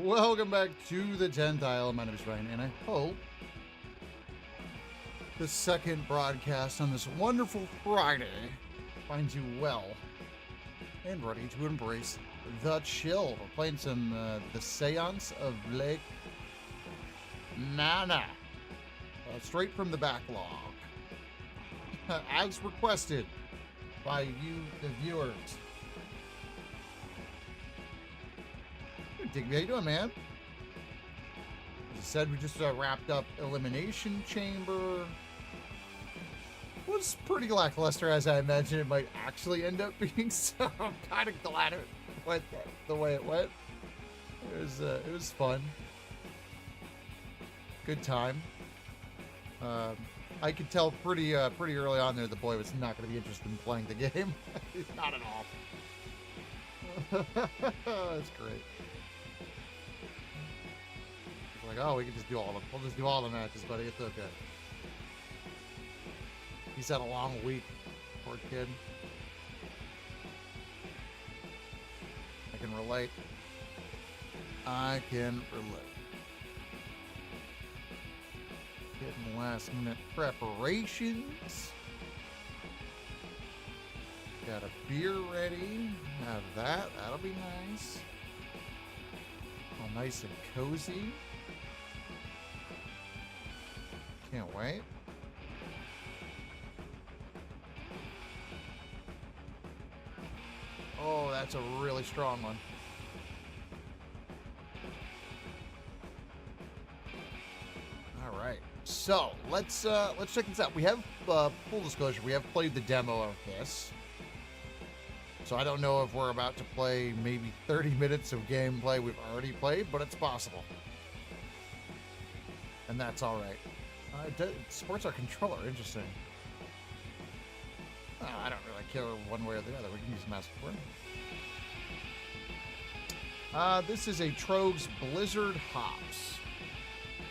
Welcome back to the 10th Isle. My name is Ryan, and I hope the second broadcast on this wonderful Friday finds you well and ready to embrace the chill. We're playing some the Séance of Lake Manor, straight from the backlog, as requested by you, the viewers. Digby, how you doing, man? As I said, we just wrapped up Elimination Chamber. It was pretty lackluster, as I imagine it might actually end up being, so I'm kind of glad it went the way it went. It was fun. Good time. I could tell pretty early on there the boy was not going to be interested in playing the game. Not at all. That's great. Like, oh, we can just do all of them. We'll just do all the matches, buddy. It's okay. He's had a long week. Poor kid. I can relate. I can relate. Getting last minute preparations. Got a beer ready. Have that. That'll be nice. All nice and cozy. Can't wait. Oh, that's a really strong one. All right. So let's check this out. We have full disclosure. We have played the demo of this. So I don't know if we're about to play maybe 30 minutes of gameplay we've already played, but it's possible. And that's all right. It supports our controller. Interesting. Oh, I don't really care one way or the other. We can use mouse support. This is a Trogs Blizzard Hops.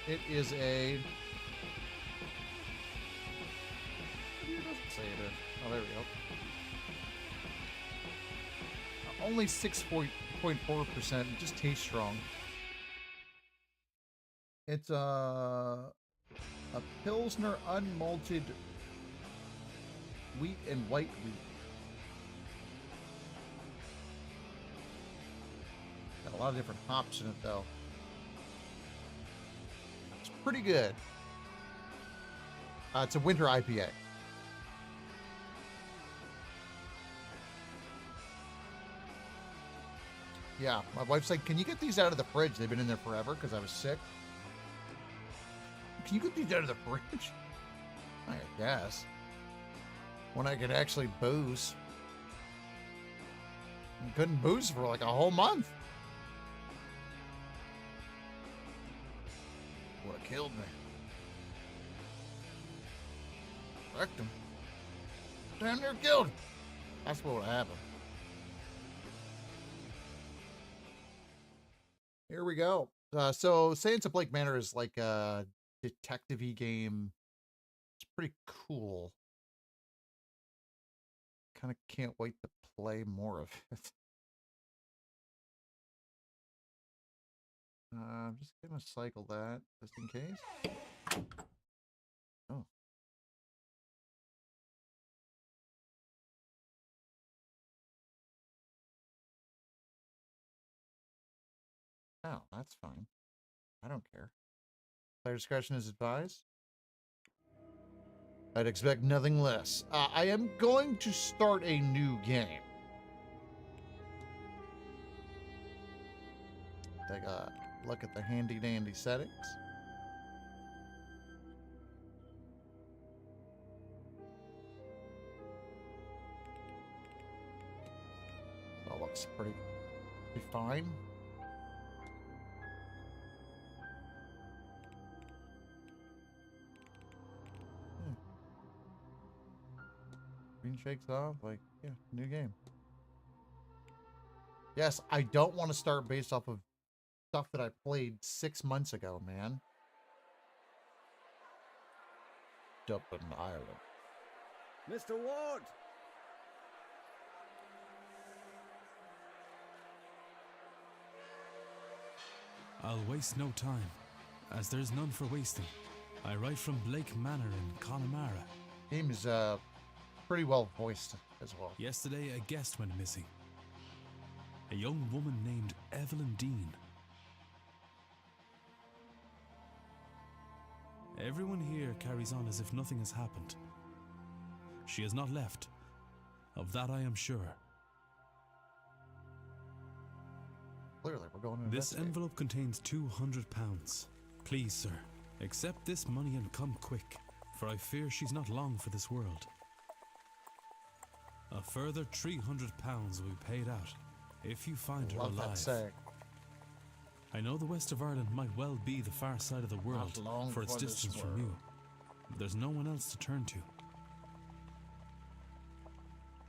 It is a... It doesn't say it is. Oh, there we go. Only 6.4%. It just tastes strong. It's a Pilsner unmalted wheat and white wheat. Got a lot of different hops in it, though. It's pretty good. It's a winter IPA. Yeah, my wife's like, can you get these out of the fridge? They've been in there forever because I was sick. Can you get these out of the fridge? I guess. When I could actually booze. I couldn't booze for like a whole month. Would have killed me. Wrecked him. Damn near killed him. That's what would happen. Here we go. So Séance of Lake Manor is like a detective-y game. It's pretty cool. Kind of can't wait to play more of it. I'm just gonna cycle that just in case. Oh. Oh, that's fine. I don't care. Player discretion is advised. I'd expect nothing less. I am going to start a new game. Take a look at the handy dandy settings. That looks pretty fine. Green shakes off, like, yeah, new game. Yes, I don't want to start based off of stuff that I played 6 months ago, man. Dublin, Ireland. Mr. Ward! I'll waste no time, as there's none for wasting. I write from Blake Manor in Connemara. Game is pretty well voiced as well. Yesterday, a guest went missing. A young woman named Evelyn Dean. Everyone here carries on as if nothing has happened. She has not left. Of that I am sure. Clearly, we're going to This investigate. envelope contains £200. Please, sir, accept this money and come quick, for I fear she's not long for this world. A further £300 will be paid out if you find her Love that alive. saying. I know the west of Ireland might well be the far side of the world long for its for this distance from world. you, but there's no one else to turn to.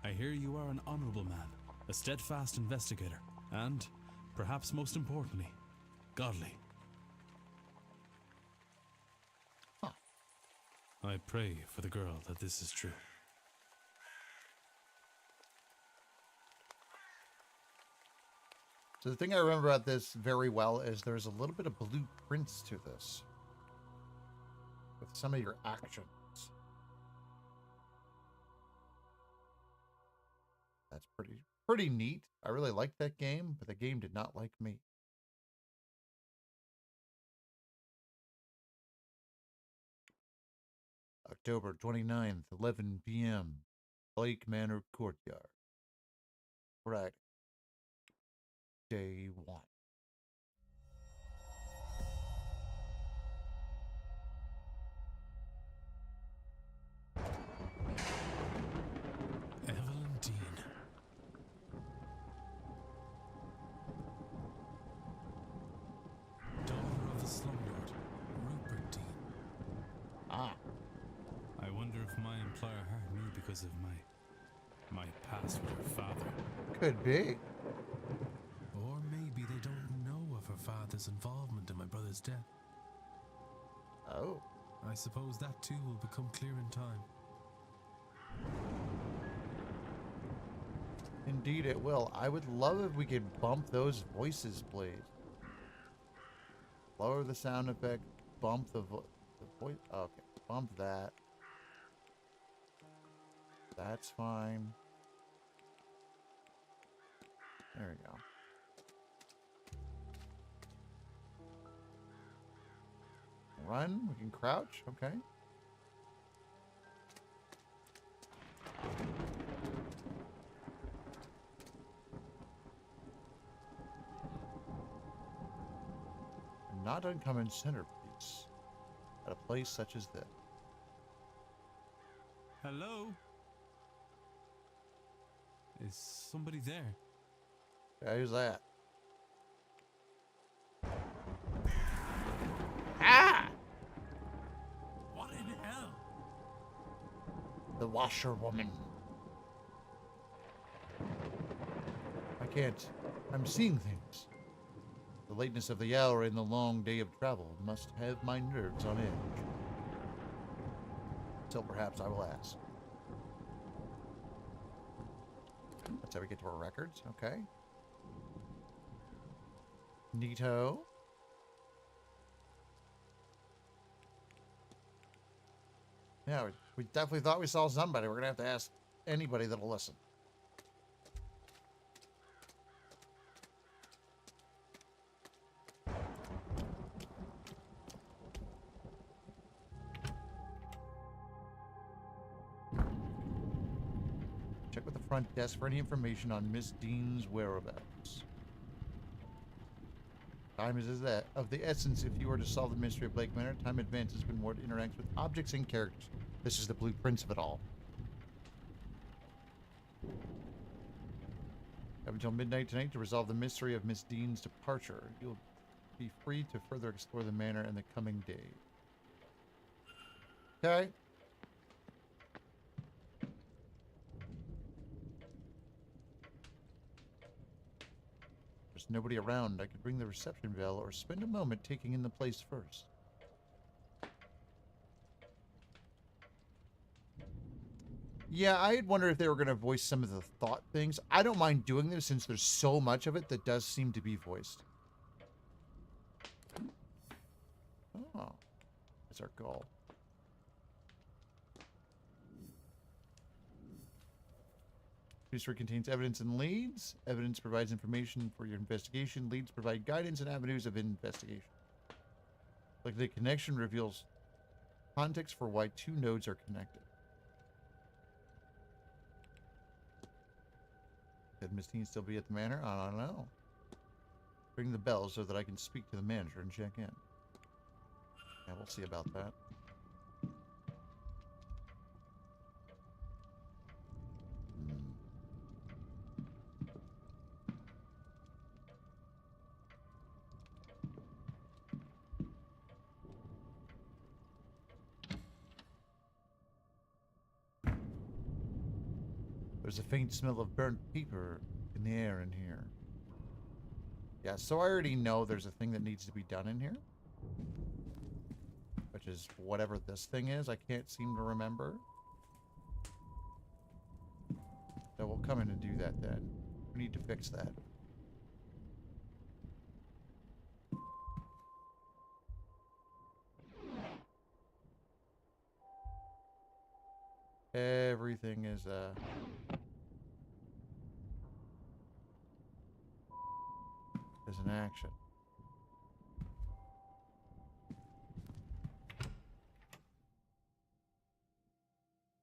I hear you are an honourable man, a steadfast investigator, and, perhaps most importantly, godly. Huh. I pray for the girl that this is true. So the thing I remember about this very well is there's a little bit of blueprints to this with some of your actions. That's pretty neat. I really liked that game, but the game did not like me. October 29th, 11 p.m. Blake Manor Courtyard. Friday. Day 1. Evelyn Dean. Daughter of the slumlord, Rupert Dean. Ah, I wonder if my employer hired me because of my past with her father. could be. Or maybe they don't know of her father's involvement in my brother's death. Oh. I suppose that too will become clear in time. Indeed it will. I would love if we could bump those voices, please. Lower the sound effect, bump the voice. Okay, bump that. That's fine. There we go. Run, we can crouch, okay. A not uncommon centerpiece at a place such as this. Hello? Is somebody there? Yeah, who's that? Ah! What in hell? The washerwoman. I can't. I'm seeing things. The lateness of the hour and the long day of travel must have my nerves on edge. Till perhaps I will ask. That's how we get to our records, okay. Neato. Yeah, we definitely thought we saw somebody. We're going to have to ask anybody that'll listen. Check with the front desk for any information on Miss Dean's whereabouts. Time is of the essence if you are to solve the mystery of Blake Manor. Time advances when Ward interacts with objects and characters. This is the blueprints of it all. Have until midnight tonight to resolve the mystery of Miss Dean's departure. You'll be free to further explore the manor in the coming days. Okay. There's nobody around. I could ring the reception bell or spend a moment taking in the place first. Yeah, I'd wonder if they were going to voice some of the thought things. I don't mind doing this since there's so much of it that does seem to be voiced. Oh, that's our goal. History contains evidence and leads. Evidence provides information for your investigation. Leads provide guidance and avenues of investigation. Like the connection reveals context for why two nodes are connected. Could Miss Teen still be at the manor? I don't know. Ring the bell so that I can speak to the manager and check in. Yeah, we'll see about that. There's a faint smell of burnt paper in the air in here. Yeah, so I already know there's a thing that needs to be done in here. Which is whatever this thing is. I can't seem to remember. So we'll come in and do that then. We need to fix that. Everything is an action.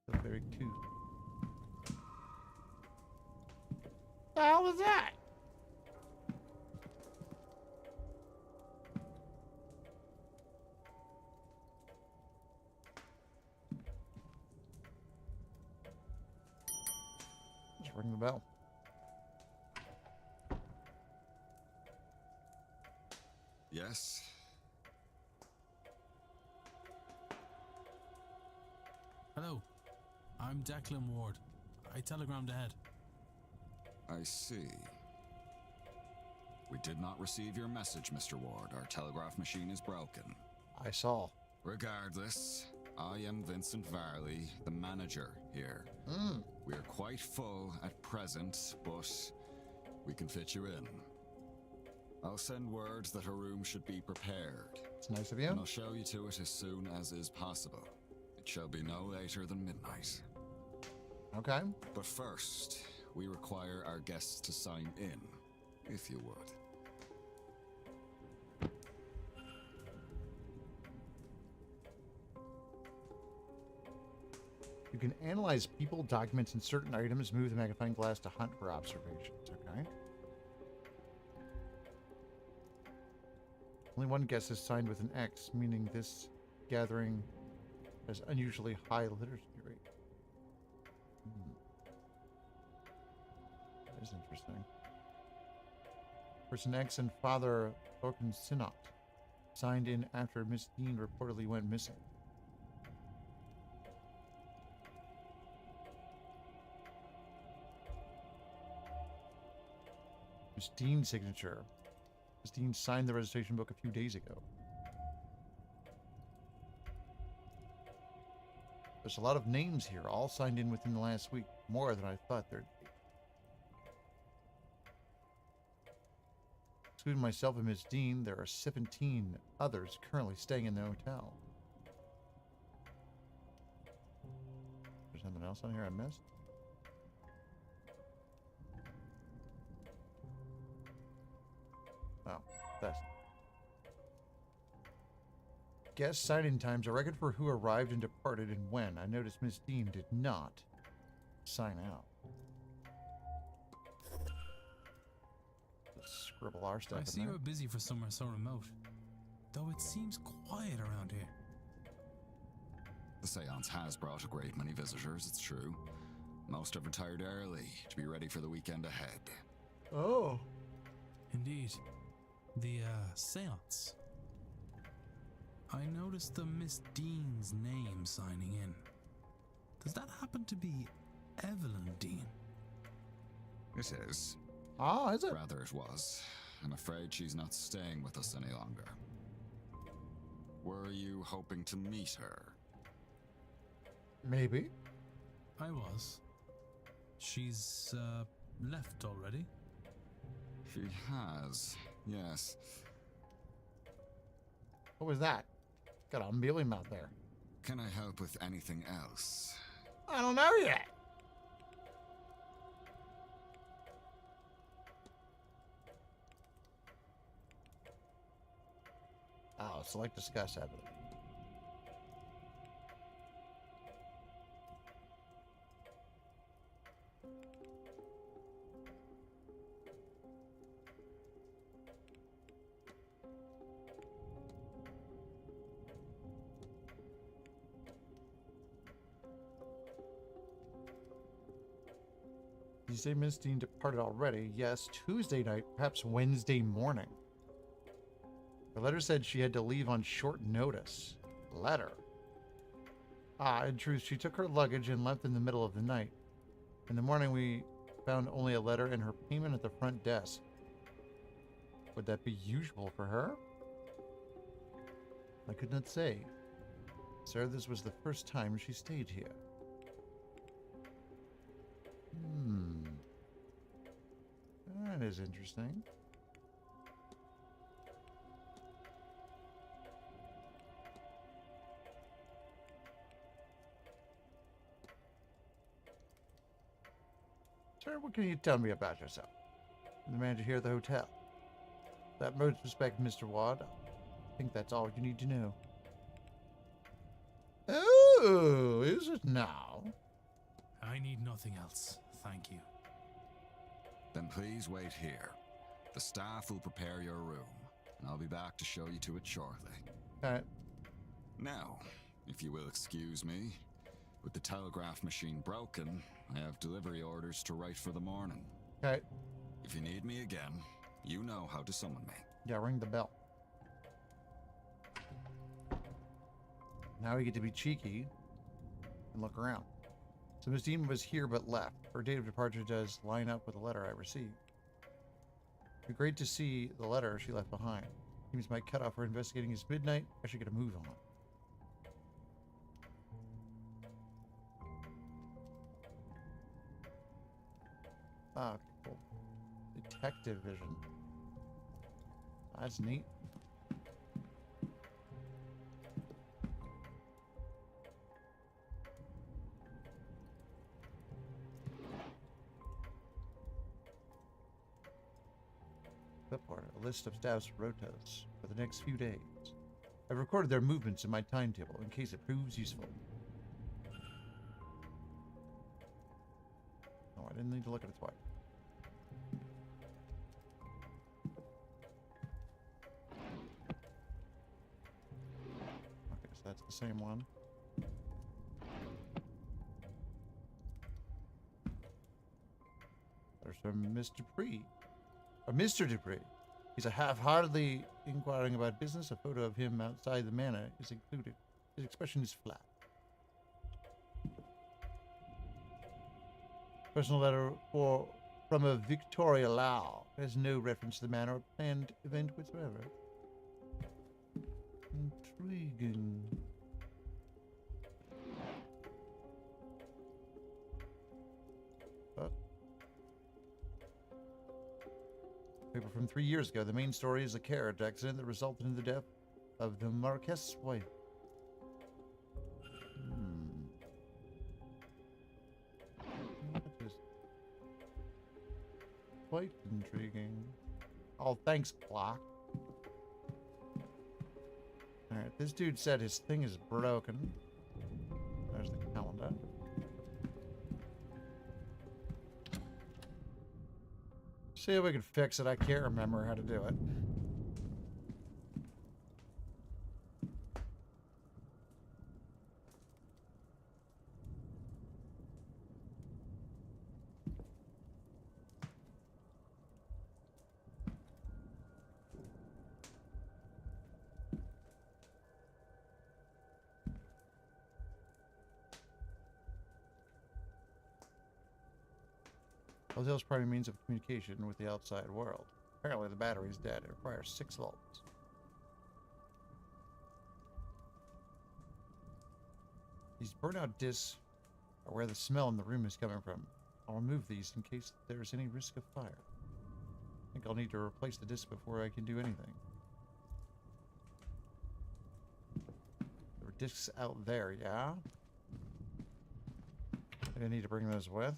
So very cute. The hell was that? Just ring the bell. Yes? Hello, I'm Declan Ward. I telegrammed ahead. I see. We did not receive your message, Mr. Ward. Our telegraph machine is broken. I saw. Regardless, I am Vincent Varley, the manager here. We are quite full at present, but we can fit you in. I'll send word that a room should be prepared. It's nice of you. And I'll show you to it as soon as is possible. It shall be no later than midnight. Okay. But first, we require our guests to sign in, if you would. You can analyze people, documents, and certain items. Move the magnifying glass to hunt for observations. Okay. Only one guest is signed with an X, meaning this gathering has unusually high literacy rate. That is interesting. Person X and Father Oaken Sinot signed in after Miss Dean reportedly went missing. Miss Dean's signature. Miss Dean signed the registration book a few days ago. There's a lot of names here, all signed in within the last week. More than I thought there'd be. Excluding myself and Miss Dean, there are 17 others currently staying in the hotel. There's something else on here I missed? Oh, that's... Guest sign-in times are record for who arrived and departed and when. I noticed Miss Dean did not sign out. Let's scribble our stuff I in see there. you're busy for somewhere so remote, though it seems quiet around here. The Séance has brought a great many visitors, it's true. Most have retired early to be ready for the weekend ahead. Oh. Indeed. The, Séance. I noticed the Miss Dean's name signing in. Does that happen to be Evelyn Dean? It is. Ah, is it? Rather it was. I'm afraid she's not staying with us any longer. Were you hoping to meet her? Maybe. I was. She's, left already? She has, yes. What was that? Got a mealy mouth there. Can I help with anything else? I don't know yet. Oh, select discuss evidence. You say Miss Dean departed already? Yes, Tuesday night, perhaps Wednesday morning. The letter said she had to leave on short notice. Letter? Ah, in truth, she took her luggage and left in the middle of the night. In the morning, we found only a letter and her payment at the front desk. Would that be usual for her? I could not say. Sir, this was the first time she stayed here. That is interesting. Sir, what can you tell me about yourself? I'm the manager here at the hotel. That most respect, Mr. Ward. I think that's all you need to know. Oh, is it now? I need nothing else, thank you. Then please wait here. The staff will prepare your room, and I'll be back to show you to it shortly. Alright. Now, if you will excuse me, with the telegraph machine broken, I have delivery orders to write for the morning. Okay. If you need me again, you know how to summon me. Yeah, ring the bell. Now we get to be cheeky and look around. So Miss Dean was here but left. Her date of departure does line up with the letter I received. It'd be great to see the letter she left behind. Seems my cutoff for investigating is midnight. I should get a move on. Ah, cool. Detective vision. That's neat. Clipboard, a list of staff's rotas for the next few days. I've recorded their movements in my timetable in case it proves useful. Oh, I didn't need to look at it twice. Okay, so that's the same one. There's from Mr. Dupree. Or Mr. Dupree. He's a half-heartedly inquiring about business. A photo of him outside the manor is included. His expression is flat. Personal letter from a Victoria Lau. There's no reference to the manor or planned event whatsoever. Intriguing. Paper from 3 years ago. The main story is a carriage accident that resulted in the death of the Marquess' wife. That is quite intriguing. Oh, thanks, clock. Alright, this dude said his thing is broken. There's the calendar. See if we can fix it. I can't remember how to do it. Hotel's primary means of communication with the outside world. Apparently the battery's dead. It requires 6 volts. These burnout discs are where the smell in the room is coming from. I'll remove these in case there's any risk of fire. I think I'll need to replace the disc before I can do anything. discs out there, yeah? I need to bring those with.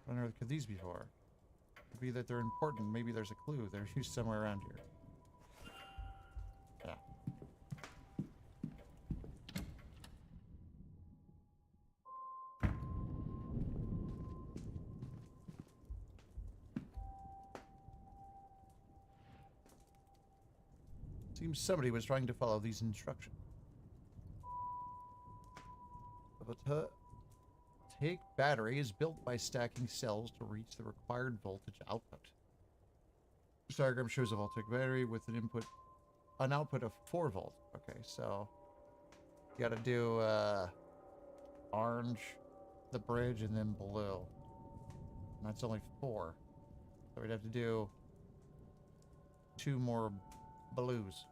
What on earth could these be for? Could be that they're important. Maybe there's a clue. They're used somewhere around here. Yeah. Seems somebody was trying to follow these instructions. But take battery is built by stacking cells to reach the required voltage output. This diagram shows a voltaic battery with an output of 4 volts. Okay, so you gotta do orange, the bridge, and then blue. And that's only 4. So we'd have to do 2 more blues.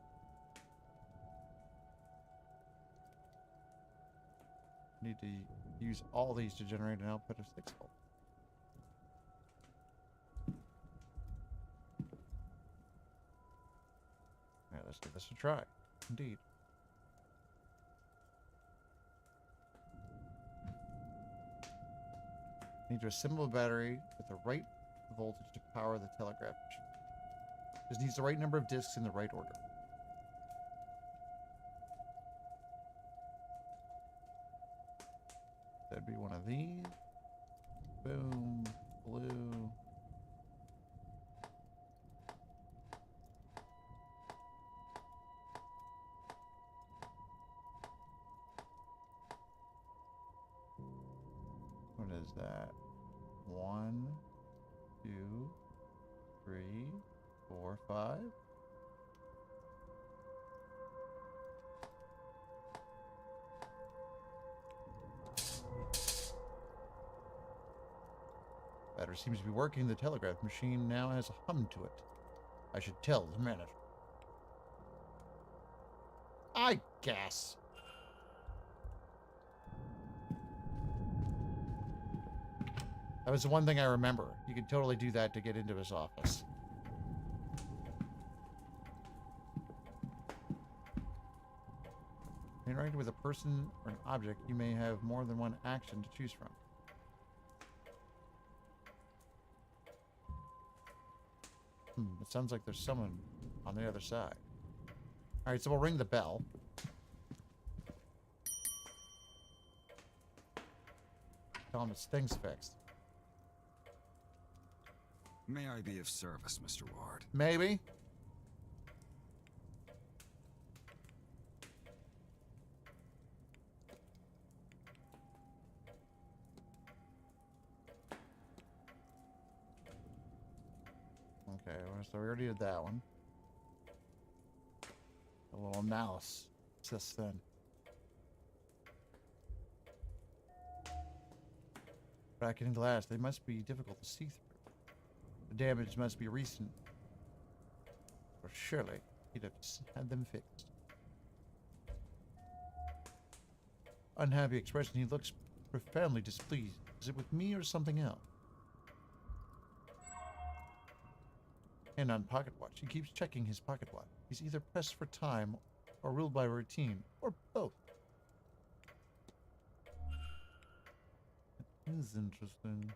Need to use all these to generate an output of 6 volts. Alright, let's give this a try. Indeed. Need to assemble a battery with the right voltage to power the telegraph machine. This needs the right number of discs in the right order. That'd be one of these. Boom. Blue. What is that? 1, 2, 3, 4, 5. Battery seems to be working. The telegraph machine now has a hum to it. I should tell the manager. I guess. That was the one thing I remember. You could totally do that to get into his office. Interacting with a person or an object, you may have more than one action to choose from. It sounds like there's someone on the other side. Alright, so we'll ring the bell. Tell him his thing's fixed. May I be of service, Mr. Ward? Maybe. Okay, so we already did that one. A little analysis. What's this then? Bracket and glass. They must be difficult to see through. The damage must be recent. Or surely he'd have had them fixed. Unhappy expression. He looks profoundly displeased. Is it with me or something else? And on pocket watch. He keeps checking his pocket watch. He's either pressed for time or ruled by routine, or both. That is interesting.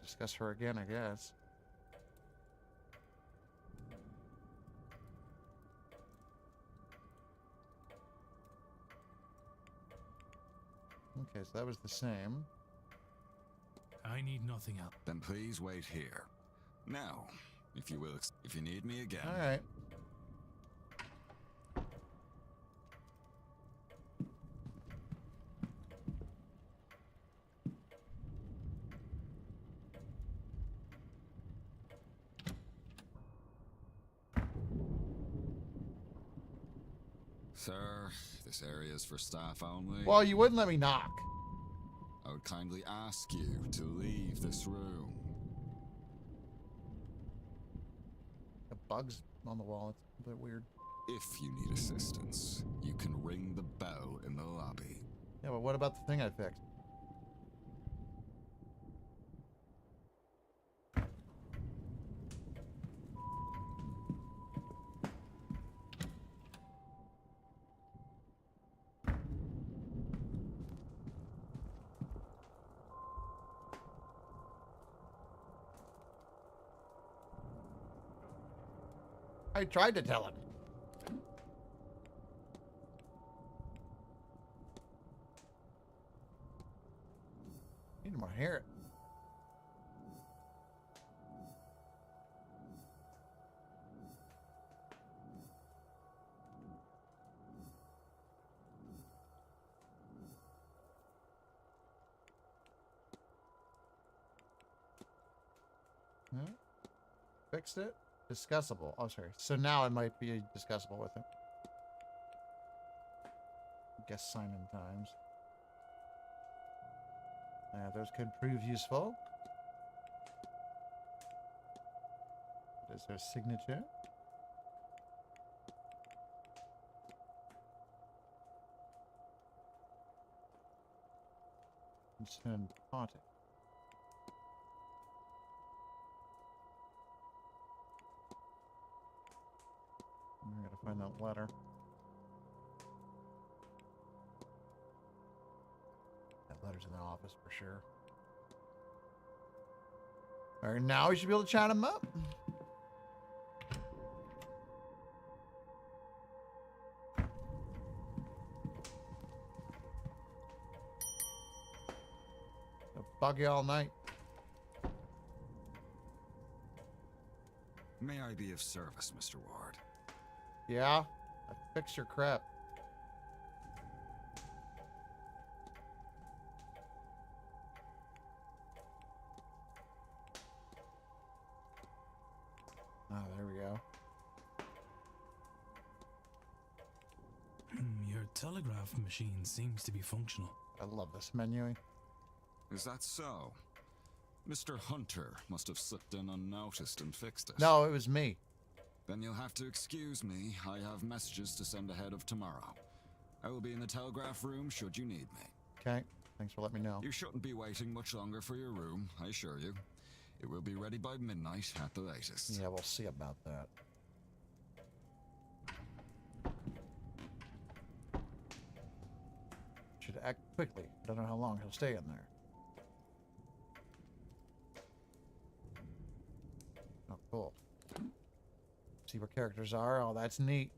Discuss her again, I guess. Okay, so that was the same. I need nothing else. Then please wait here. Now, if you will, if you need me again. All right. Sir, this area is for staff only. Well, you wouldn't let me knock. I would kindly ask you to leave this room. The bugs on the wall. It's a bit weird. If you need assistance, you can ring the bell in the lobby. Yeah, but what about the thing I fixed? I tried to tell him. Need more hair. Hmm? Fixed it? Discussable. Oh, sorry. So now it might be discussable with him. Guest sign-in times. Those could prove useful. Is there a signature? Concerned party. I gotta find that letter. That letter's in the office for sure. Alright, now we should be able to chat him up. I'll bug you all night. May I be of service, Mr. Ward? Yeah? I fixed your crap. Oh, there we go. Your telegraph machine seems to be functional. I love this menuing. Is that so? Mr. Hunter must have slipped in unnoticed and fixed it. No, it was me. Then you'll have to excuse me. I have messages to send ahead of tomorrow. I will be in the telegraph room should you need me. Okay. Thanks for letting me know. You shouldn't be waiting much longer for your room, I assure you. It will be ready by midnight at the latest. Yeah, we'll see about that. Should act quickly. Don't know how long he'll stay in there. Oh, cool. See where characters are. Oh, that's neat.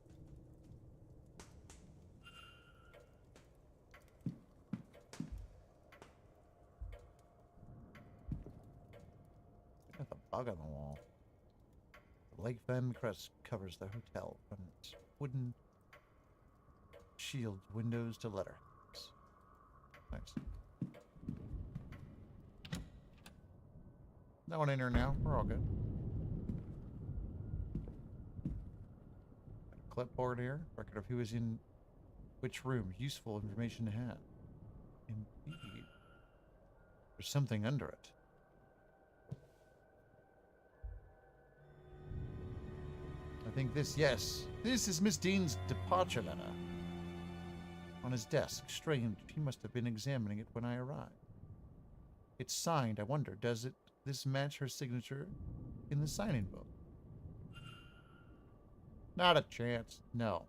Got the bug on the wall. The Lake Van crest covers the hotel from its wooden shield windows to letterheads. Nice. No one in here now. We're all good. Clipboard here. Record of who is in which room. Useful information to have. Indeed. There's something under it. I think this, yes. This is Miss Dean's departure letter. On his desk. Strange. He must have been examining it when I arrived. It's signed. I wonder, does this match her signature in the signing book? Not a chance. No.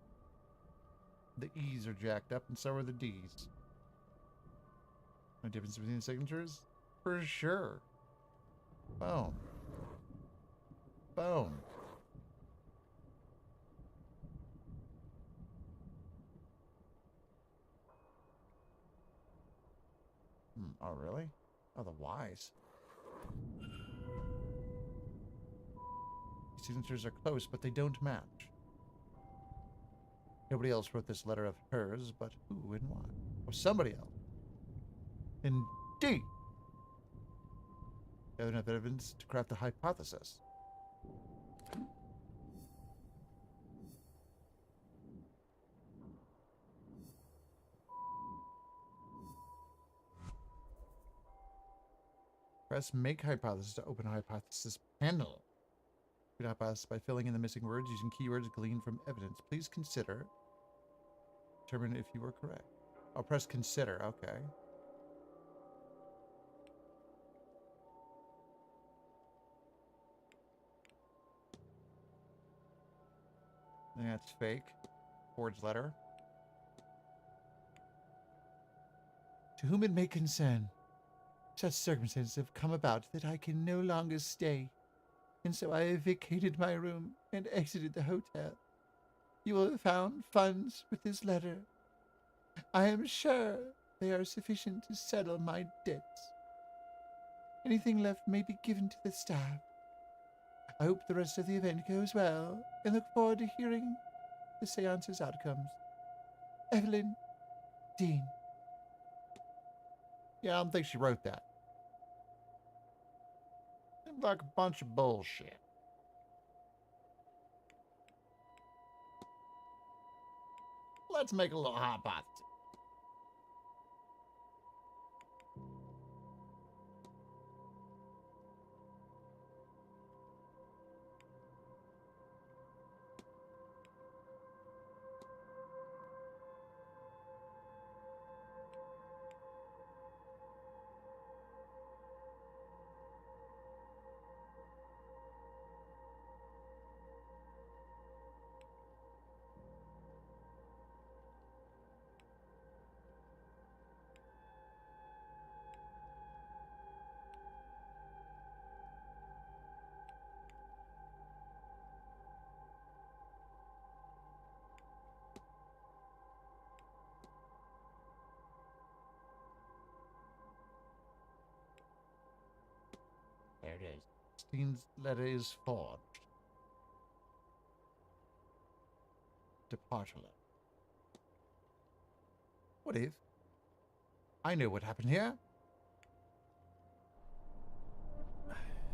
The E's are jacked up and so are the D's. No difference between the signatures? For sure. Boom. Boom. Oh, really? Oh, the Y's. Signatures are close, but they don't match. Nobody else wrote this letter of hers, but who and why? Or somebody else. Indeed. Gather enough evidence to craft a hypothesis. Press make hypothesis to open a hypothesis panel. complete hypothesis by filling in the missing words using keywords gleaned from evidence. Please consider. Determine if you are correct. I'll press consider. Okay. That's fake. Forged letter. To whom it may concern, such circumstances have come about that I can no longer stay, and so I have vacated my room and exited the hotel. You will have found funds with this letter. I am sure they are sufficient to settle my debts. Anything left may be given to the staff. I hope the rest of the event goes well, and look forward to hearing the seance's outcomes. Evelyn Dean. Yeah, I don't think she wrote that. Seems like a bunch of bullshit. Let's make a little hypothesis. There it is. Steen's letter is forged. Departure letter. What if? I know what happened here.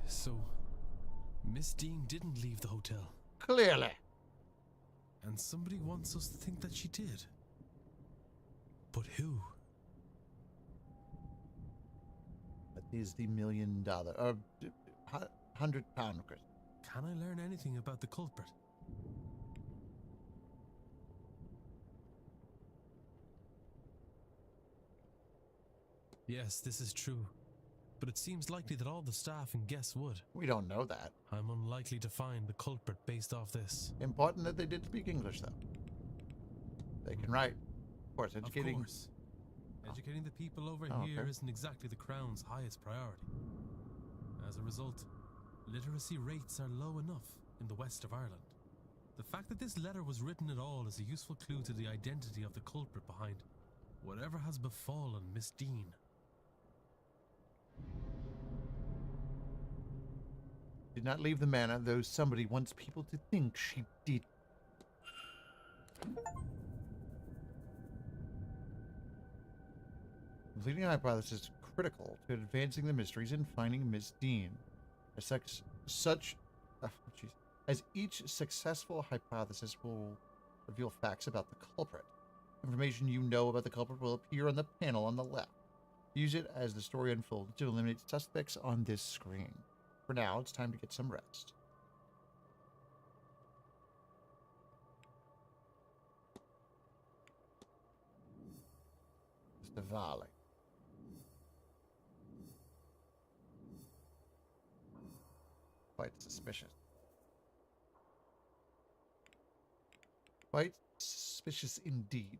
So, Miss Dean didn't leave the hotel, Clearly. and somebody wants us to think that she did. But who? That is the $1 million, £100 question. Can I learn anything about the culprit? Yes, this is true. But it seems likely that all the staff and guests would. We don't know that. I'm unlikely to find the culprit based off this. Important that they did speak English, though. They can write. Of course, educating. Of course. Educating the people over here okay. isn't exactly the Crown's highest priority. As a result, literacy rates are low enough in the west of Ireland. The fact that this letter was written at all is a useful clue to the identity of the culprit behind whatever has befallen Miss Dean. Did not leave the manor, though somebody wants people to think she did. Completing a hypothesis is critical to advancing the mysteries and finding Miss Dean. As each successful hypothesis will reveal facts about the culprit. Information you know about the culprit will appear on the panel on the left. Use it as the story unfolds to eliminate suspects on this screen. For now, it's time to get some rest. Mr. Varley. Quite suspicious. Quite suspicious indeed.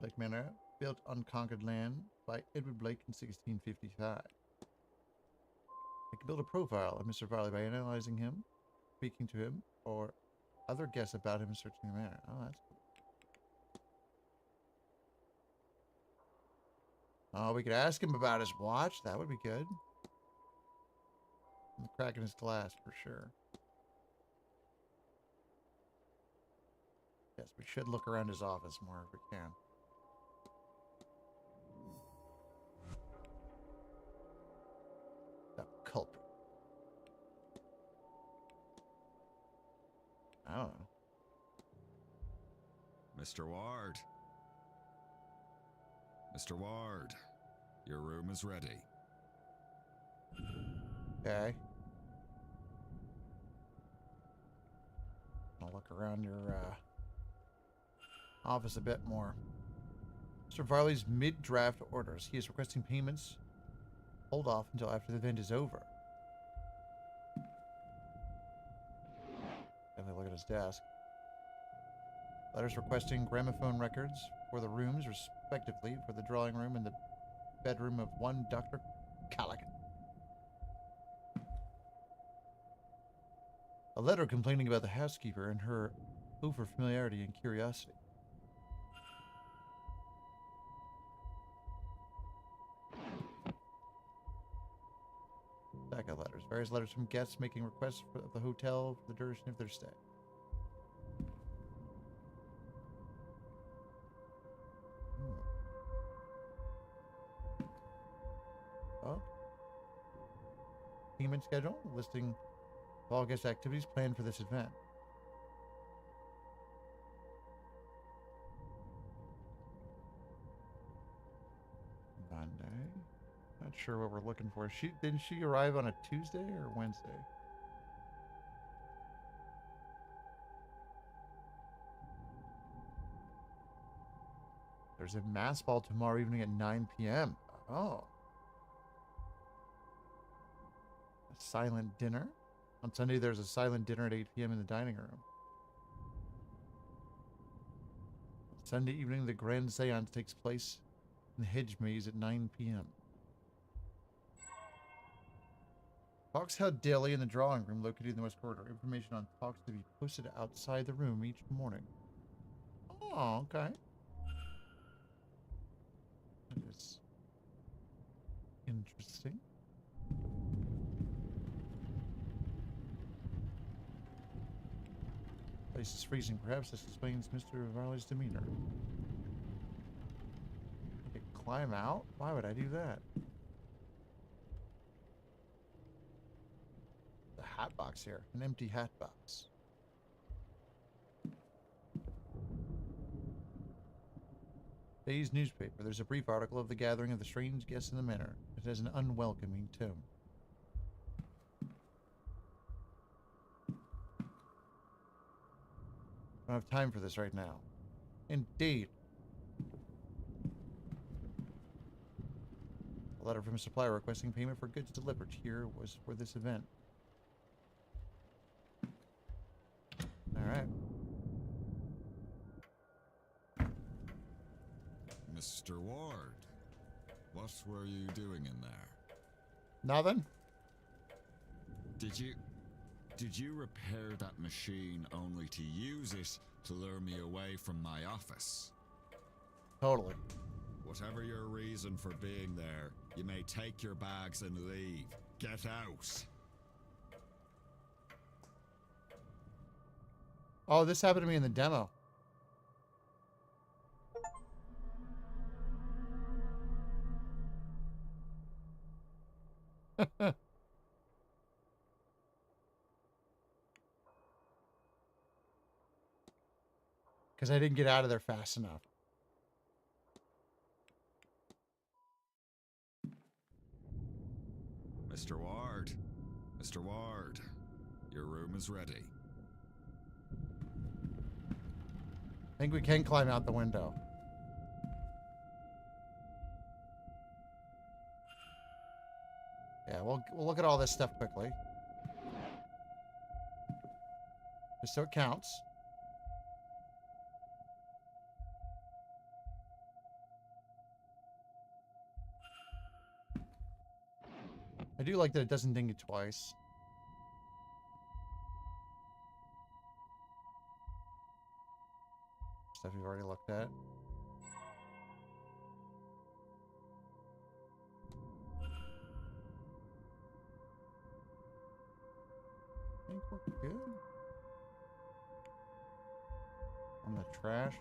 Blake Manor, built on conquered land by Edward Blake in 1655. I can build a profile of Mr. Varley by analyzing him, speaking to him, or other guests about him and searching the manor. Oh, that's cool. Oh, we could ask him about his watch. That would be good. And the crack in his glass, for sure. Yes, we should look around his office more if we can. The culprit. I don't know. Mr. Ward. Mr. Ward, your room is ready. Okay. I'll look around your office a bit more. Mr. Varley's mid-draft orders. He is requesting payments. Hold off until after the event is over. Definitely look at his desk. Letters requesting gramophone records for the rooms, respectively, for the drawing room and the bedroom of one Dr. Callaghan. A letter complaining about the housekeeper and her over-familiarity and curiosity. Stack of letters. Various letters from guests making requests for the hotel for the duration of their stay. Oh. Payment schedule listing all guest activities planned for this event. Monday. Not sure what we're looking for. Didn't she arrive on a Tuesday or Wednesday? There's a mass ball tomorrow evening at 9 p.m. Oh. A silent dinner. On Sunday, there's a silent dinner at 8 p.m. in the dining room. Sunday evening, the grand seance takes place in the hedge maze at 9 p.m. Talks held daily in the drawing room located in the west corridor. Information on talks to be posted outside the room each morning. Oh, okay. That is interesting. Place is freezing. Perhaps this explains Mr. Varley's demeanor. Okay, climb out? Why would I do that? The hat box here. An empty hat box. Day's newspaper. There's a brief article of the gathering of the strange guests in the manor. It has an unwelcoming tone. I don't have time for this right now. Indeed. A letter from a supplier requesting payment for goods delivered here was for this event. Alright. Mr. Ward, what were you doing in there? Nothing? Did you repair that machine only to use it to lure me away from my office? Totally. Whatever your reason for being there, you may take your bags and leave. Get out. Oh, this happened to me in the demo. Because I didn't get out of there fast enough. Mr. Ward. Mr. Ward. Your room is ready. I think we can climb out the window. Yeah, we'll look at all this stuff quickly. Just so it counts. I do like that it doesn't ding it twice. Stuff you've already looked at. I think we're good. On the trash.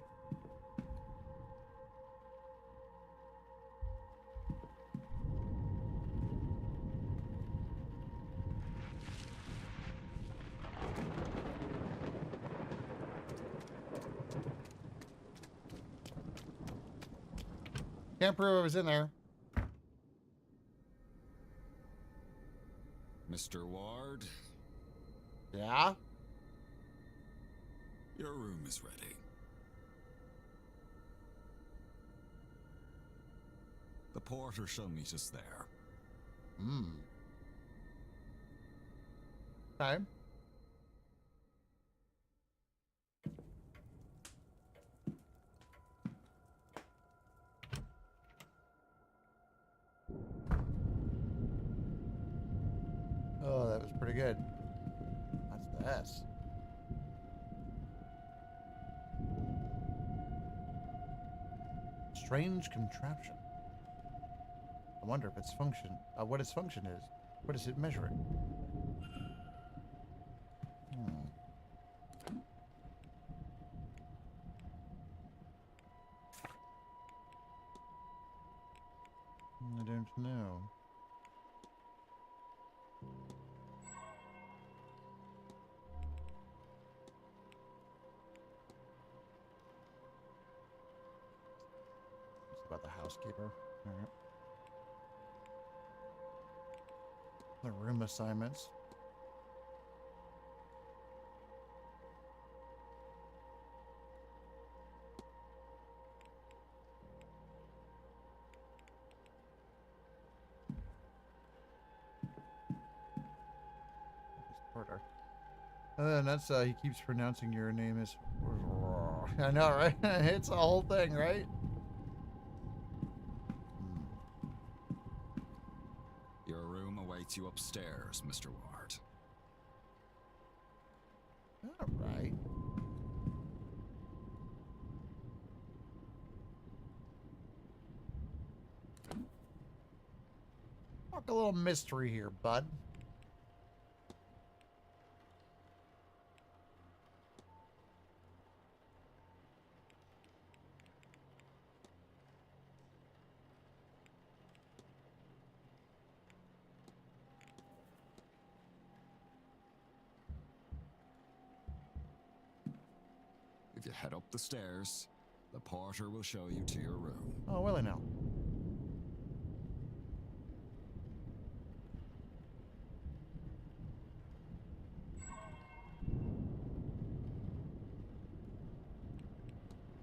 Can't prove I was in there. Mr. Ward, Yeah? your room is ready. The porter shall meet us there. Hmm. Okay. Oh, that was pretty good. That's the S. Strange contraption. I wonder if its function, what its function is. What is it measuring? I don't know. It's about the housekeeper. All right. The room assignments. Porter. And that's he keeps pronouncing your name as. I know, right? It's a whole thing, right? Your room awaits you upstairs, Mr. Ward. All right. Talk a little mystery here, bud. If you head up the stairs, the porter will show you to your room. Oh, will I now?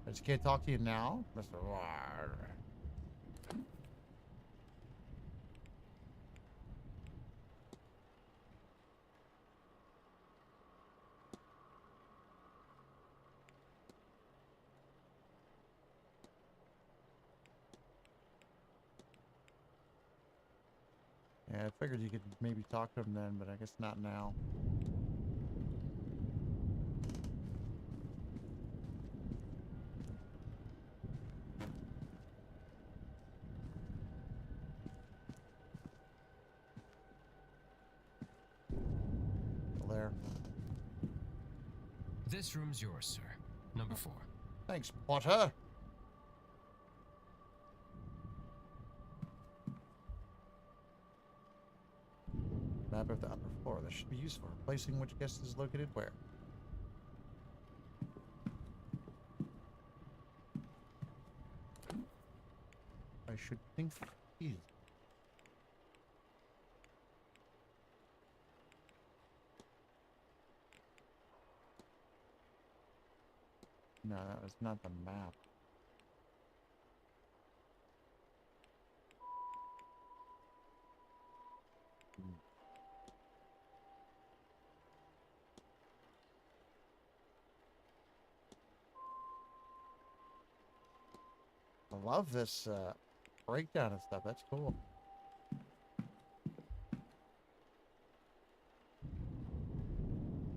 I just can't talk to you now, Mr. Ward. Yeah, I figured you could maybe talk to him then, but I guess not now. Well, there. This room's yours, sir. Number 4. Thanks, Potter. Map of the upper floor. This should be useful. Placing which guest is located where. I should think easy. No, that was not the map. I love this breakdown and stuff. That's cool.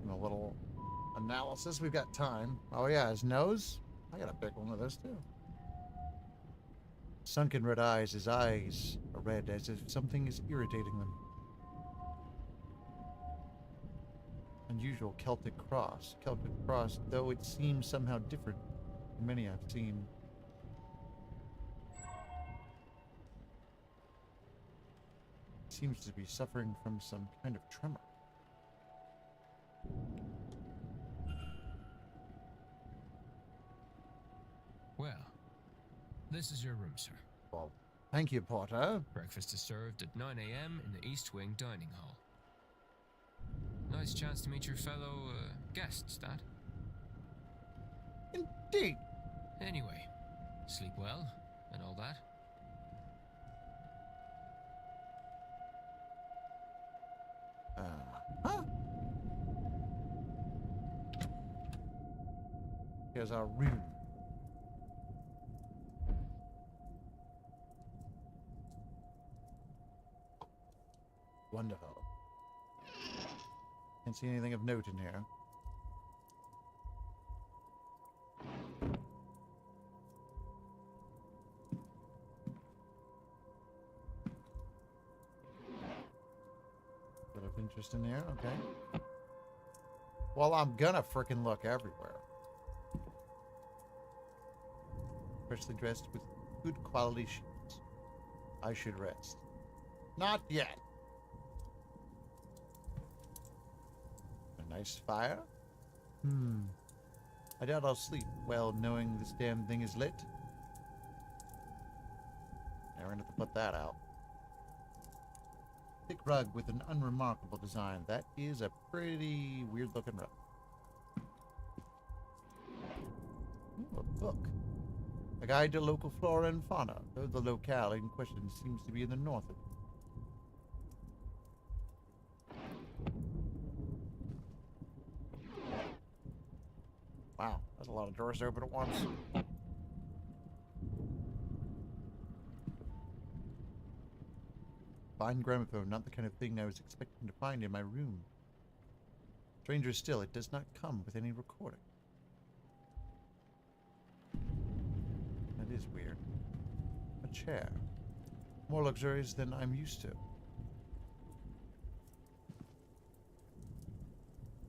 And a little analysis. We've got time. Oh yeah, his nose. I got a big one of those too. Sunken red eyes. His eyes are red as if something is irritating them. Unusual Celtic cross. Celtic cross, though it seems somehow different than many I've seen. Seems to be suffering from some kind of tremor. Well, this is your room, sir. Well, thank you, Potter. Breakfast is served at 9 a.m. in the East Wing Dining Hall. Nice chance to meet your fellow guests, that. Indeed. Anyway, sleep well and all that. Huh? Here's our room. Wonderful. Can't see anything of note in here. Bit of interest in there, okay. Well, I'm gonna frickin' look everywhere. Freshly dressed with good quality sheets. I should rest. Not yet. A nice fire? I doubt I'll sleep well knowing this damn thing is lit. Never gonna have to put that out. Thick rug with an unremarkable design. That is a pretty weird looking rug. Ooh, a book. A guide to local flora and fauna, though the locale in question seems to be in the north of it. Wow, that's a lot of drawers to open at once. Fine gramophone, not the kind of thing I was expecting to find in my room. Stranger still, it does not come with any recording. That is weird. A chair. More luxurious than I'm used to.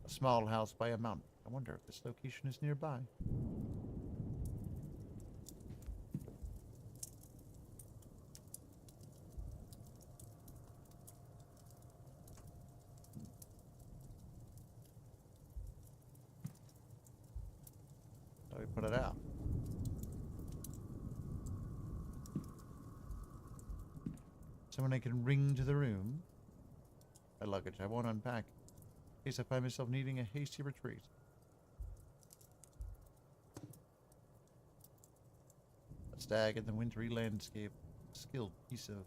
A small house by a mountain. I wonder if this location is nearby. How do we put it out? Someone I can ring to the room. My luggage I won't unpack in case I find myself needing a hasty retreat. A stag in the wintry landscape. A skilled piece of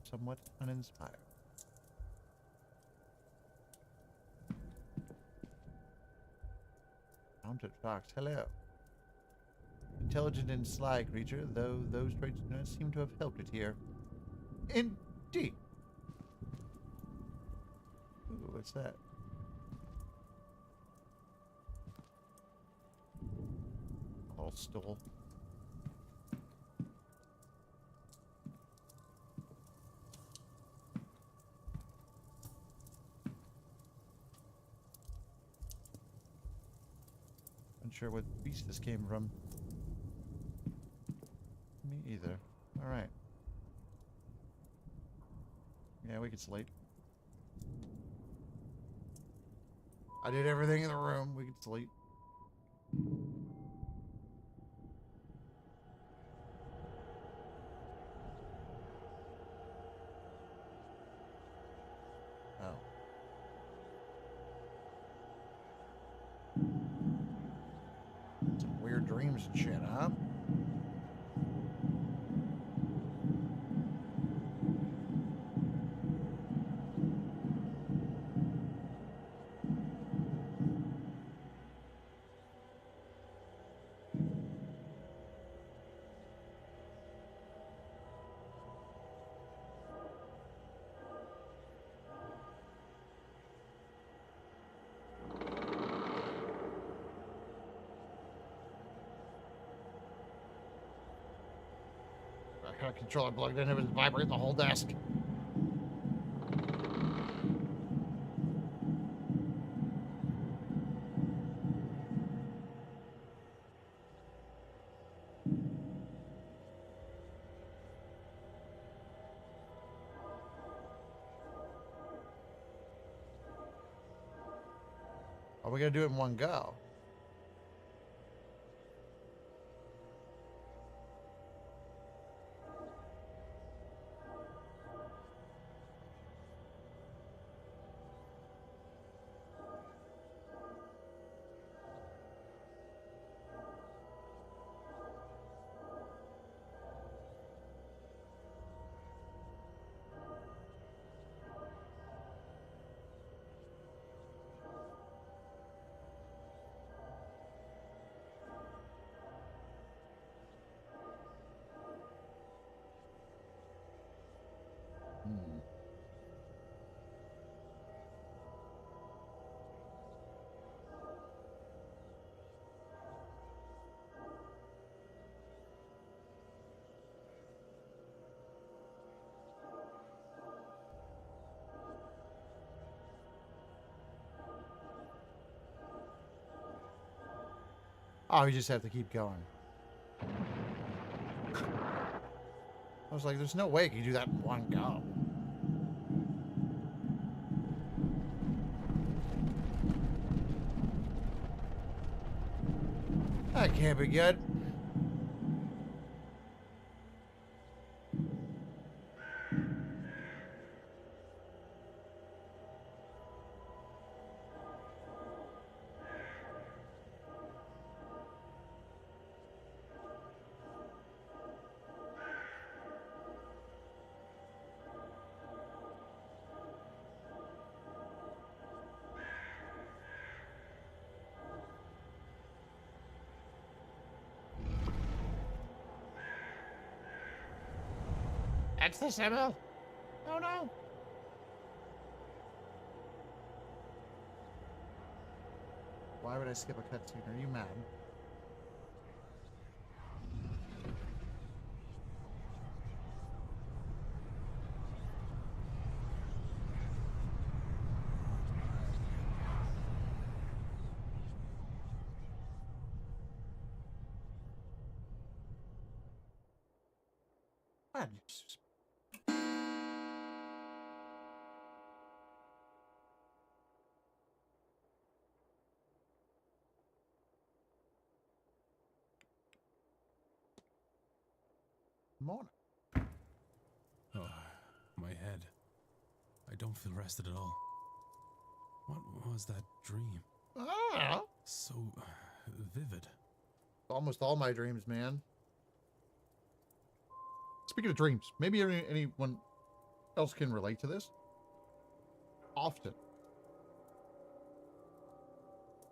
somewhat uninspired. Mounted fox, hello. Intelligent and sly creature, though those traits do not seem to have helped it here. Indeed. Ooh, what's that? A little stool. Unsure what beast this came from. Me either. Alright. Yeah, we can sleep. I did everything in the room. We can sleep. Oh. Some weird dreams and shit, huh? I got a controller plugged in, it was vibrating the whole desk. Are we gonna do it in one go? Oh, we just have to keep going. I was like, there's no way you can do that in one go. That can't be good. That's the symbol. Oh no. Why would I skip a cutscene? Are you mad? Mad. Morning. Oh, my head. I don't feel rested at all. What was that dream? Ah. So vivid. Almost all my dreams, man. Speaking of dreams, maybe anyone else can relate to this. Often,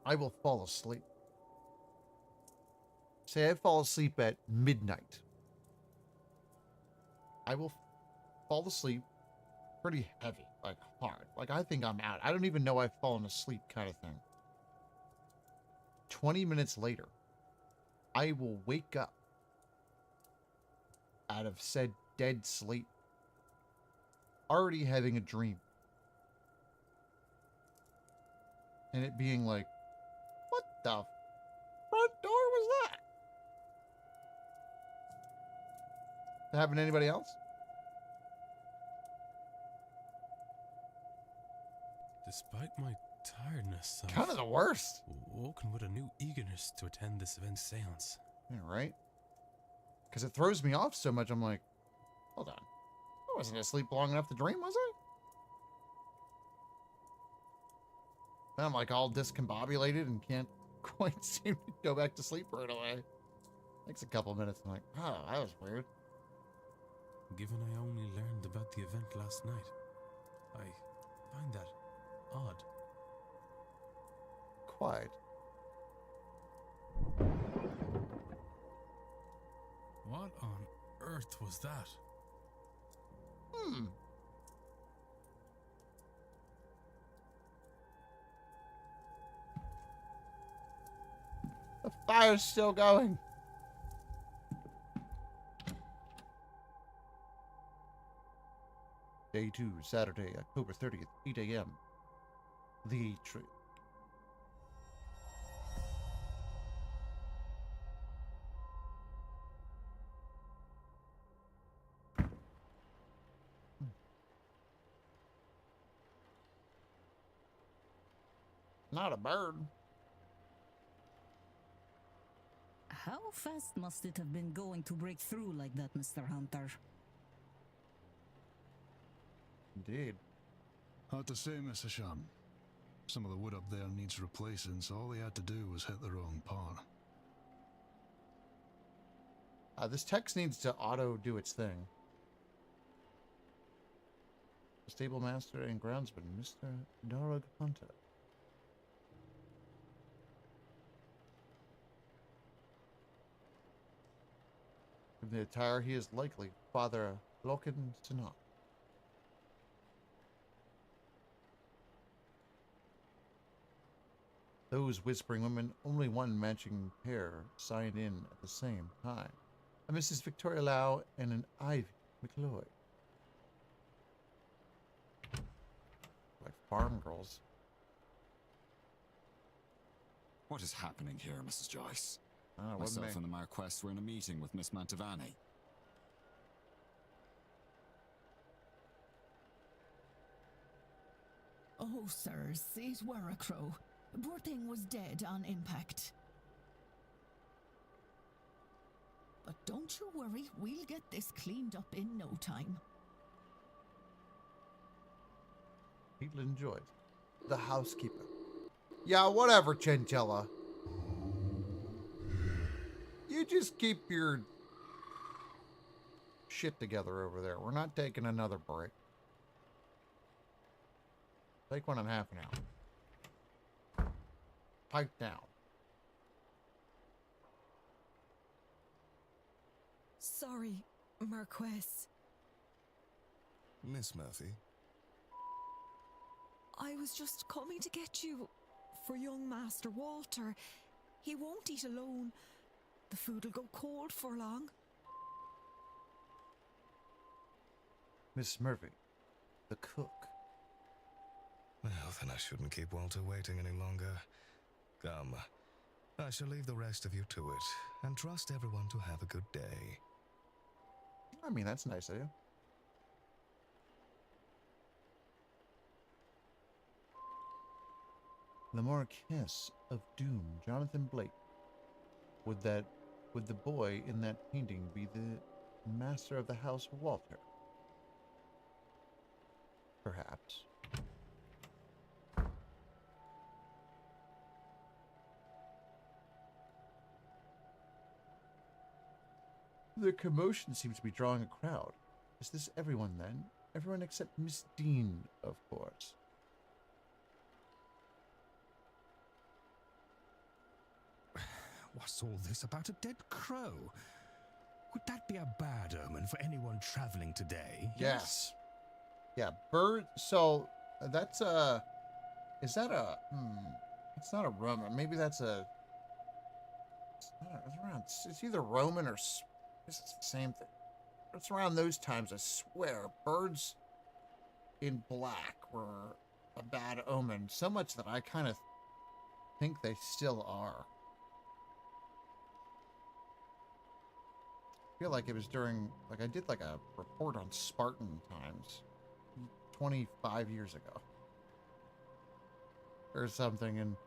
I will fall asleep. Say I fall asleep at midnight. I will fall asleep pretty heavy, like hard. Like I think I'm out. I don't even know I've fallen asleep kind of thing. 20 minutes later, I will wake up out of said dead sleep, already having a dream. And it being like, what the front door was that? That happen to anybody else? Despite my tiredness, I've Kind of the worst. woken with a new eagerness to attend this event's seance. Yeah, right? Because it throws me off so much, I'm like, hold on. I wasn't asleep long enough to dream, was I? Then I'm like all discombobulated and can't quite seem to go back to sleep right away. Takes a couple minutes. I'm like, oh, that was weird. Given I only learned about the event last night, I find that odd. Quite. What on earth was that? The fire's still going. Day 2, Saturday, October 30th, 8 a.m. The Tree. Not a bird. How fast must it have been going to break through like that, Mr. Hunter? Indeed. Hard to say, Mr. Sham. Some of the wood up there needs replacing, so all they had to do was hit the wrong part. This text needs to auto do its thing. Stable master and groundsman, Mr. Dorog Hunter. From the attire, he is likely Father Loken Sinat. Those whispering women, only one matching pair signed in at the same time. A Mrs. Victoria Lau and an Ivy McLeod. Like farm girls. What is happening here, Mrs. Joyce? Wouldn't Myself me. and the Marquess were in a meeting with Miss Mantovani. Oh, sirs, it were a crow. Poor thing was dead on impact. But don't you worry, we'll get this cleaned up in no time. He'll enjoy it. The housekeeper. Yeah, whatever, Chinchilla. You just keep your shit together over there. We're not taking another break. Take one in half an hour. Pipe down. Sorry, Marquess. Miss Murphy? I was just coming to get you for young Master Walter. He won't eat alone. The food'll go cold for long. Miss Murphy, the cook. Well, then I shouldn't keep Walter waiting any longer. Come, I shall leave the rest of you to it, and trust everyone to have a good day. I mean, that's nice of you. The Marquess of Doom, Jonathan Blake. Would the boy in that painting be the master of the house Walter? Perhaps. The commotion seems to be drawing a crowd. Is this everyone then? Everyone except Miss Dean, of course. What's all this about a dead crow? Would that be a bad omen for anyone traveling today? Yes. Yeah, bird. So that's is that a? It's not a Roman. Maybe that's a. It's around. It's either Roman or. It's the same thing. It's around those times. I swear, birds in black were a bad omen. So much that I kind of think they still are. I feel like it was during, like I did like a report on Spartan times 25 years ago or something, and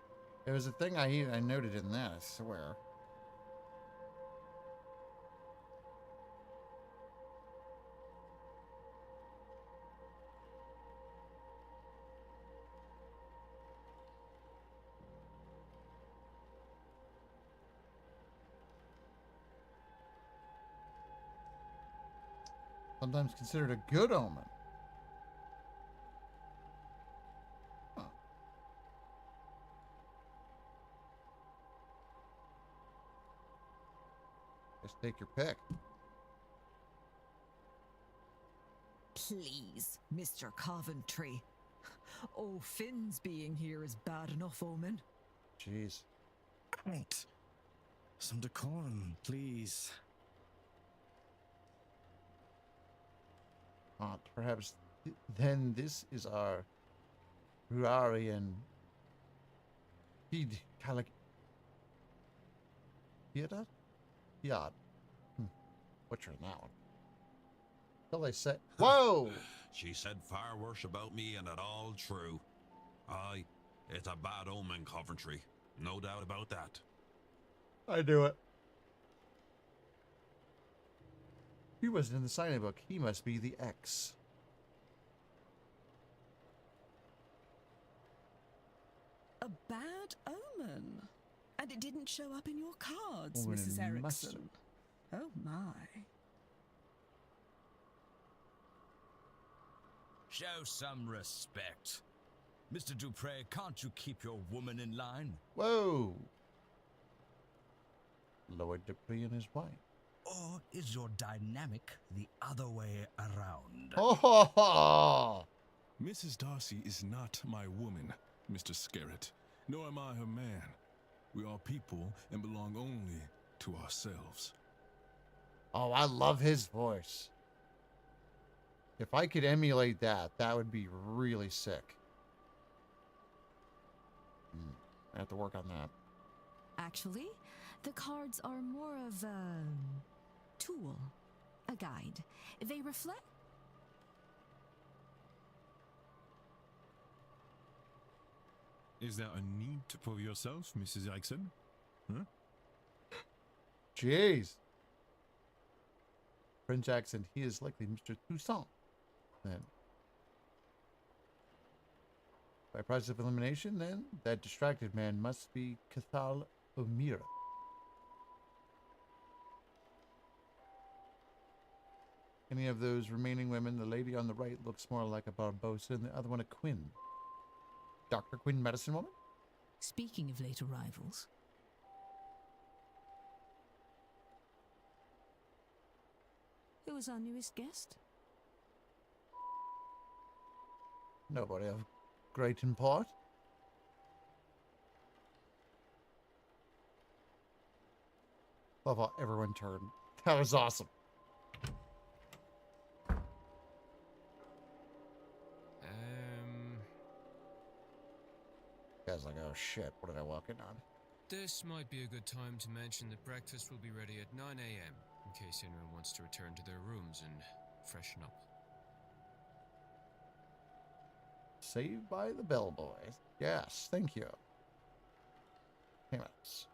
it was a thing I noted in that, I swear. Sometimes considered a good omen. Huh. Just take your pick. Please, Mr. Coventry. Oh, Finn's being here is bad enough omen. Jeez. Right. Some decorum, please. Perhaps then this is our Rurarian Yad? Butchering that one. Till they say, whoa! She said far worse about me, and it all true. Aye, it's a bad omen, Coventry. No doubt about that. I do it. He wasn't in the signing book. He must be the X. A bad omen? And it didn't show up in your cards, Omen Mrs. and Erickson. mustard. Oh my. Show some respect. Mr. Dupre, can't you keep your woman in line? Whoa! Lord Dupree and his wife. Or is your dynamic the other way around? Oh, ho, ho. Mrs. Darcy is not my woman, Mr. Scarrett, nor am I her man. We are people and belong only to ourselves. Oh, I love his voice. If I could emulate that, that would be really sick. I have to work on that. Actually, The cards are more of a tool, a guide. They reflect. Is there a need to prove yourself, Mrs. Erickson? Huh? Jeez. French accent. He is likely Mr. Toussaint. Then. By process of elimination, then, that distracted man must be Cathal O'Meara. Any of those remaining women, the lady on the right looks more like a Barbosa and the other one a Quinn. Dr. Quinn, medicine woman? Speaking of late arrivals, who is our newest guest? Nobody of great import. Love how everyone turned. That was awesome. Guys like, oh shit, what did I walk in on? This might be a good time to mention that breakfast will be ready at 9 a.m. in case anyone wants to return to their rooms and freshen up. Saved by the bellboy. Yes, thank you. Payments.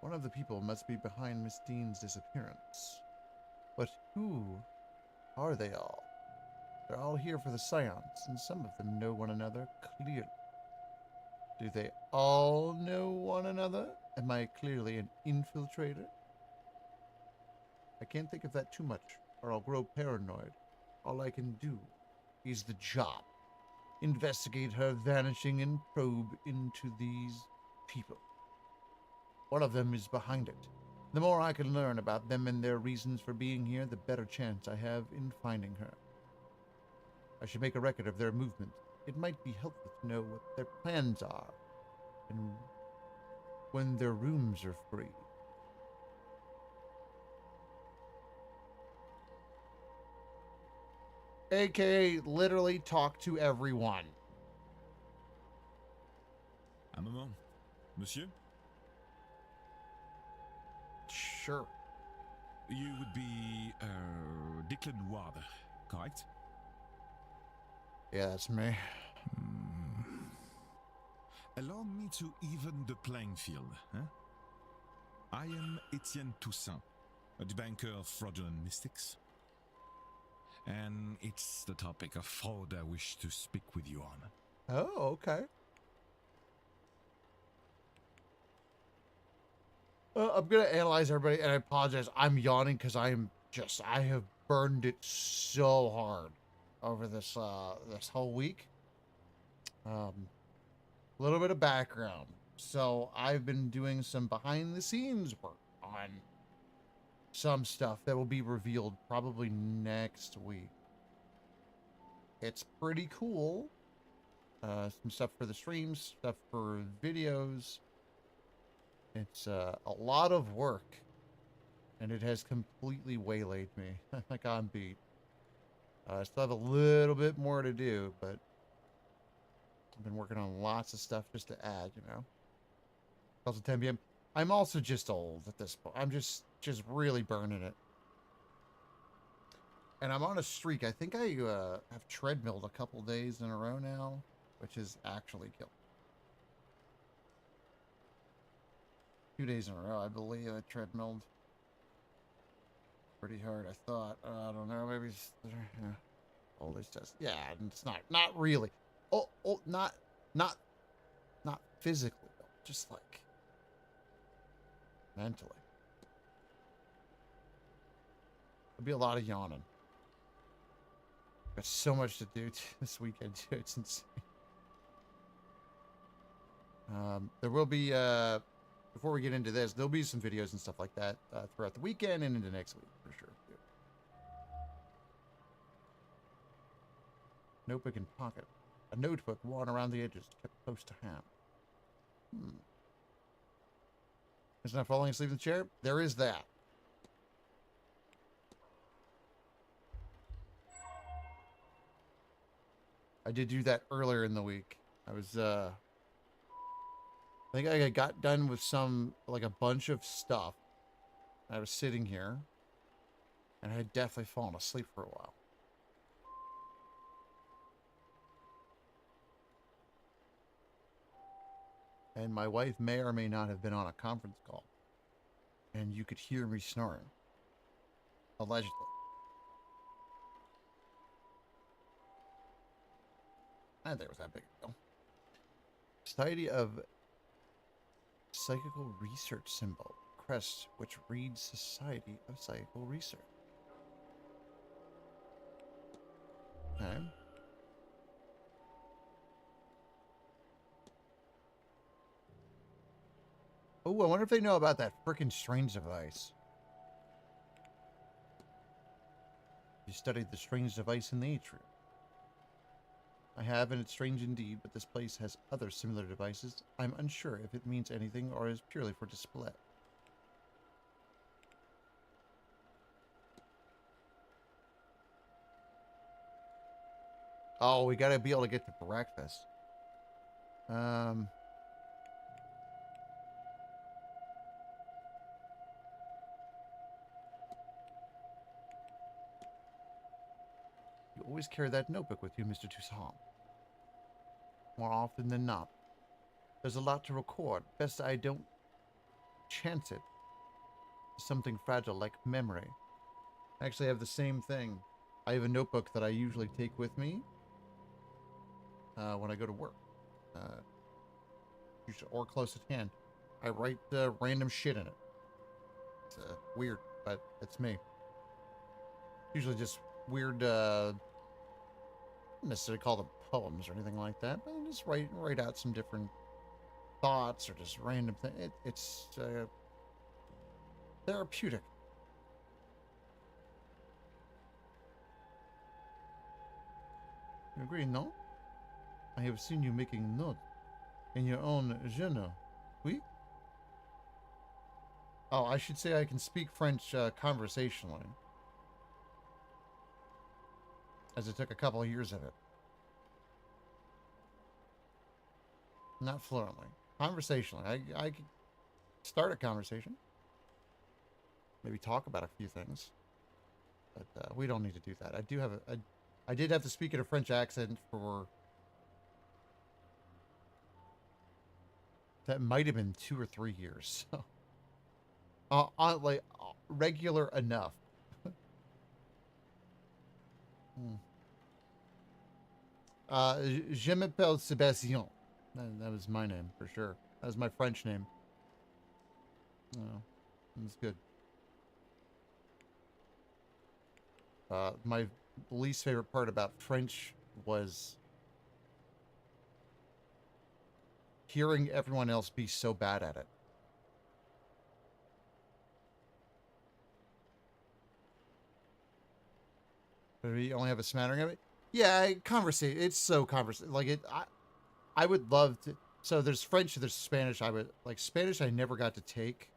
One of the people must be behind Miss Dean's disappearance. But who are they all? They're all here for the seance, and some of them know one another clearly. Do they all know one another? Am I clearly an infiltrator? I can't think of that too much, or I'll grow paranoid. All I can do is the job. Investigate her vanishing and probe into these people. One of them is behind it. The more I can learn about them and their reasons for being here, the better chance I have in finding her. I should make a record of their movement. It might be helpful to know what their plans are, and when their rooms are free. AKA literally talk to everyone. Un moment. Monsieur? Sure. You would be, Declan Ward, correct? Yeah, that's me. Allow me to even the playing field, huh? I am Etienne Toussaint, a debunker of fraudulent mystics. And it's the topic of fraud I wish to speak with you on. Oh, okay. I'm going to analyze everybody, and I apologize. I'm yawning because I have burned it so hard over this this whole week. A little bit of background. So I've been doing some behind-the-scenes work on some stuff that will be revealed probably next week. It's pretty cool. Some stuff for the streams, stuff for videos. It's a lot of work, and it has completely waylaid me. Like I'm beat. I still have a little bit more to do, but I've been working on lots of stuff just to add, you know. Also 10 p.m. I'm also just old at this point. I'm just really burning it. And I'm on a streak. I think I have treadmilled a couple days in a row now, which is actually killing. 2 days in a row, I believe I treadmilled pretty hard. I thought, I don't know, maybe it's, yeah. All this test, yeah, and it's not really. Not physically, though, just like mentally. There'll be a lot of yawning. Got so much to do this weekend too. It's insane. There will be before we get into this, there'll be some videos and stuff like that throughout the weekend and into next week for sure. Notebook in pocket. A notebook worn around the edges, kept close to hand. Is not falling asleep in the chair? There is that. I did do that earlier in the week. I was, I think I got done with like a bunch of stuff. I was sitting here, and I had definitely fallen asleep for a while. And my wife may or may not have been on a conference call. And you could hear me snoring. Allegedly. I didn't think it was that big a deal. Society of Psychical Research symbol. Crest, which reads Society of Psychical Research. Okay. Oh, I wonder if they know about that frickin' strange device. You studied the strange device in the atrium. I have, and it's strange indeed, but this place has other similar devices. I'm unsure if it means anything or is purely for display. Oh, we gotta be able to get to breakfast. You always carry that notebook with you, Mr. Toussaint. More often than not. There's a lot to record. Best I don't chance it. Something fragile like memory. I actually have the same thing. I have a notebook that I usually take with me when I go to work. Or close at hand. I write random shit in it. It's weird, but it's me. Usually just weird, not necessarily call them poems or anything like that, but I just write out some different thoughts or just random things. It's therapeutic. You agree, no? I have seen you making notes in your own journal. Oui? Oh, I should say I can speak French conversationally. As it took a couple of years of it. Not fluently. Conversationally. I could start a conversation. Maybe talk about a few things. But we don't need to do that. I did have to speak in a French accent for... That might have been 2 or 3 years. So, like regular enough. Je m'appelle Sébastien. That was my name for sure. That was my French name. Oh, that's good. My least favorite part about French was hearing everyone else be so bad at it. But we only have a smattering of it. Yeah, conversation. It's so conversation. Like it. I would love to. So there's French. There's Spanish. I would like Spanish. I never got to take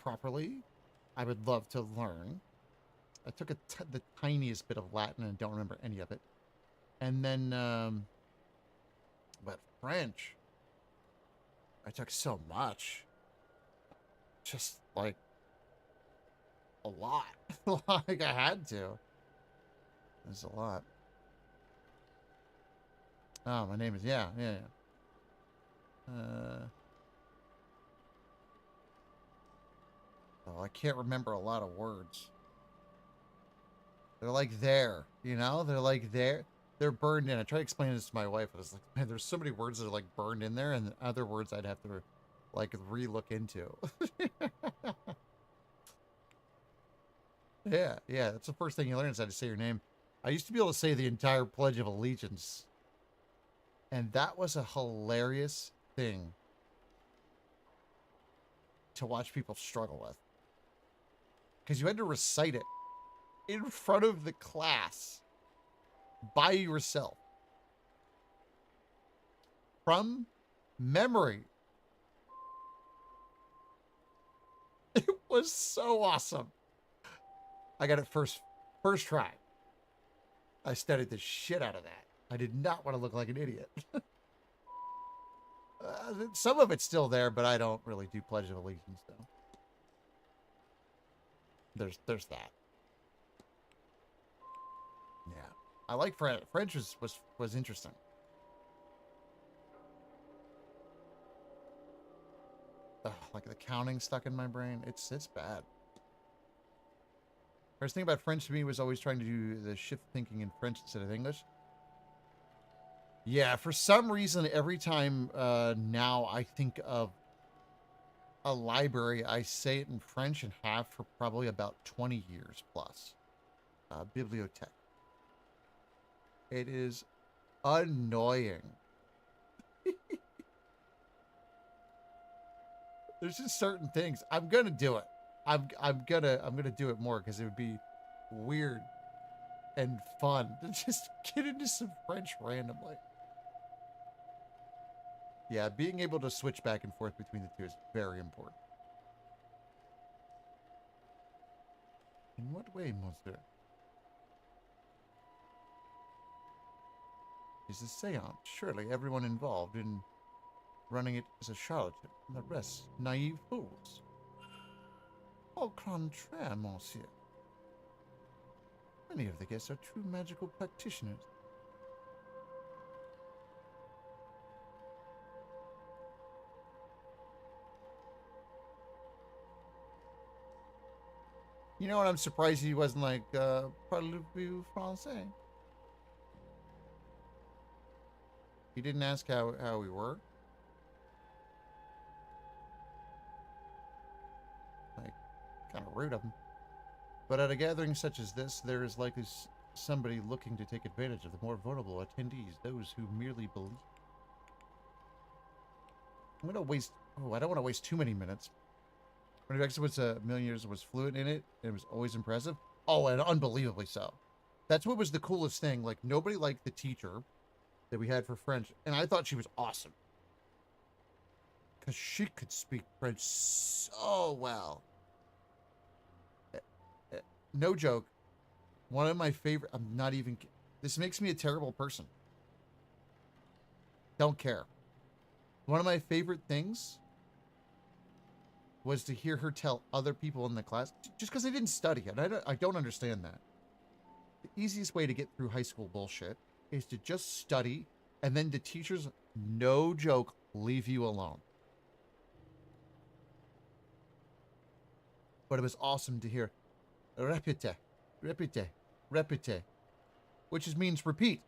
properly. I would love to learn. I took the tiniest bit of Latin and don't remember any of it. And then, but French. I took so much. Just like a lot. Like I had to. There's a lot. Oh, my name is yeah. Oh, I can't remember a lot of words. They're like there, you know? They're like there. They're burned in. I tried explaining this to my wife. I was like, man, there's so many words that are like burned in there, and other words I'd have to like re-look into. Yeah. That's the first thing you learn is how to say your name. I used to be able to say the entire Pledge of Allegiance. And that was a hilarious thing to watch people struggle with. Because you had to recite it in front of the class by yourself. From memory. It was so awesome. I got it first try. I studied the shit out of that. I did not want to look like an idiot. Some of it's still there, but I don't really do Pledge of Allegiance, though. There's that. Yeah. I like French. French was interesting. Ugh, like the counting stuck in my brain. It's bad. First thing about French to me was always trying to do the shift thinking in French instead of English. Yeah, for some reason, every time now I think of a library, I say it in French and have for probably about 20 years plus. Bibliothèque. It is annoying. There's just certain things. I'm gonna do it. I'm gonna do it more because it would be weird and fun to just get into some French randomly. Yeah, being able to switch back and forth between the two is very important. In what way, monsieur? Is a seance. Surely everyone involved in running it is a charlatan, and the rest naive fools. Au contraire, monsieur. Many of the guests are true magical practitioners. You know what? I'm surprised he wasn't like, parlez-vous français? He didn't ask how we were. Like, kind of rude of him. But at a gathering such as this, there is likely somebody looking to take advantage of the more vulnerable attendees, those who merely believe. I'm gonna waste... Oh, I don't want to waste too many minutes. When it was a million years, was fluent in it, and it was always impressive. Oh, and unbelievably so. That's what was the coolest thing. Like, nobody liked the teacher that we had for French, and I thought she was awesome. Because she could speak French so well. No joke. One of my favorite... I'm not even... This makes me a terrible person. Don't care. One of my favorite things was to hear her tell other people in the class, just because they didn't study it. I don't understand that. The easiest way to get through high school bullshit is to just study, and then the teachers, no joke, leave you alone. But it was awesome to hear, répétez, répétez, répétez, which just means repeat.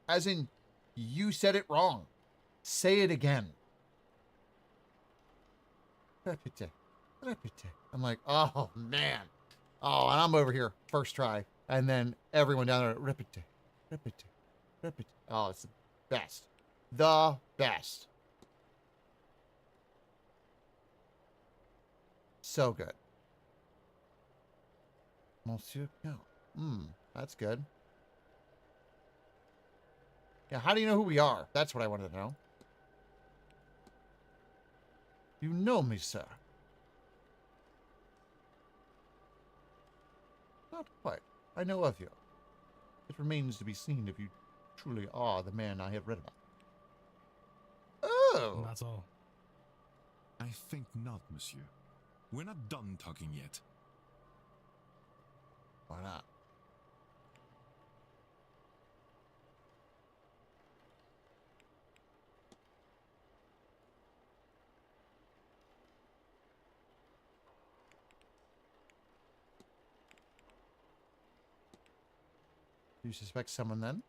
As in, you said it wrong. Say it again. Répétez, répétez. I'm like, oh, man. Oh, and I'm over here, first try. And then everyone down there, répétez, répétez, répétez. Oh, it's the best. The best. So good. Monsieur Count. That's good. Yeah, how do you know who we are? That's what I wanted to know. You know me, sir. Not quite. I know of you. It remains to be seen if you truly are the man I have read about. Oh! That's all. I think not, monsieur. We're not done talking yet. Why not? Do you suspect someone then?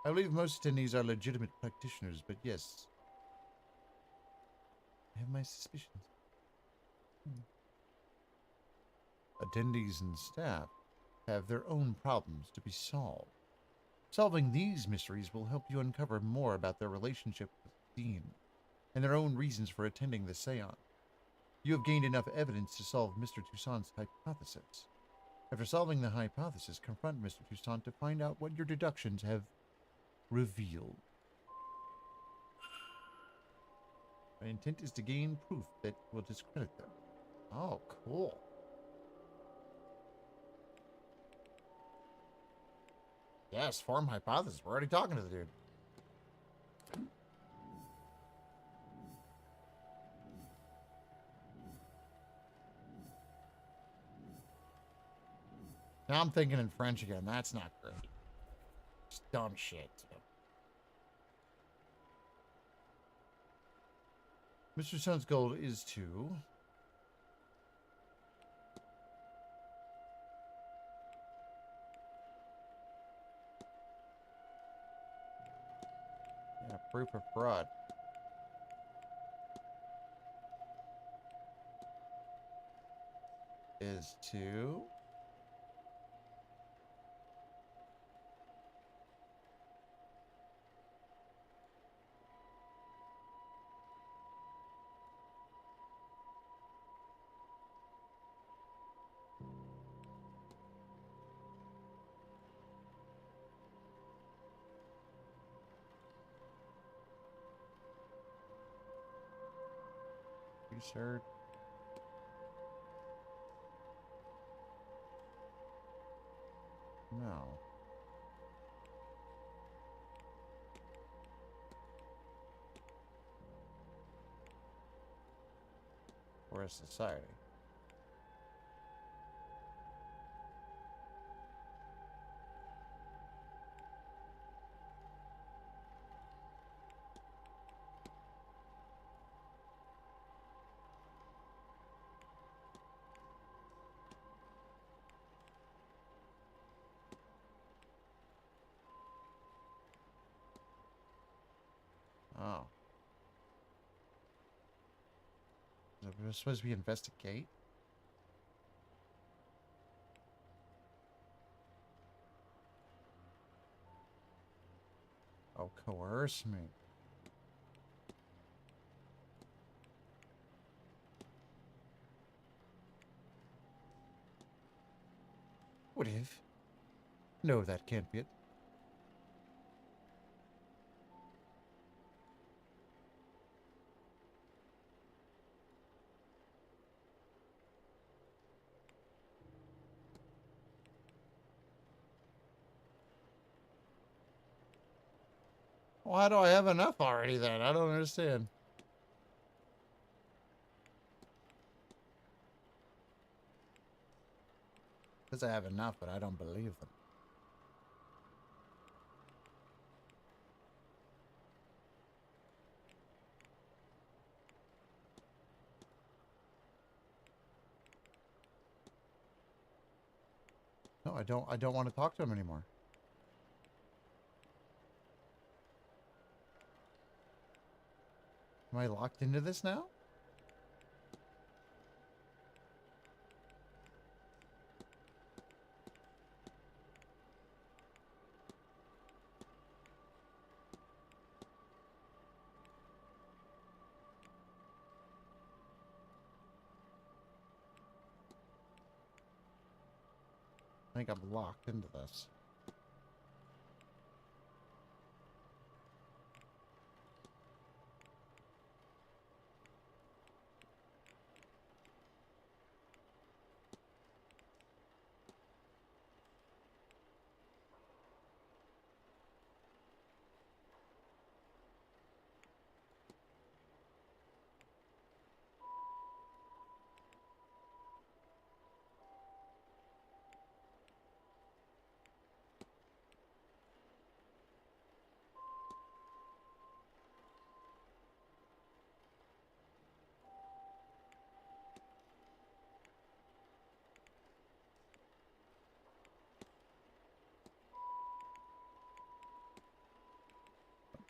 I believe most attendees are legitimate practitioners, but yes. I have my suspicions. Attendees and staff have their own problems to be solved. Solving these mysteries will help you uncover more about their relationship with Dean and their own reasons for attending the seance. You have gained enough evidence to solve Mr. Toussaint's hypothesis. After solving the hypothesis, confront Mr. Toussaint to find out what your deductions have revealed. My intent is to gain proof that will discredit them. Oh, cool. Yes, form hypothesis. We're already talking to the dude. Now I'm thinking in French again. That's not great. Just dumb shit. Mr. Sun's goal is to... Yeah, proof of fraud. Is to... Research. No. For a society. Oh. Is it supposed to be investigate? Oh, coerce me. What if? No, that can't be it. Why do I have enough already then? I don't understand. Because I have enough, but I don't believe them. No, I don't want to talk to him anymore. Am I locked into this now? I think I'm locked into this.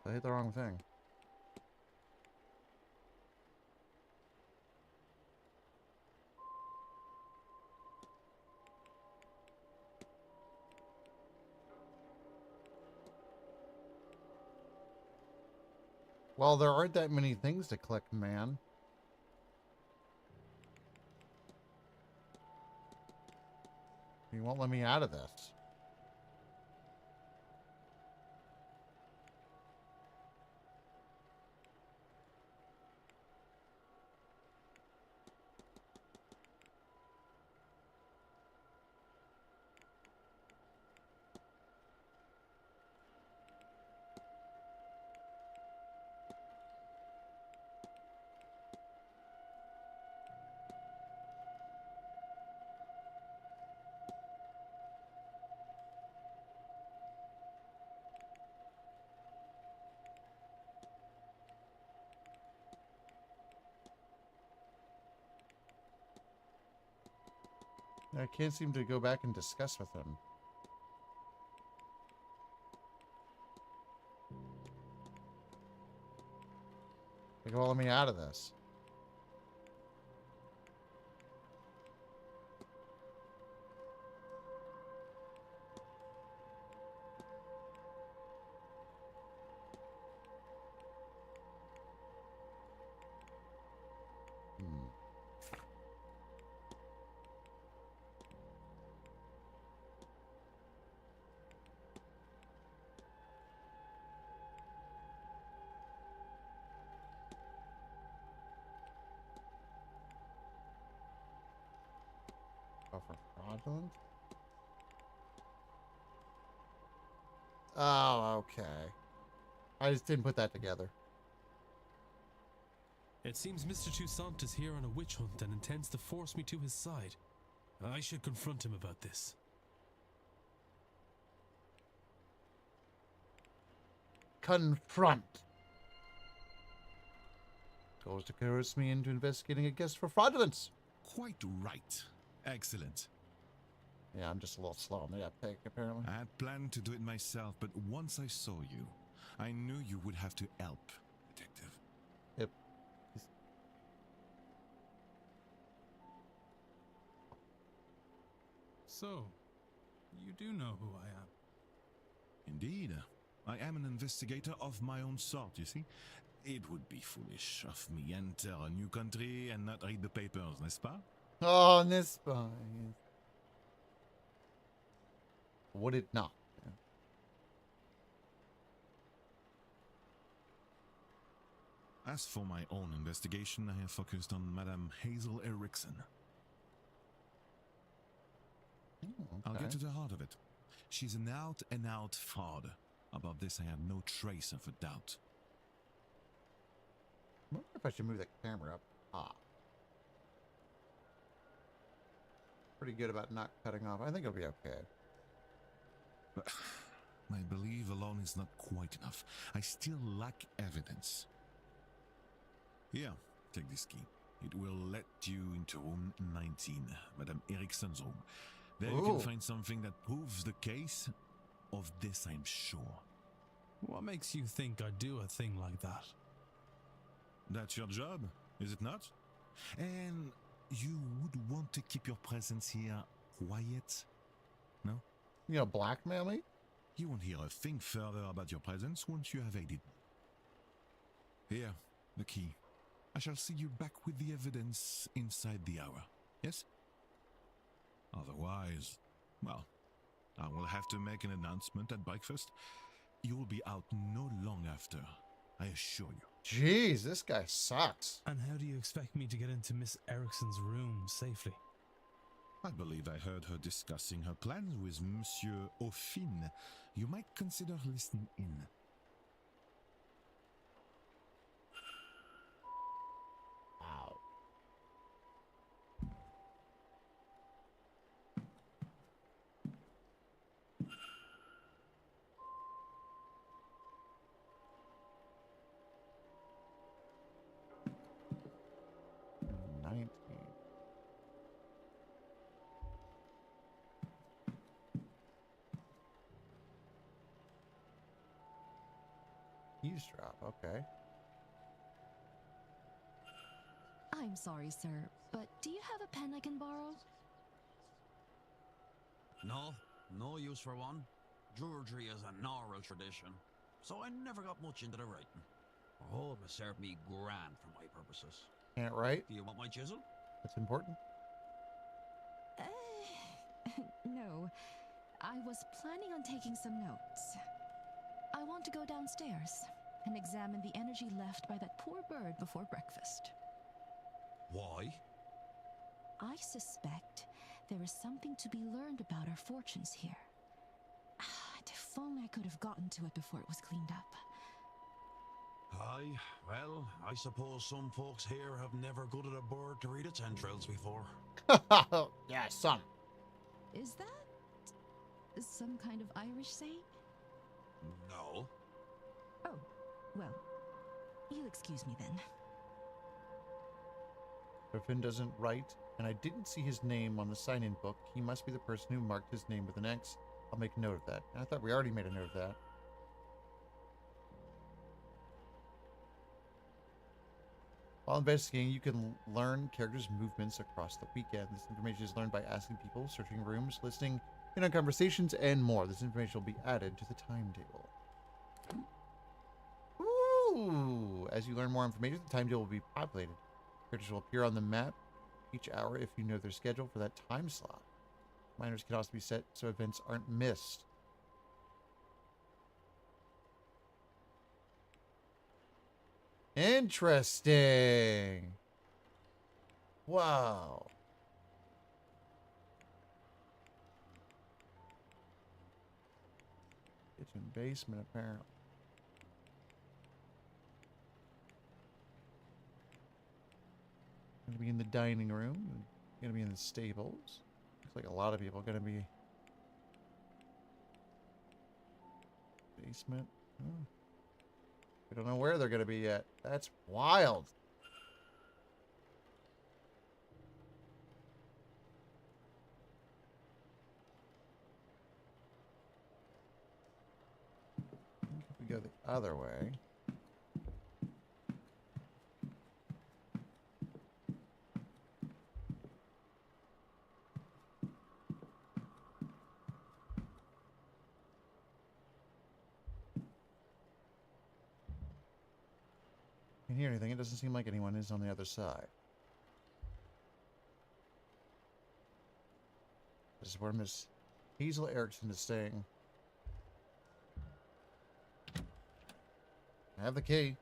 I hit the wrong thing. Well, there aren't that many things to click, man. You won't let me out of this. I can't seem to go back and discuss with him. They're calling me out of this. For fraudulent? Oh, okay. I just didn't put that together. It seems Mr. Toussaint is here on a witch hunt and intends to force me to his side. I should confront him about this. Confront. Goes to coerce me into investigating a guest for fraudulence. Quite right. Excellent. Yeah, I'm just a little slow on the uptake, apparently. I had planned to do it myself, but once I saw you, I knew you would have to help, Detective. Yep. So, you do know who I am? Indeed. I am an investigator of my own sort, you see. It would be foolish of me enter a new country and not read the papers, n'est-ce pas? Oh, n'est-ce pas? Would it not? Yeah. As for my own investigation, I have focused on Madame Hazel Erickson. Okay. I'll get to the heart of it. She's an out-and-out fraud. About this, I have no trace of a doubt. I wonder if I should move the camera up. Ah. Pretty good about not cutting off. I think it'll be okay. But my belief alone is not quite enough. I still lack evidence. Here, take this key. It will let you into room 19, Madame Erickson's room. There you can find something that proves the case. Of this, I'm sure. What makes you think I'd do a thing like that? That's your job, is it not? And you would want to keep your presence here quiet? No? You know, blackmail me? You won't hear a thing further about your presence once you have aided me. Here, the key. I shall see you back with the evidence inside the hour. Yes? Otherwise, well, I will have to make an announcement at breakfast. You will be out no long after, I assure you. Jeez, this guy sucks. And how do you expect me to get into Miss Erickson's room safely? I believe I heard her discussing her plans with Monsieur Aufin. You might consider listening in. Wow. Eavesdrop, okay. I'm sorry, sir, but do you have a pen I can borrow? No use for one. Druidry is an oral tradition, so I never got much into the writing. I hope it served me grand for my purposes. Can't write? Do you want my chisel? That's important. No. I was planning on taking some notes. I want to go downstairs and examine the energy left by that poor bird before breakfast. Why? I suspect there is something to be learned about our fortunes here. If only I could have gotten to it before it was cleaned up. Aye, well, I suppose some folks here have never gutted a bird to read its entrails before. Yeah, son. Is that some kind of Irish saying? No. Oh, well, you'll excuse me then. Griffin doesn't write, and I didn't see his name on the sign-in book. He must be the person who marked his name with an X. I'll make a note of that. I thought we already made a note of that. While investigating, you can learn characters' movements across the weekend. This information is learned by asking people, searching rooms, listening in on conversations, and more. This information will be added to the timetable. Ooh! As you learn more information, the timetable will be populated. Characters will appear on the map each hour if you know their schedule for that time slot. Minors can also be set so events aren't missed. Interesting. Wow. Kitchen basement, apparently. Gonna be in the dining room. Gonna be in the stables. Looks like a lot of people are gonna be. Basement. Oh. We don't know where they're gonna be yet. That's wild. If we go the other way. Can't hear anything. It doesn't seem like anyone is on the other side. This is where Miss Hazel Erickson is staying. I have the key.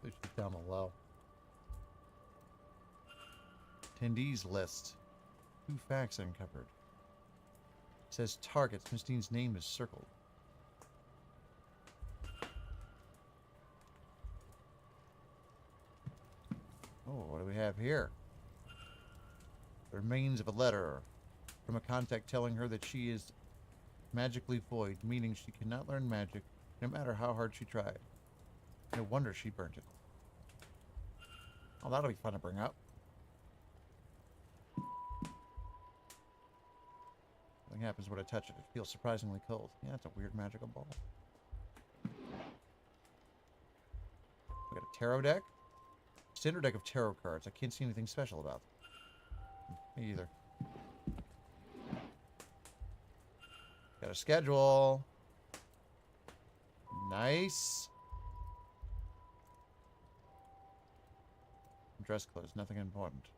She's down below. Attendees list. 2 facts uncovered. It says targets. Miss Dean's name is circled. Oh, what do we have here? The remains of a letter from a contact telling her that she is magically void, meaning she cannot learn magic no matter how hard she tried. No wonder she burnt it. Oh, that'll be fun to bring up. Something happens when I touch it. It feels surprisingly cold. Yeah, it's a weird magical ball. We got a tarot deck. Standard deck of tarot cards. I can't see anything special about them. Me either. Got a schedule. Nice. Dress clothes. Nothing important.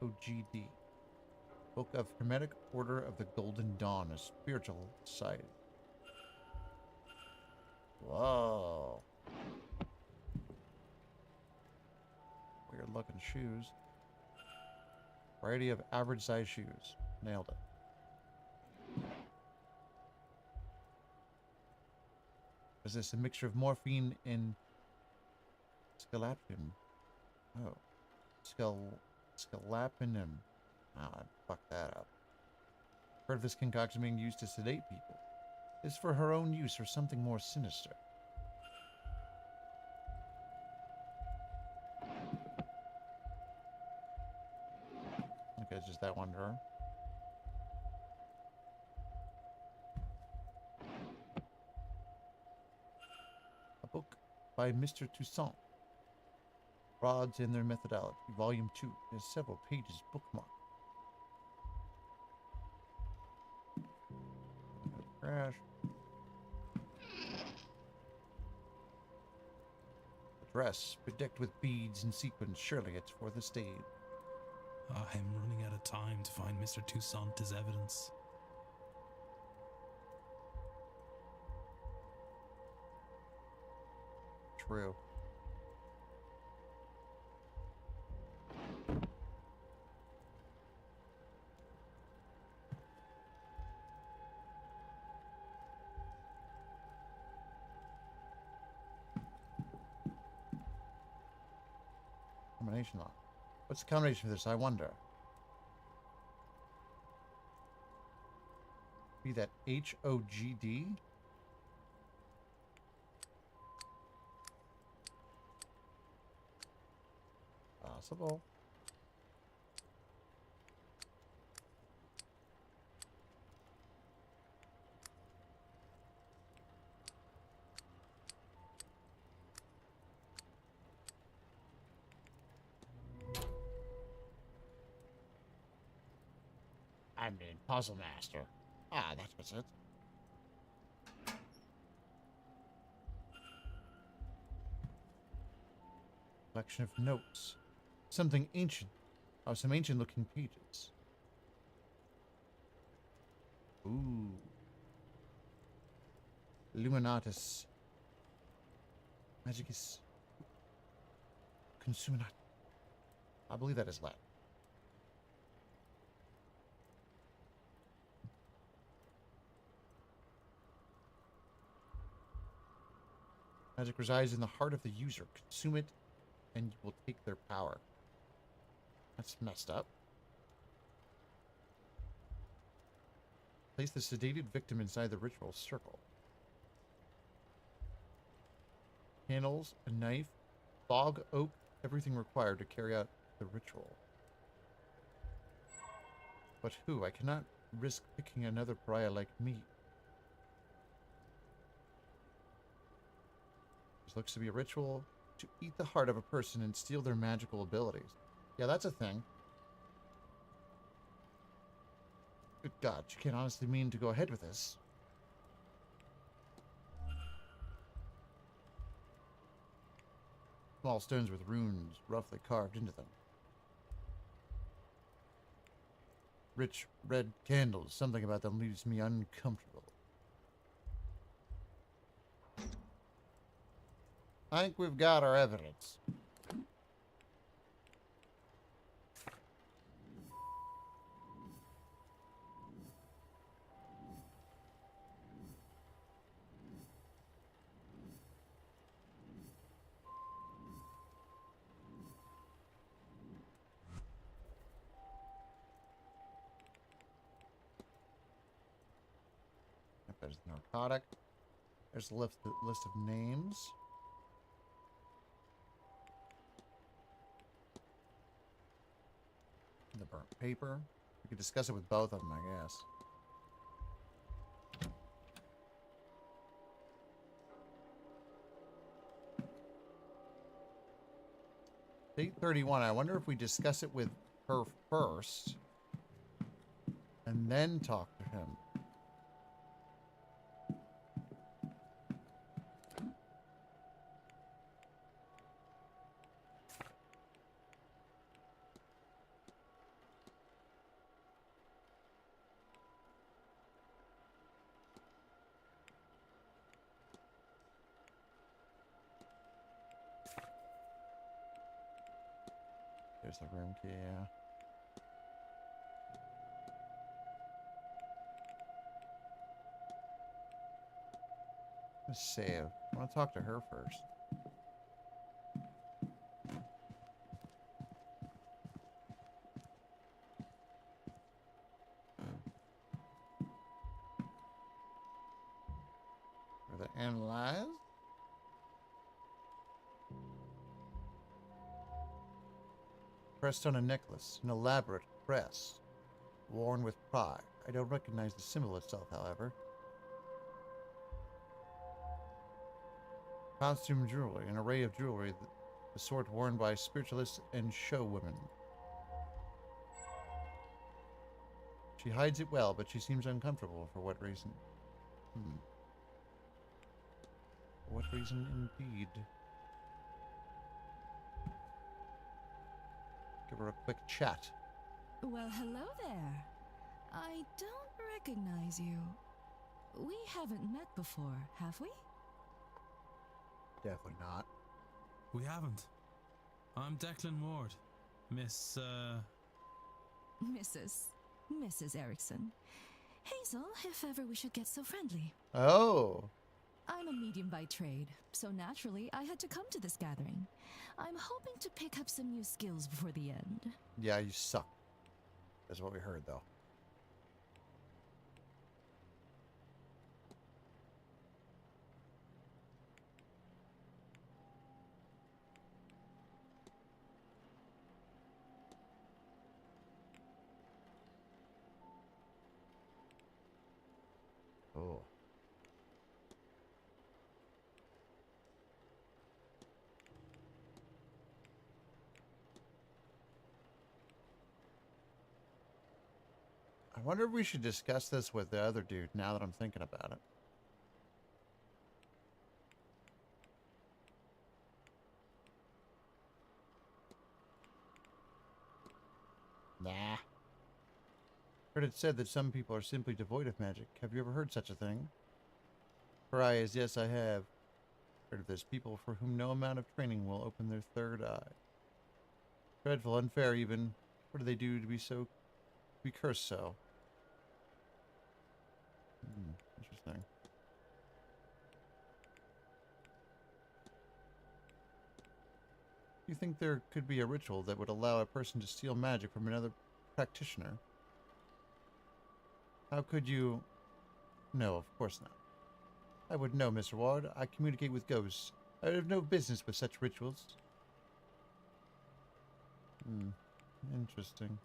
HOGD. Book of Hermetic Order of the Golden Dawn, a spiritual society. Whoa. Weird looking shoes. Variety of average size shoes. Nailed it. Is this a mixture of morphine and scalapin? Oh. Scalapinum. Ah, I fucked that up. Heard of this concoction being used to sedate people. Is for her own use or something more sinister? Okay, it's just that one drawer. A book by Mr. Toussaint. Rods and Their Methodology, Volume 2. There's several pages bookmarked. Crash. The dress, bedecked with beads and sequins. Surely it's for the stage. I'm running out of time to find Mr. Toussaint as evidence. True. combination lock. What's the combination for this, I wonder? Be that HOGD? Possible. I mean, Puzzle Master. Ah, that's what's it. Collection of notes. Something ancient. Oh, some ancient looking pages. Ooh. Luminatus. Magicus. Consuminat. I believe that is Latin. Magic resides in the heart of the user. Consume it, and you will take their power. That's messed up. Place the sedated victim inside the ritual circle. Candles, a knife, bog oak, everything required to carry out the ritual. But who? I cannot risk picking another pariah like me. This looks to be a ritual to eat the heart of a person and steal their magical abilities. Yeah, that's a thing. Good God, you can't honestly mean to go ahead with this. Small stones with runes roughly carved into them. Rich red candles. Something about them leaves me uncomfortable. I think we've got our evidence. There's the narcotic. There's the list of names. The burnt paper. We could discuss it with both of them, I guess. Date 31. I wonder if we discuss it with her first and then talk to him. There's the room key, yeah. Let's save. I want to talk to her first. Where the end lies? Pressed on a necklace, an elaborate crest, worn with pride. I don't recognize the symbol itself, however. Costume jewelry, an array of jewelry, the sort worn by spiritualists and show women. She hides it well, but she seems uncomfortable. For what reason? For what reason, indeed? Give her a quick chat. Well, hello there. I don't recognize you. We haven't met before, have we? Definitely not. We haven't. I'm Declan Ward. Mrs. Erickson. Hazel, if ever we should get so friendly. Oh. I'm a medium by trade, so naturally I had to come to this gathering. I'm hoping to pick up some new skills before the end. Yeah, you suck. That's what we heard, though. Oh. I wonder if we should discuss this with the other dude now that I'm thinking about it. Nah. Heard it said that some people are simply devoid of magic. Have you ever heard such a thing? Pariahs, yes, I have. Heard of this. People for whom no amount of training will open their third eye. Dreadful, unfair even. What do they do to be cursed so? Interesting. You think there could be a ritual that would allow a person to steal magic from another practitioner? How could you... No, of course not. I would know, Mr. Ward. I communicate with ghosts. I have no business with such rituals. Interesting.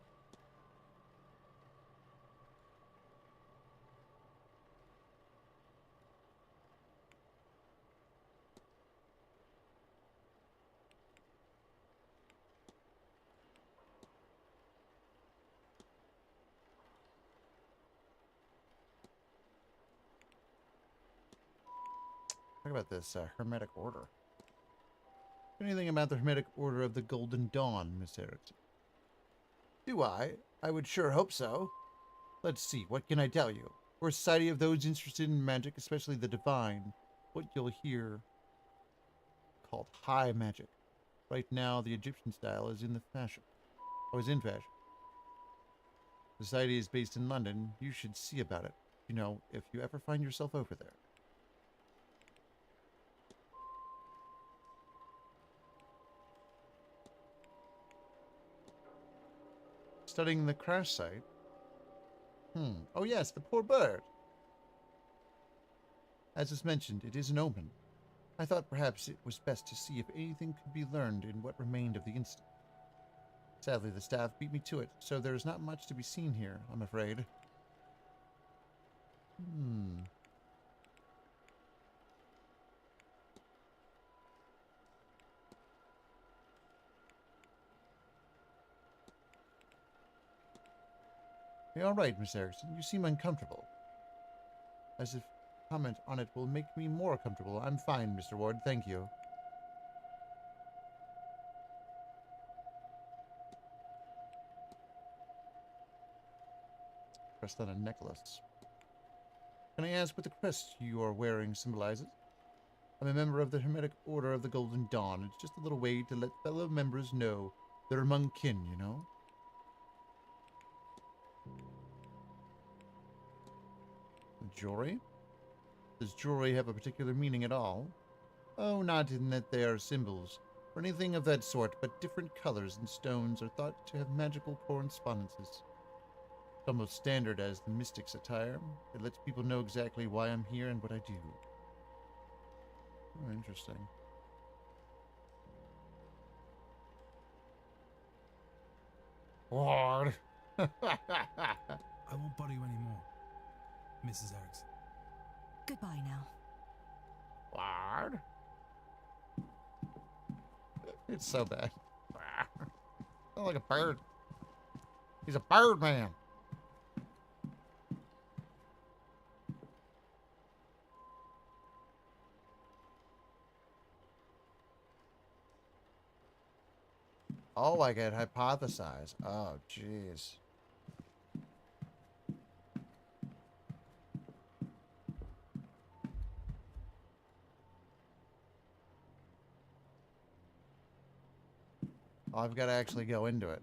Talk about this Hermetic Order. Anything about the Hermetic Order of the Golden Dawn, Miss Erickson? Do I? I would sure hope so. Let's see, what can I tell you? We're a society of those interested in magic, especially the divine. What you'll hear called high magic. Right now, the Egyptian style is in fashion. Society is based in London. You should see about it. You know, if you ever find yourself over there. Studying the crash site? Oh yes, the poor bird. As was mentioned, it is an omen. I thought perhaps it was best to see if anything could be learned in what remained of the incident. Sadly, the staff beat me to it, so there is not much to be seen here, I'm afraid. You're all right, Miss Erickson. You seem uncomfortable. As if comment on it will make me more comfortable. I'm fine, Mr. Ward. Thank you. Crest on a necklace. Can I ask what the crest you are wearing symbolizes? I'm a member of the Hermetic Order of the Golden Dawn. It's just a little way to let fellow members know they're among kin, you know? Jewelry? Does jewelry have a particular meaning at all? Oh, not in that they are symbols, or anything of that sort, but different colors and stones are thought to have magical correspondences. It's almost standard as the mystic's attire. It lets people know exactly why I'm here and what I do. Oh, interesting. Lord. I won't bother you anymore, Mrs. Erickson. Goodbye now. Lord. It's so bad. Sounds like a bird. He's a bird man. Oh, I can hypothesize. Oh, jeez. I've got to actually go into it.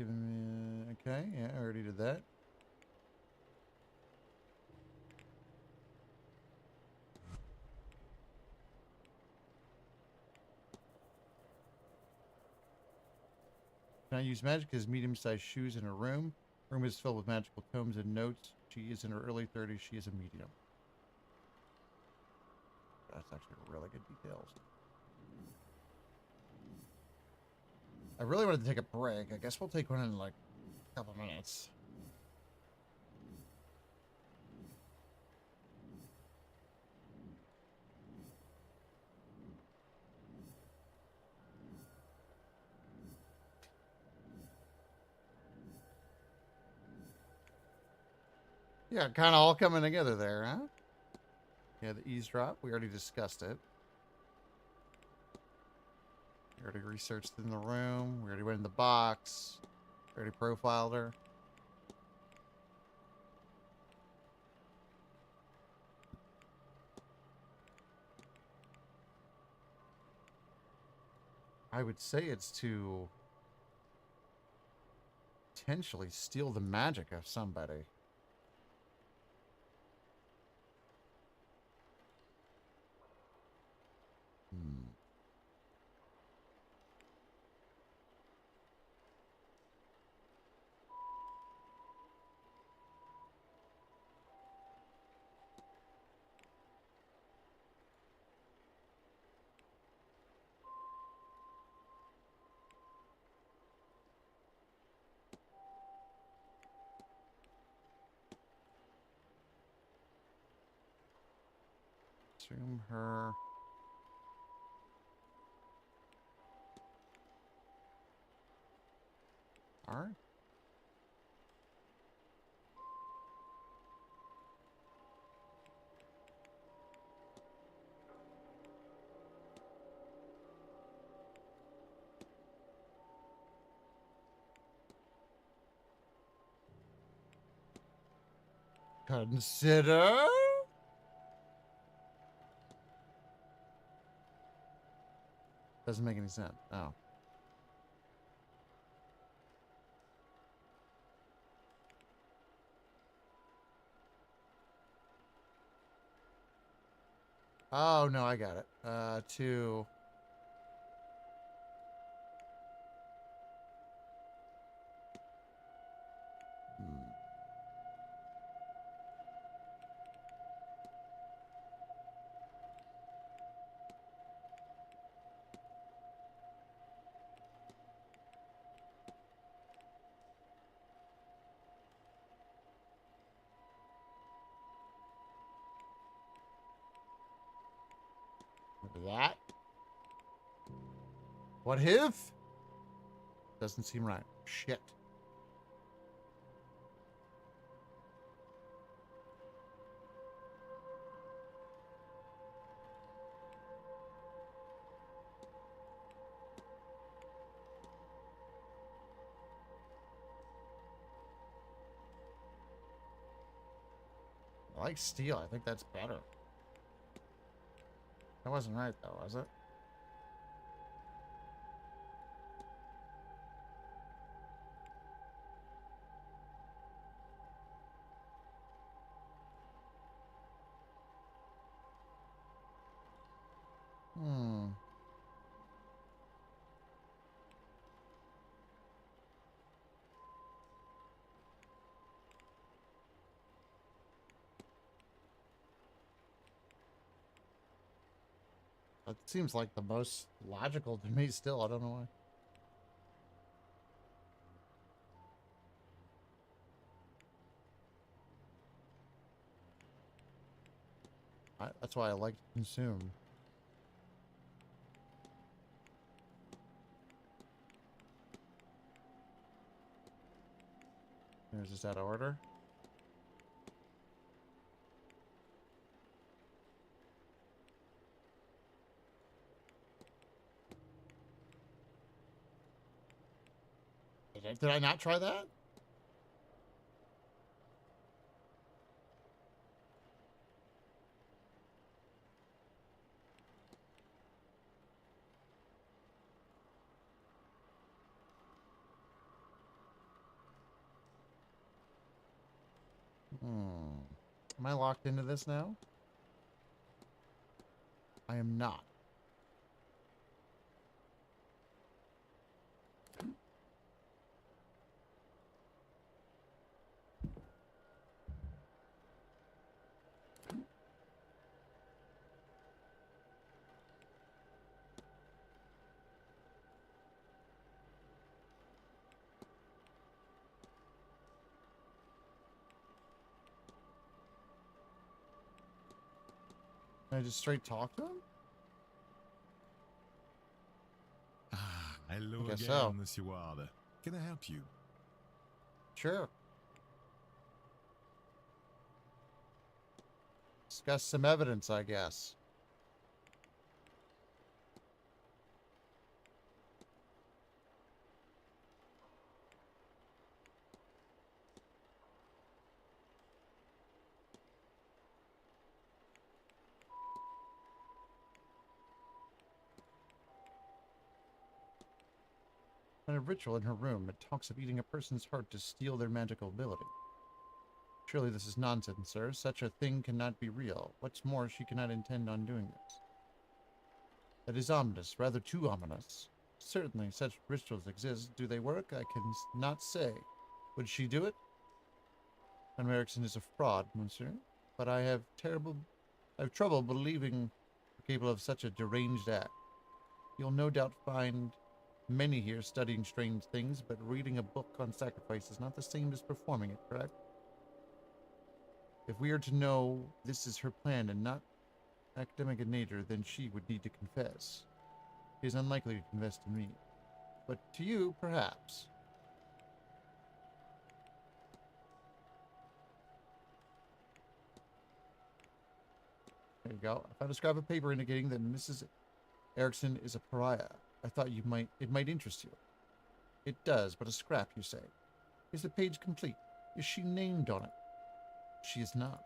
giving me... Okay, yeah, I already did that. Can I use magic as medium-sized shoes in her room? Room is filled with magical tomes and notes. She is in her early 30s. She is a medium. That's actually really good details. I really wanted to take a break. I guess we'll take one in like a couple minutes. Yeah, kind of all coming together there, huh? Yeah, the eavesdrop. We already discussed it. We already researched in the room. We already went in the box. We already profiled her. I would say it's to potentially steal the magic of somebody. Assume her. All right. Consider. Doesn't make any sense. Oh. Oh, no, I got it. To... That? What if? Doesn't seem right. Shit. I like steel. I think that's better. That wasn't right, though, was it? That seems like the most logical to me still. I don't know why. That's why I like to consume. Is this out of order? Did I not try that? Am I locked into this now? I am not. Can I just straight talk to him? Hello I again, guess so. Monsieur Ward. Can I help you? Sure. Discuss some evidence, I guess. And a ritual in her room. It talks of eating a person's heart to steal their magical ability. Surely this is nonsense, sir. Such a thing cannot be real. What's more, she cannot intend on doing this. That is ominous, rather too ominous. Certainly, such rituals exist. Do they work? I can not say. Would she do it? Van Erickson is a fraud, monsieur. But I have trouble believing her capable of such a deranged act. You'll no doubt find many here studying strange things, but reading a book on sacrifice is not the same as performing it, correct? If we are to know this is her plan and not academic in nature, then she would need to confess. She is unlikely to confess to me. But to you, perhaps. There you go. I found a scrap of paper indicating that Mrs. Erickson is a pariah. I thought it might interest you. It does, but a scrap, you say. Is the page complete? Is she named on it? She is not.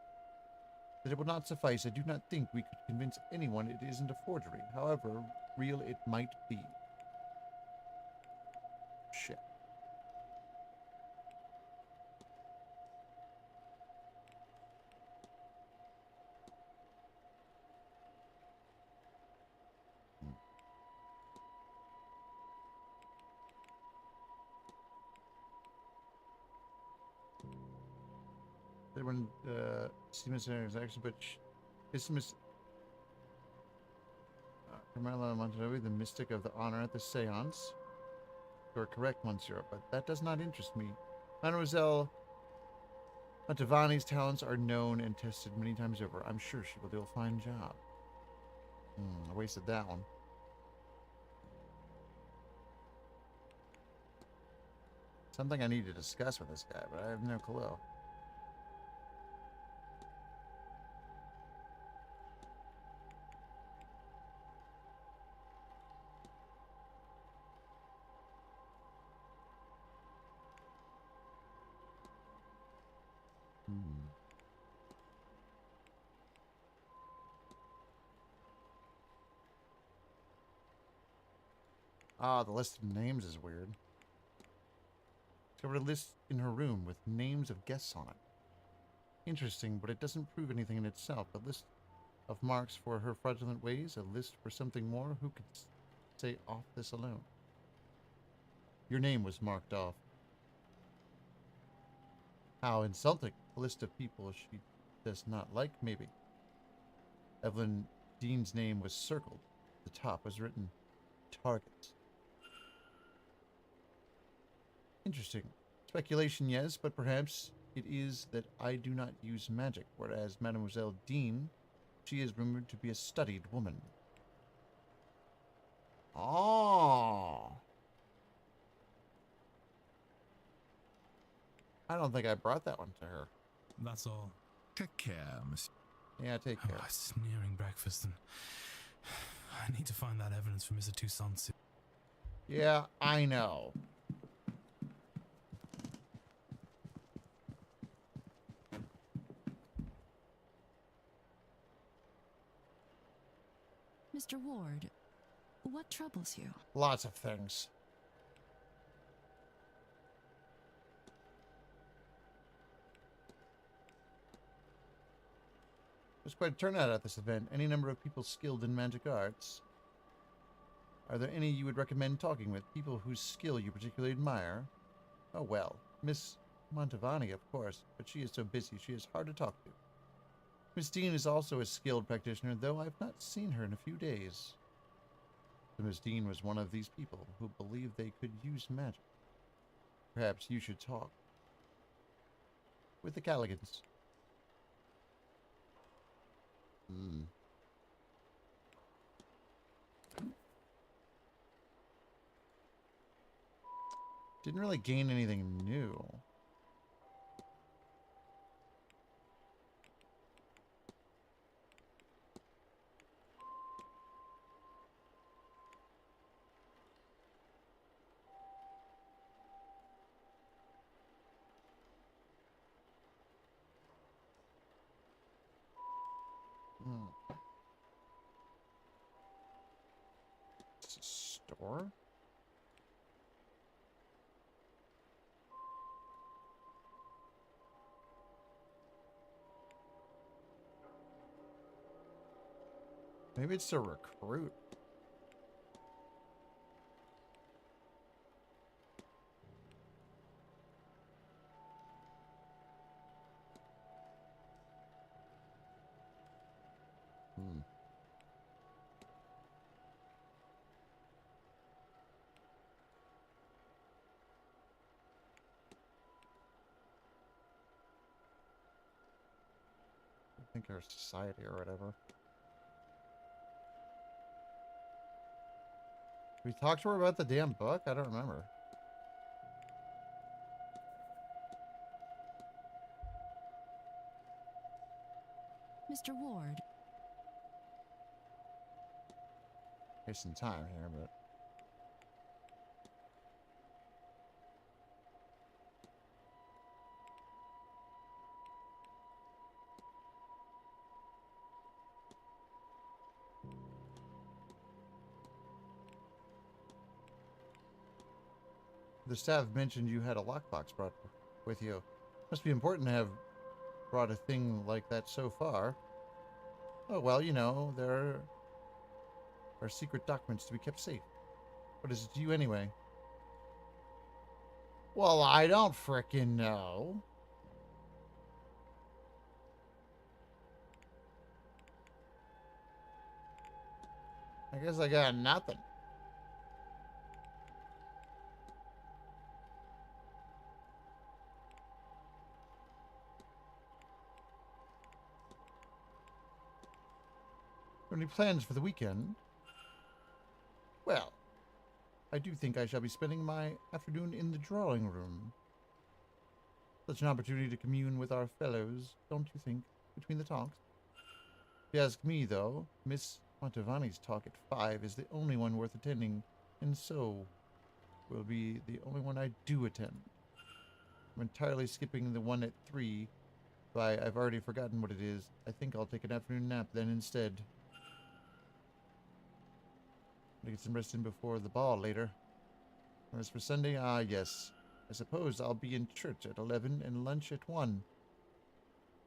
That it will not suffice, I do not think we could convince anyone it isn't a forgery. However real it might be. Shit. Everyone, Miss action, but it's Miss Carmela Montevideo, the mystic of the honor at the Séance. You are correct, monsieur, but that does not interest me. Mademoiselle Montevani's talents are known and tested many times over. I'm sure she will do a fine job. I wasted that one. Something I need to discuss with this guy, but I have no clue. Ah, the list of names is weird. Discovered a list in her room with names of guests on it. Interesting, but it doesn't prove anything in itself. A list of marks for her fraudulent ways, a list for something more. Who could say off this alone? Your name was marked off. How insulting. A list of people she does not like, maybe. Evelyn Dean's name was circled. At the top was written, target. Interesting. Speculation, yes, but perhaps it is that I do not use magic, whereas Mademoiselle Dean, she is rumored to be a studied woman. Oh. I don't think I brought that one to her. That's all. Take care, monsieur. Yeah, take care. Oh, it's nearing breakfast and I need to find that evidence for Mr. Toussaint soon. Yeah, I know. Mr. Ward, what troubles you? Lots of things. There's quite a turnout at this event. Any number of people skilled in magic arts. Are there any you would recommend talking with? People whose skill you particularly admire? Oh well, Miss Montavani, of course, but she is so busy she is hard to talk to. Miss Dean is also a skilled practitioner, though I've not seen her in a few days. So Miss Dean was one of these people who believed they could use magic. Perhaps you should talk with the Calligans. Didn't really gain anything new. It's a store? Maybe it's a recruit. I think our society or whatever. We talked to her about the damn book? I don't remember. Mr. Ward. Wasting time here, but... The staff mentioned you had a lockbox brought with you. Must be important to have brought a thing like that so far. Oh, well, you know, there are secret documents to be kept safe. What is it to you anyway? Well, I don't frickin' know. I guess I got nothing. Any plans for the weekend? Well, I do think I shall be spending my afternoon in the drawing room. Such an opportunity to commune with our fellows, don't you think, between the talks? If you ask me, though, Miss Montavani's talk at 5 is the only one worth attending, and so will be the only one I do attend. I'm entirely skipping the one at 3. I've already forgotten what it is. I think I'll take an afternoon nap then instead. To get some rest in before the ball later. As for Sunday, yes. I suppose I'll be in church at 11 and lunch at 1.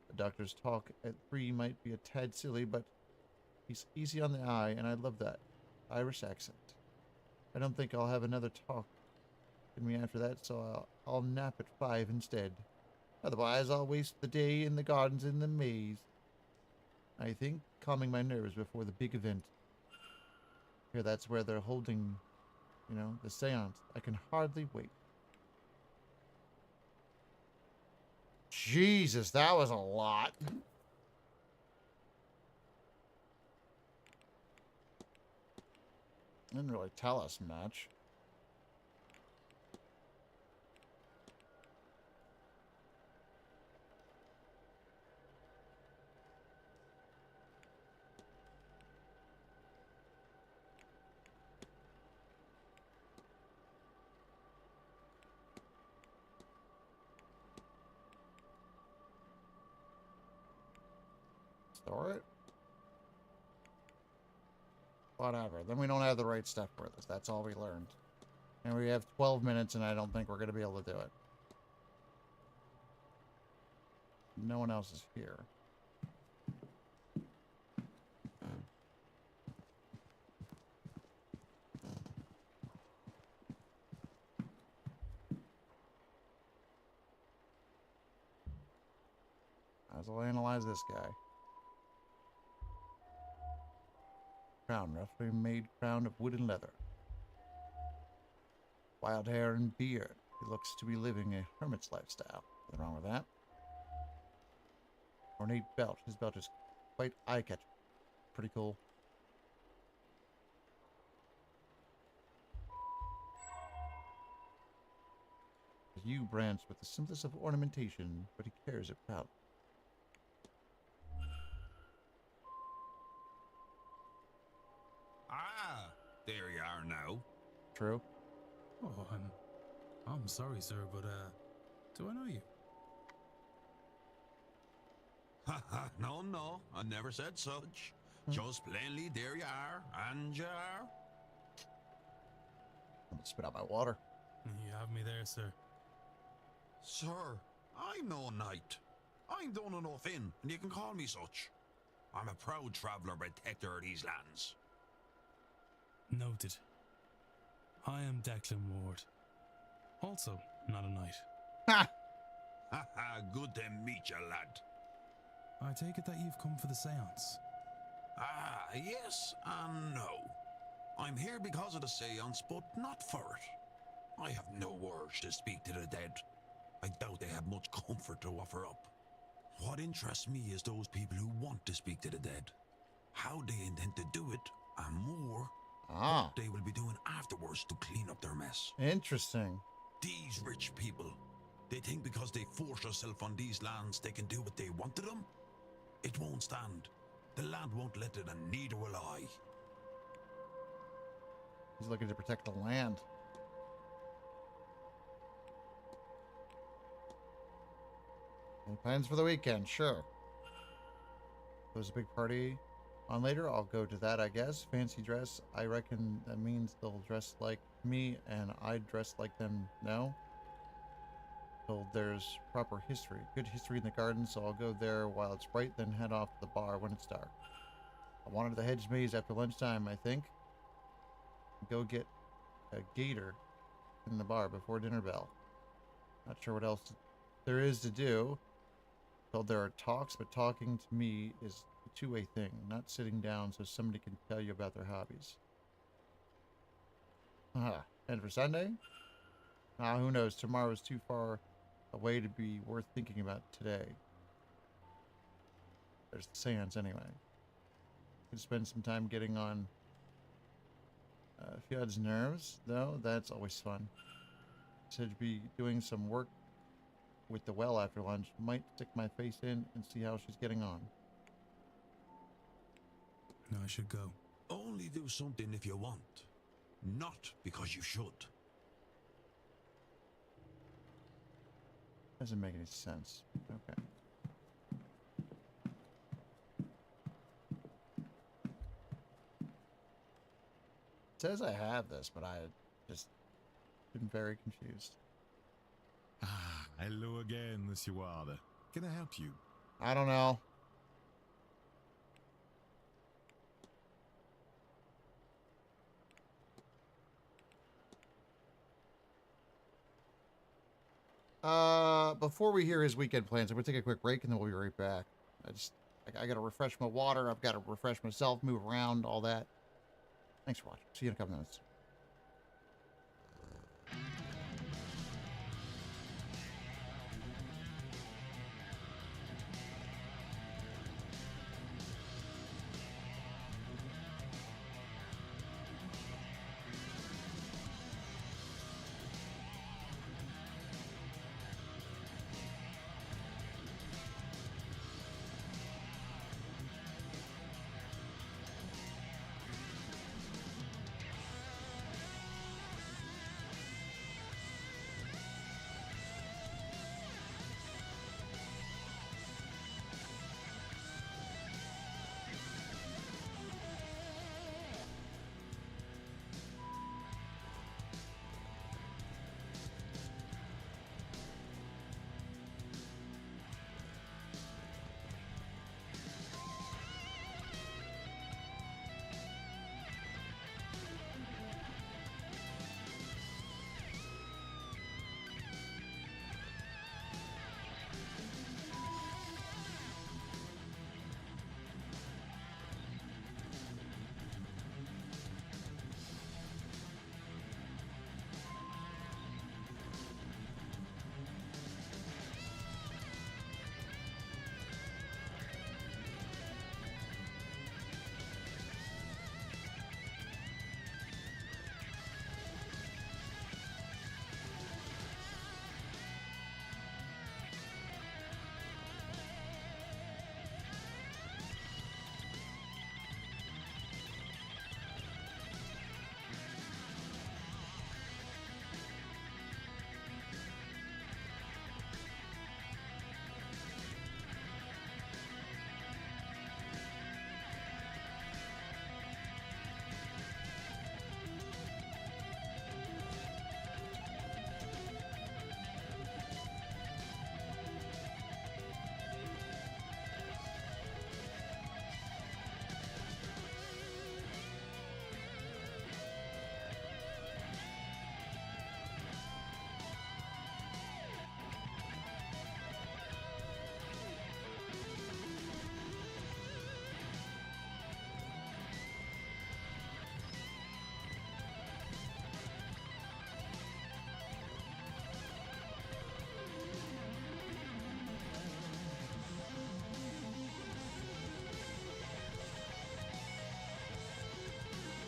The doctor's talk at 3 might be a tad silly, but he's easy on the eye, and I love that Irish accent. I don't think I'll have another talk in me after that, so I'll nap at 5 instead. Otherwise, I'll waste the day in the gardens in the maze. I think, calming my nerves before the big event. Here, that's where they're holding, you know, the seance. I can hardly wait. Jesus, that was a lot. Didn't really tell us much. Store it? Whatever. Then we don't have the right stuff for this. That's all we learned. And we have 12 minutes, and I don't think we're going to be able to do it. No one else is here. Might as well analyze this guy. Crown, roughly made crown of wood and leather. Wild hair and beard. He looks to be living a hermit's lifestyle. Nothing wrong with that. Ornate belt. His belt is quite eye-catching. Pretty cool. His yew branch with the simplest of ornamentation, but he carries it proud. Ah, there you are now. True. Oh, I'm sorry, sir, but do I know you? Haha, no, I never said such. Just plainly, there you are, and you are. I'm gonna spit out my water. You have me there, sir. Sir, I'm no knight. I'm done enough in, and you can call me such. I'm a proud traveller protector of these lands. Noted. I am Declan Ward. Also, not a knight. Ha! Haha, good to meet you, lad. I take it that you've come for the seance. Ah, yes and no. I'm here because of the seance, but not for it. I have no urge to speak to the dead. I doubt they have much comfort to offer up. What interests me is those people who want to speak to the dead. How they intend to do it, and more, what they will be doing afterwards to clean up their mess. Interesting. These rich people, they think because they force themselves on these lands they can do what they want to them? It won't stand. The land won't let it, and neither will I. He's looking to protect the land. Any plans for the weekend? Sure. There's a big party on later. I'll go to that, I guess. Fancy dress. I reckon that means they'll dress like me and I dress like them. No? Told there's proper history. Good history in the garden, so I'll go there while it's bright, then head off to the bar when it's dark. I wanted the hedge maze after lunchtime, I think. Go get a gator in the bar before dinner bell. Not sure what else there is to do. Told there are talks, but talking to me is a two-way thing, not sitting down so somebody can tell you about their hobbies. And for Sunday? Who knows? Tomorrow is too far away to be worth thinking about today. There's the seance anyway. Could spend some time getting on Fiod's nerves, though. That's always fun. Said to be doing some work with the well after lunch. Might stick my face in and see how she's getting on. No, I should go. Only do something if you want, not because you should. Doesn't make any sense. Okay. It says I have this, but I just been very confused. Hello again, Monsieur Ward. Can I help you? I don't know. Before we hear his weekend plans, I'm gonna take a quick break and then we'll be right back. I gotta refresh my water. I've got to refresh myself, move around, all that. Thanks for watching. See you in a couple minutes.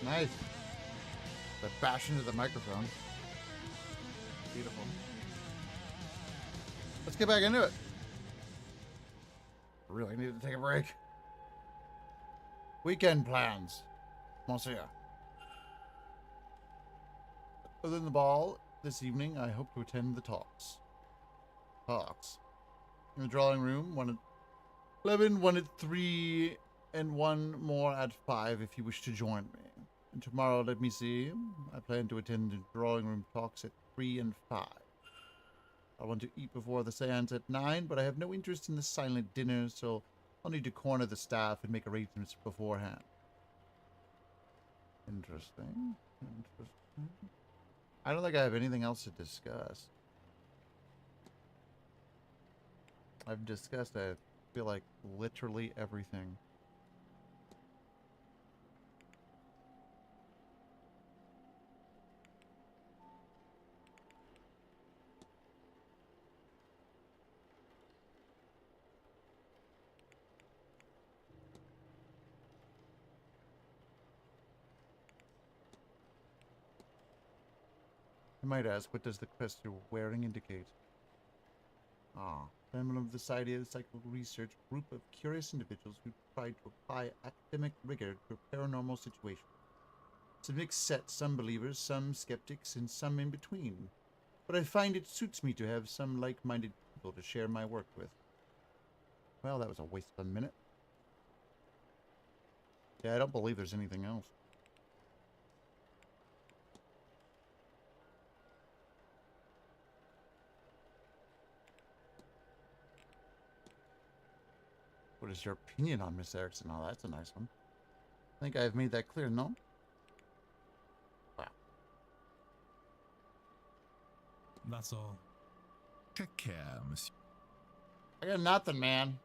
Nice. That bash into the microphone. Beautiful. Let's get back into it. Really need to take a break. Weekend plans, Monsieur. Other than the ball this evening, I hope to attend the talks. In the drawing room, one at 11, one at 3, and one more at 5 if you wish to join me. And tomorrow, let me see, I plan to attend the drawing room talks at 3 and 5. I want to eat before the seance at 9, but I have no interest in the silent dinner, so I'll need to corner the staff and make arrangements beforehand. Interesting. I don't think I have anything else to discuss. I've discussed, I feel like, literally everything. I might ask, what does the crest you're wearing indicate? Ah, the emblem of the Society of Psychical Research, group of curious individuals who try to apply academic rigor to a paranormal situation. It's a mixed set, some believers, some skeptics, and some in between. But I find it suits me to have some like-minded people to share my work with. Well, that was a waste of a minute. Yeah, I don't believe there's anything else. What is your opinion on Miss Erickson? Oh, that's a nice one. I think I've made that clear, no? Wow. That's all. Take care, monsieur. I got nothing, man.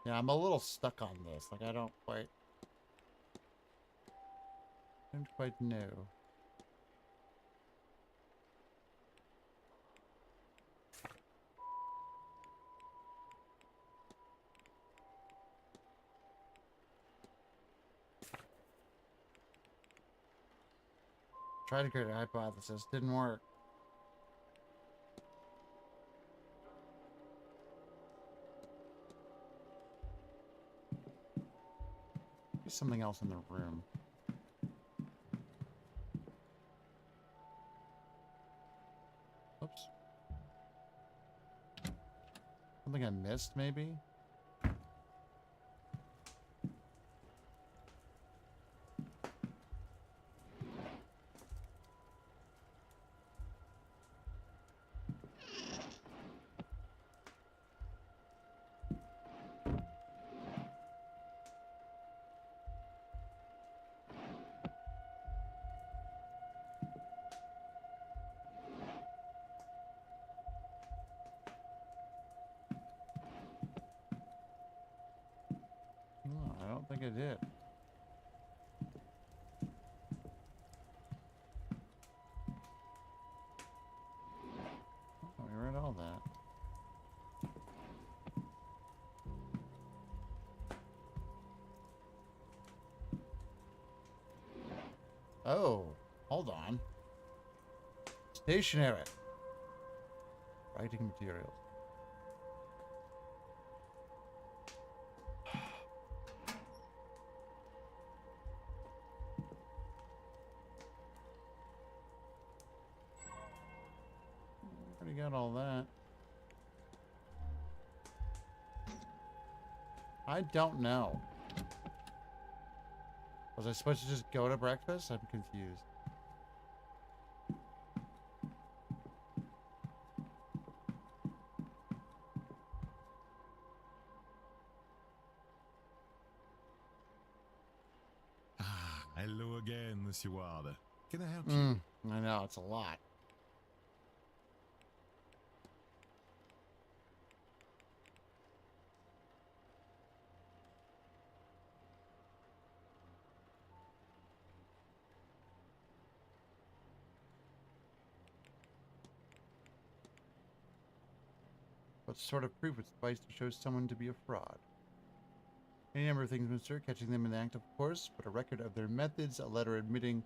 Yeah, I'm a little stuck on this. Like, I don't quite know. Tried to create a hypothesis. Didn't work. There's something else in the room. Oops. Something I missed, maybe? No, I don't think I did. Oh, we read all that. Oh, hold on. Stationary. Writing materials. Already got all that. I don't know. Was I supposed to just go to breakfast? I'm confused. again, Monsieur Ward. Can I help you? I know, it's a lot. What sort of proof would suffice to show someone to be a fraud? Any number of things, mister. Catching them in the act, of course, but a record of their methods, a letter admitting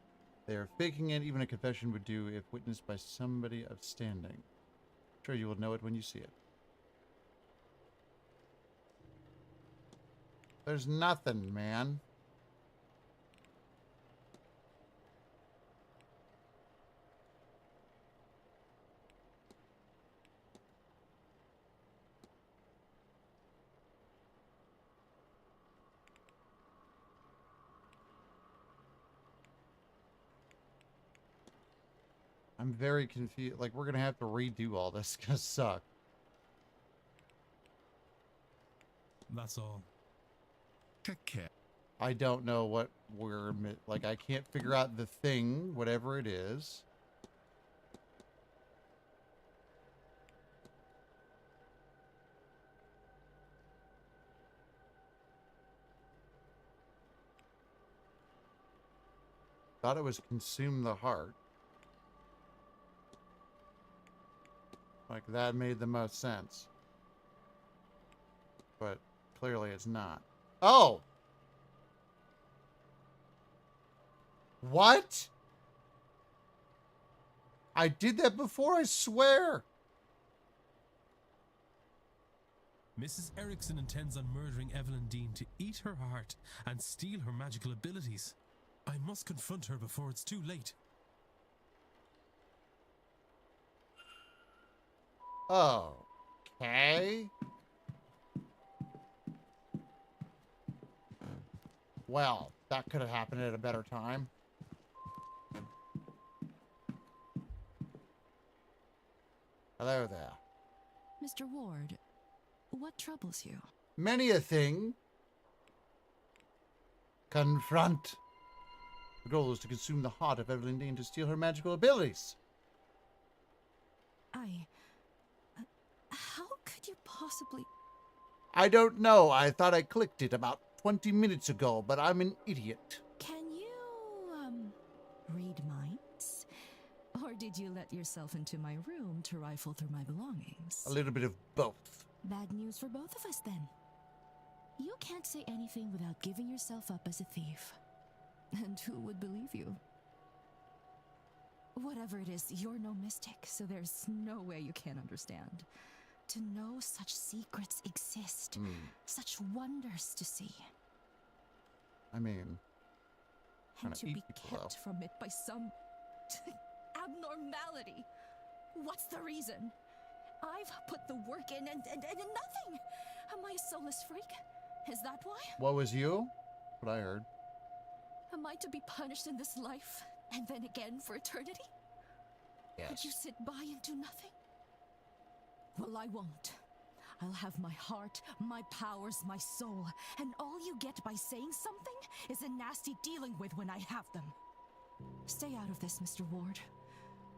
they are faking it, even a confession would do if witnessed by somebody of standing. Sure, you will know it when you see it. There's nothing, man. I'm very confused. Like, we're going to have to redo all this. It's going to suck. That's all. Take care. I don't know what we're... Like, I can't figure out the thing, whatever it is. Thought it was consume the heart. Like, that made the most sense. But clearly it's not. Oh! What? I did that before, I swear. Mrs. Erickson intends on murdering Evelyn Dean to eat her heart and steal her magical abilities. I must confront her before it's too late. Okay. Well, that could have happened at a better time. Hello there. Mr. Ward, what troubles you? Many a thing. Confront. The goal is to consume the heart of Evelyn Dean to steal her magical abilities. How could you possibly... I don't know. I thought I clicked it about 20 minutes ago, but I'm an idiot. Can you, read minds? Or did you let yourself into my room to rifle through my belongings? A little bit of both. Bad news for both of us, then. You can't say anything without giving yourself up as a thief. And who would believe you? Whatever it is, you're no mystic, so there's no way you can't understand. To know such secrets exist, such wonders to see. I mean, and to be kept from it by some abnormality. What's the reason? I've put the work in and nothing. Am I a soulless freak? Is that why? What was you? What I heard. Am I to be punished in this life and then again for eternity? Yes. Could you sit by and do nothing? Well, I won't. I'll have my heart, my powers, my soul, and all you get by saying something is a nasty dealing with when I have them. Stay out of this, Mr. Ward,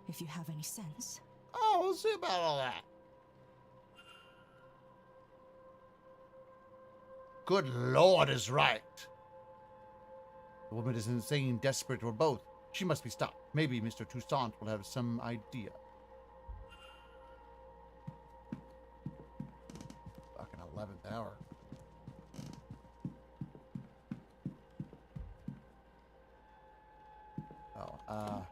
if you have any sense. Oh, we'll see about all that. Good Lord is right. The woman is insane, desperate, or both. She must be stopped. Maybe Mr. Toussaint will have some idea. Fucking 11th hour. Oh,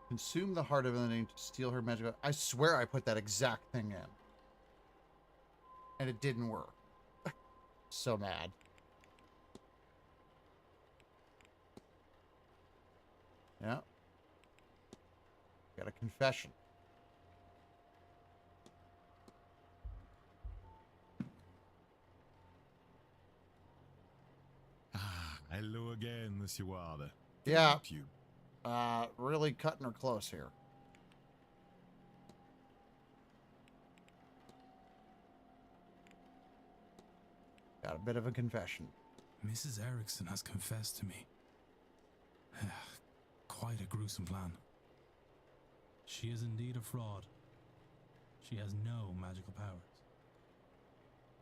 consume the heart of the name to steal her magic. I swear I put that exact thing in. And it didn't work. So mad. Yeah. Got a confession. Hello again, Monsieur Ward. Yeah. Help you. Really cutting her close here. Got a bit of a confession. Mrs. Erickson has confessed to me. Quite a gruesome plan. She is indeed a fraud. She has no magical powers.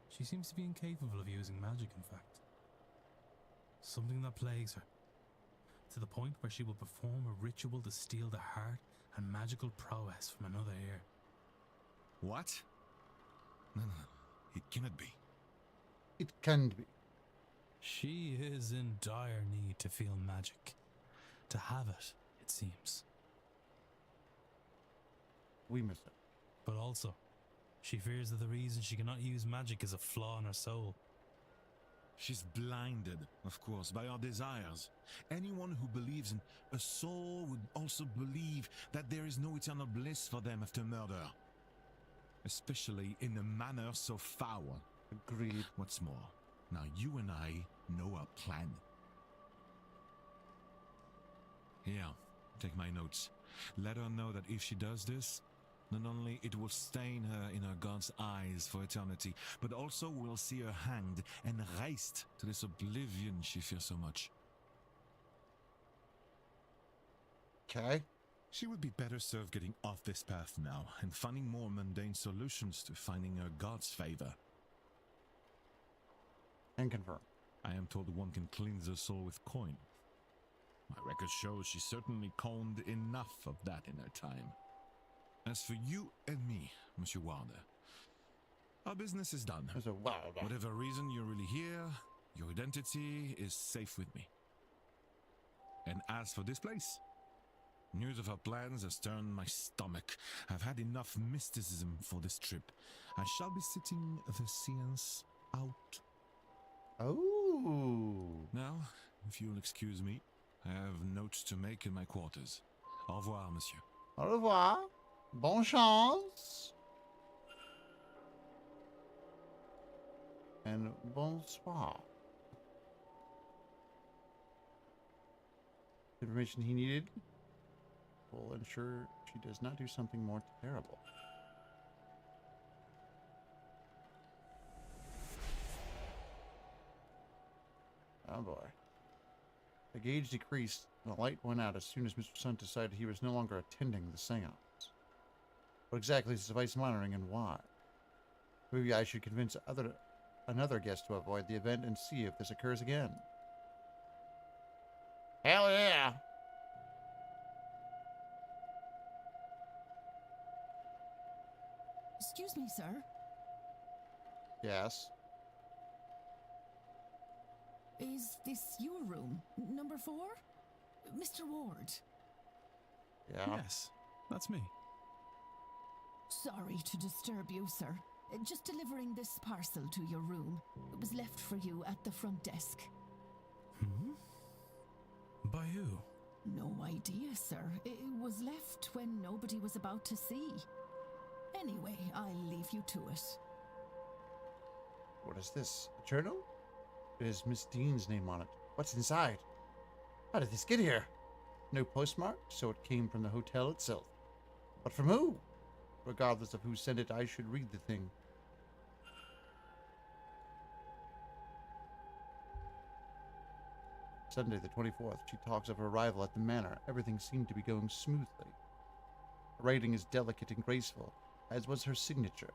She seems to be incapable of using magic, in fact. Something that plagues her, to the point where she will perform a ritual to steal the heart and magical prowess from another ear. What? No, it cannot be. It can be. She is in dire need to feel magic. To have it, it seems. We miss it. But also, she fears that the reason she cannot use magic is a flaw in her soul. She's blinded, of course, by our desires. Anyone who believes in a soul would also believe that there is no eternal bliss for them after murder. Especially in a manner so foul. Agreed. What's more, now you and I know our plan. Here, take my notes. Let her know that if she does this, not only it will stain her in her God's eyes for eternity, but also we'll see her hanged and raised to this oblivion she fears so much. Okay. She would be better served getting off this path now and finding more mundane solutions to finding her God's favor. And confirm. I am told one can cleanse her soul with coin. My record shows she certainly coined enough of that in her time. As for you and me, Monsieur Wilder, our business is done. Whatever reason you're really here, your identity is safe with me. And as for this place, news of our plans has turned my stomach. I've had enough mysticism for this trip. I shall be sitting the séance out. Oh. Now, if you'll excuse me, I have notes to make in my quarters. Au revoir, monsieur. Au revoir. Bonne chance. And bonsoir. Information he needed will ensure she does not do something more terrible. Oh boy. The gauge decreased, and the light went out as soon as Mr. Sun decided he was no longer attending the seance. What exactly is device monitoring and why? Maybe I should convince another guest to avoid the event and see if this occurs again. Hell yeah! Excuse me, sir. Yes. Is this your room? Number 4? Mr. Ward? Yeah. Yes, that's me. Sorry to disturb you, sir. Just delivering this parcel to your room. It was left for you at the front desk. Hmm? By who? No idea, sir. It was left when nobody was about to see. Anyway, I'll leave you to it. What is this? A journal? It has Miss Dean's name on it. What's inside? How did this get here? No postmark, so it came from the hotel itself. But from who? Regardless of who sent it, I should read the thing. Sunday the 24th, she talks of her arrival at the manor. Everything seemed to be going smoothly. Her writing is delicate and graceful, as was her signature.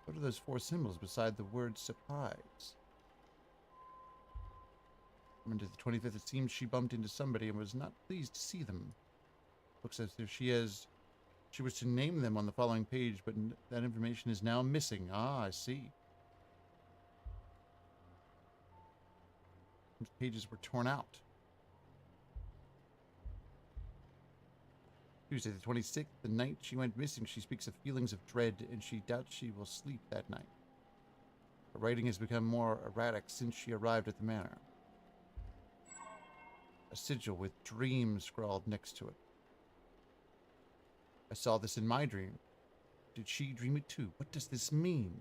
What are those 4 symbols beside the word surprise? Monday the 25th, it seems she bumped into somebody and was not pleased to see them. Looks as if she was to name them on the following page, but that information is now missing. Ah, I see. These pages were torn out. Tuesday the 26th, the night she went missing, she speaks of feelings of dread, and she doubts she will sleep that night. Her writing has become more erratic since she arrived at the manor. A sigil with dreams scrawled next to it. I saw this in my dream. Did she dream it too? What does this mean?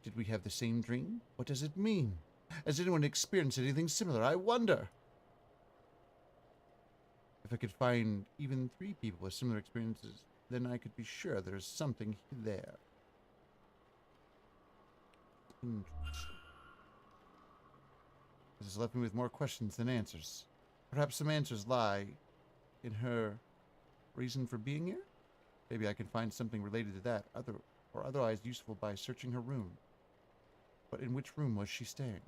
Did we have the same dream? What does it mean? Has anyone experienced anything similar? I wonder. If I could find even 3 people with similar experiences, then I could be sure there's something there. This has left me with more questions than answers. Perhaps some answers lie in her reason for being here? Maybe I can find something related to that, or otherwise useful by searching her room. But in which room was she staying?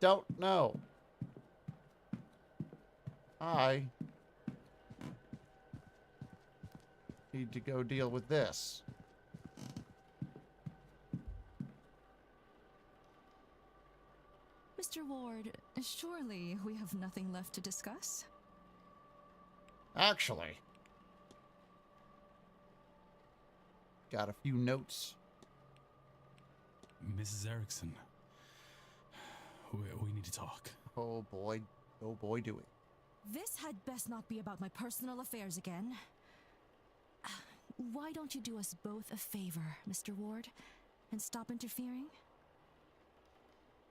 Don't know. I need to go deal with this. Mr. Ward, surely we have nothing left to discuss? Actually, got a few notes. Mrs. Erickson, we need to talk. Oh boy, do we. This had best not be about my personal affairs again. Why don't you do us both a favor, Mr. Ward, and stop interfering?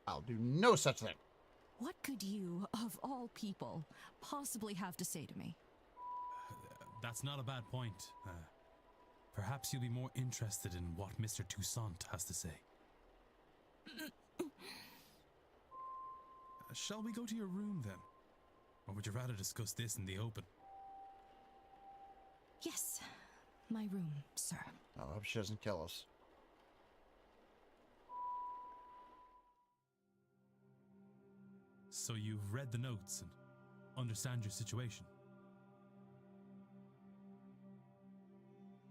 I'll do no such thing. What could you, of all people, possibly have to say to me? That's not a bad point. Perhaps you'll be more interested in what Mr. Toussaint has to say. Shall we go to your room then? Or would you rather discuss this in the open? Yes, my room, sir. I hope she doesn't kill us. So you've read the notes and understand your situation.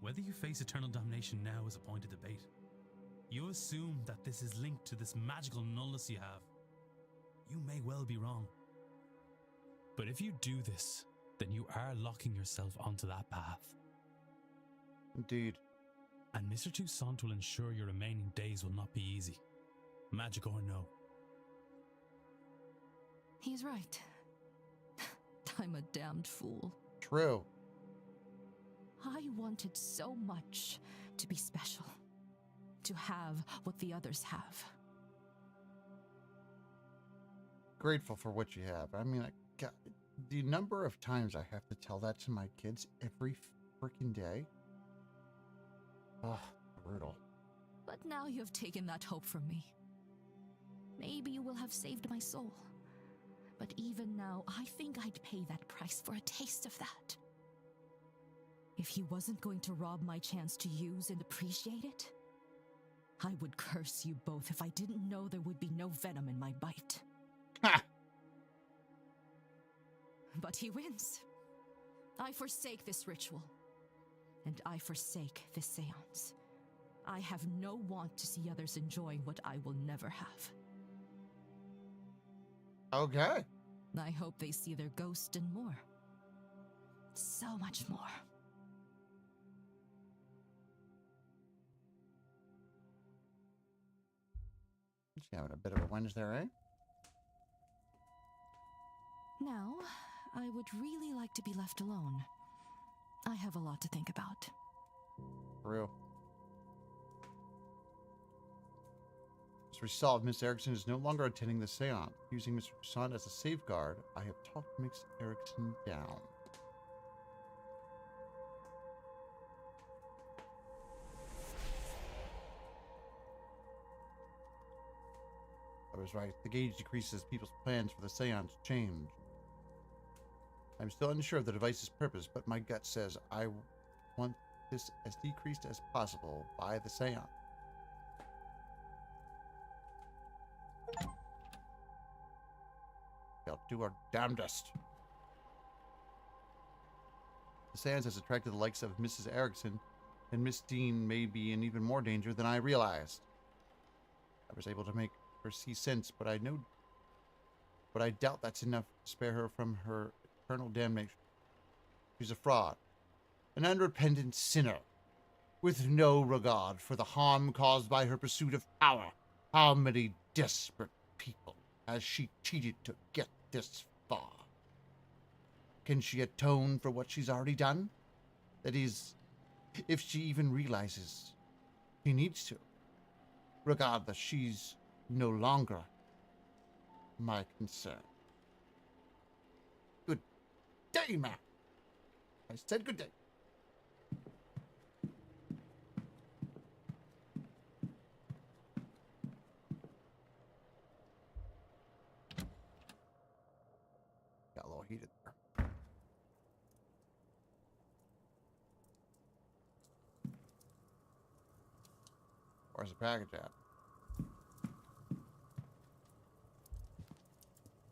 Whether you face eternal damnation now is a point of debate. You assume that this is linked to this magical nullness you have. You may well be wrong. But if you do this, then you are locking yourself onto that path. Indeed. And Mr. Toussaint will ensure your remaining days will not be easy. Magic or no. He's right. I'm a damned fool. True. I wanted so much to be special. To have what the others have. Grateful for what you have. I mean, God, the number of times I have to tell that to my kids every freaking day. Oh, brutal. But now you have taken that hope from me. Maybe you will have saved my soul. But even now, I think I'd pay that price for a taste of that. If he wasn't going to rob my chance to use and appreciate it, I would curse you both if I didn't know there would be no venom in my bite. Ha! But he wins. I forsake this ritual. And I forsake this seance. I have no want to see others enjoying what I will never have. Okay. I hope they see their ghost and more. So much more. She's having a bit of a Wednesday, eh? Now, I would really like to be left alone. I have a lot to think about. For real. As resolved, Miss Erickson is no longer attending the seance. Using Mr. Toussaint as a safeguard, I have talked Miss Erickson down. I was right. The gauge decreases, people's plans for the seance change. I'm still unsure of the device's purpose, but my gut says I want this as decreased as possible by the seance. We'll do our damnedest. The seance has attracted the likes of Mrs. Erickson, and Miss Dean may be in even more danger than I realized. I was able to make her see sense, but I doubt that's enough to spare her from her eternal damnation. She's a fraud, an unrepentant sinner, with no regard for the harm caused by her pursuit of power. How many desperate people has she cheated to get this far? Can she atone for what she's already done? That is, if she even realizes she needs to. Regardless, she's no longer my concern. Good day, ma'am. I said good day. heated there. Where's the package at?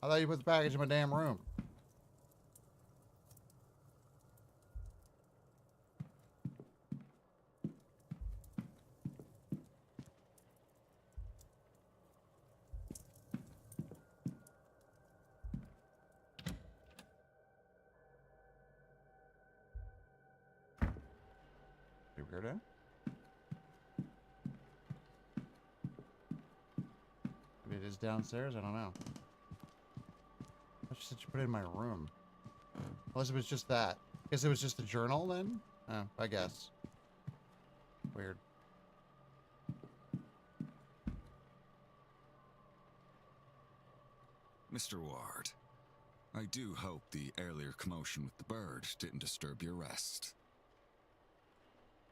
I thought you put the package in my damn room. Pretty weird, eh? Maybe it is downstairs? I don't know. I said you put it in my room. Unless it was just that. Guess it was just a journal then? Oh, I guess. Weird. Mr. Ward, I do hope the earlier commotion with the bird didn't disturb your rest.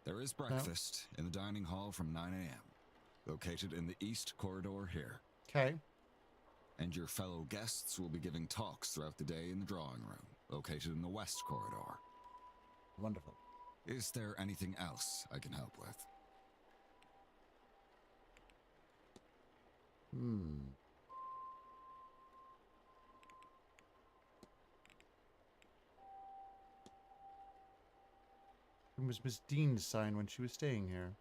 There is breakfast in the dining hall from 9 a.m., located in the east corridor here. Okay. And your fellow guests will be giving talks throughout the day in the drawing room, located in the west corridor. Wonderful. Is there anything else I can help with? It was Miss Dean's sign when she was staying here.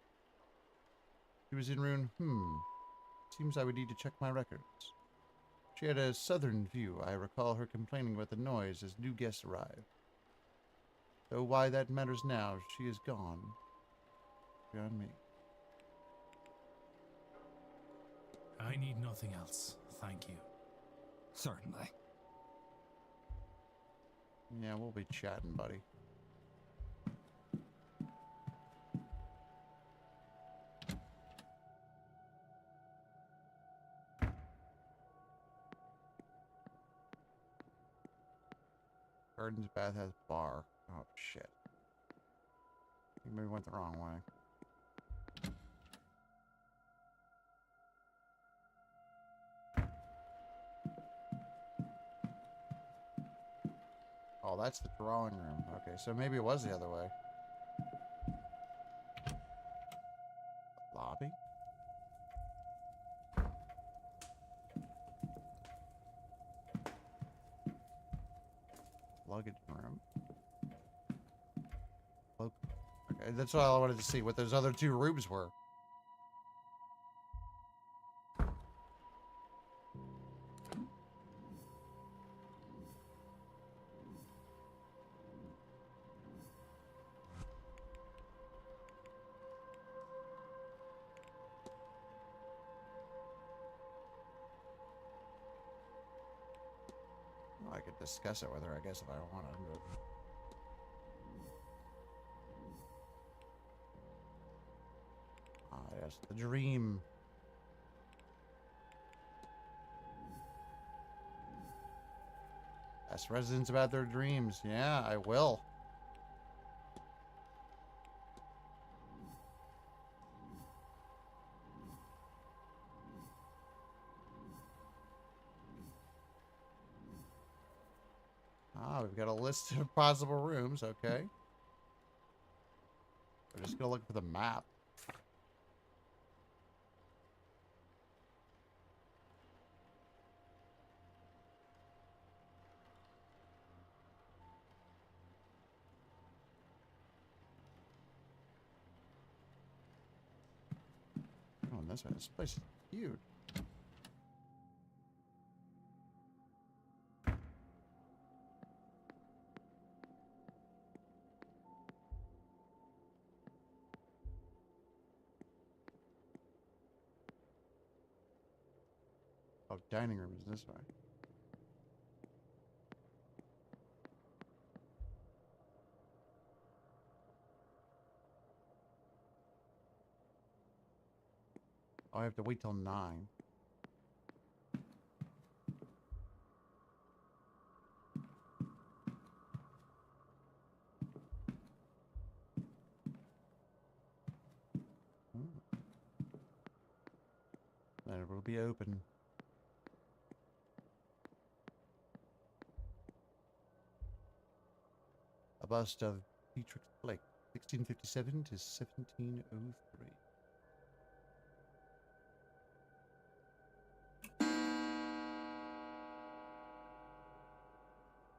She was in room, Seems I would need to check my records. She had a southern view. I recall her complaining about the noise as new guests arrived. Though why that matters now, she is gone. Beyond me. I need nothing else, thank you. Certainly. Yeah, we'll be chatting, buddy. Gardens bathhouse bar. Oh shit. I think maybe went the wrong way. Oh, that's the drawing room. Okay, so maybe it was the other way. Lobby? Luggage room. Okay, that's all I wanted to see, what those other two rooms were. Well, I could discuss it with her, I guess, if I wanted. But... ah, yes, the dream. Ask residents about their dreams. Yeah, I will. Ah, we've got a list of possible rooms. Okay. We're just gonna look for the map. Oh, and this place is huge. Oh, dining room is this way. Oh, I have to wait till 9. Then it will be open. A bust of Dietrich Blake, 1657 to 1703.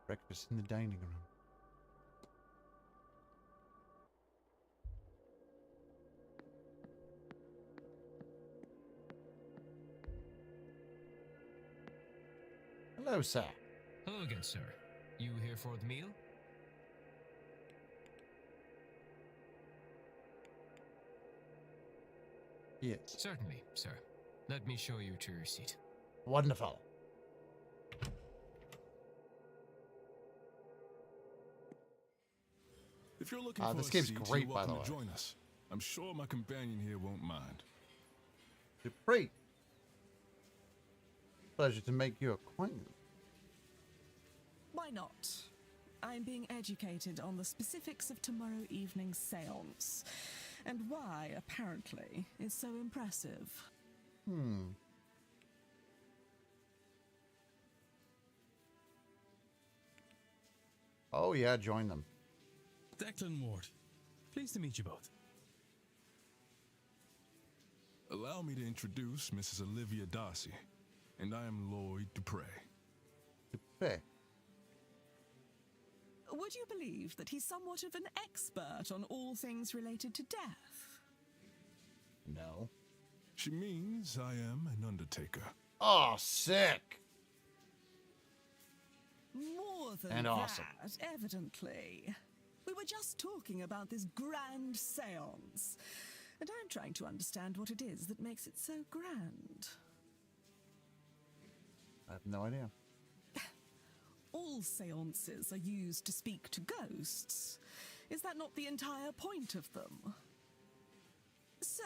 Breakfast in the dining room. Hello, sir. Hello again, sir. You here for the meal? Yes. Certainly, sir. Let me show you to your seat. Wonderful. If you're looking for this a game's seat, great, you're by the welcome way. to join us. I'm sure my companion here won't mind. Great. Pleasure to make your acquaintance. Why not? I'm being educated on the specifics of tomorrow evening's séance, and why, apparently, it's so impressive. Oh yeah, join them. Declan Ward. Pleased to meet you both. Allow me to introduce Mrs. Olivia Darcy, and I am Lloyd Dupre. Dupre. Would you believe that he's somewhat of an expert on all things related to death? No. She means I am an undertaker. Oh, sick. More than And awesome. that, evidently. We were just talking about this grand séance, and I'm trying to understand what it is that makes it so grand. I have no idea. All séances are used to speak to ghosts. Is that not the entire point of them? So,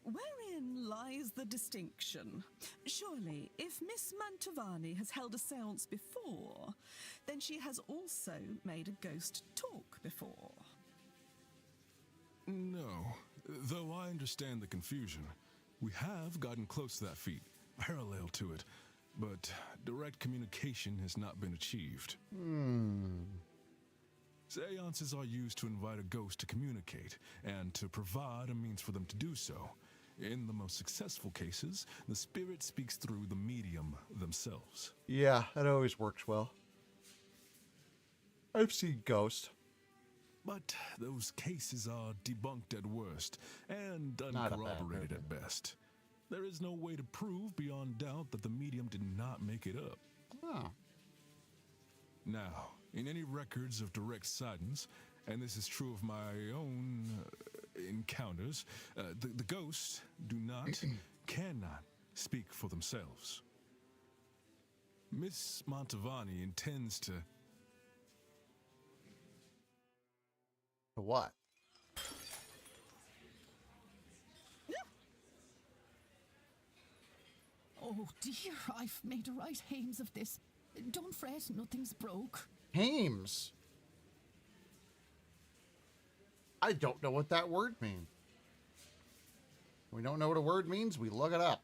wherein lies the distinction? Surely, if Miss Mantovani has held a séance before, then she has also made a ghost talk before. No, though I understand the confusion. We have gotten close to that feat, parallel to it, but direct communication has not been achieved. Seances are used to invite a ghost to communicate, and to provide a means for them to do so. In the most successful cases, the spirit speaks through the medium themselves. Yeah, that always works well. I've seen ghosts. But those cases are debunked at worst, and Not a bad uncorroborated movie. at best. There is no way to prove beyond doubt that the medium did not make it up. Oh. Now, in any records of direct sightings, and this is true of my own encounters, the ghosts do not, cannot speak for themselves. Miss Mantovani intends to... To what? Oh dear, I've made a right hames of this. Don't fret, nothing's broke. Hames? I don't know what that word means. We don't know what a word means, we look it up.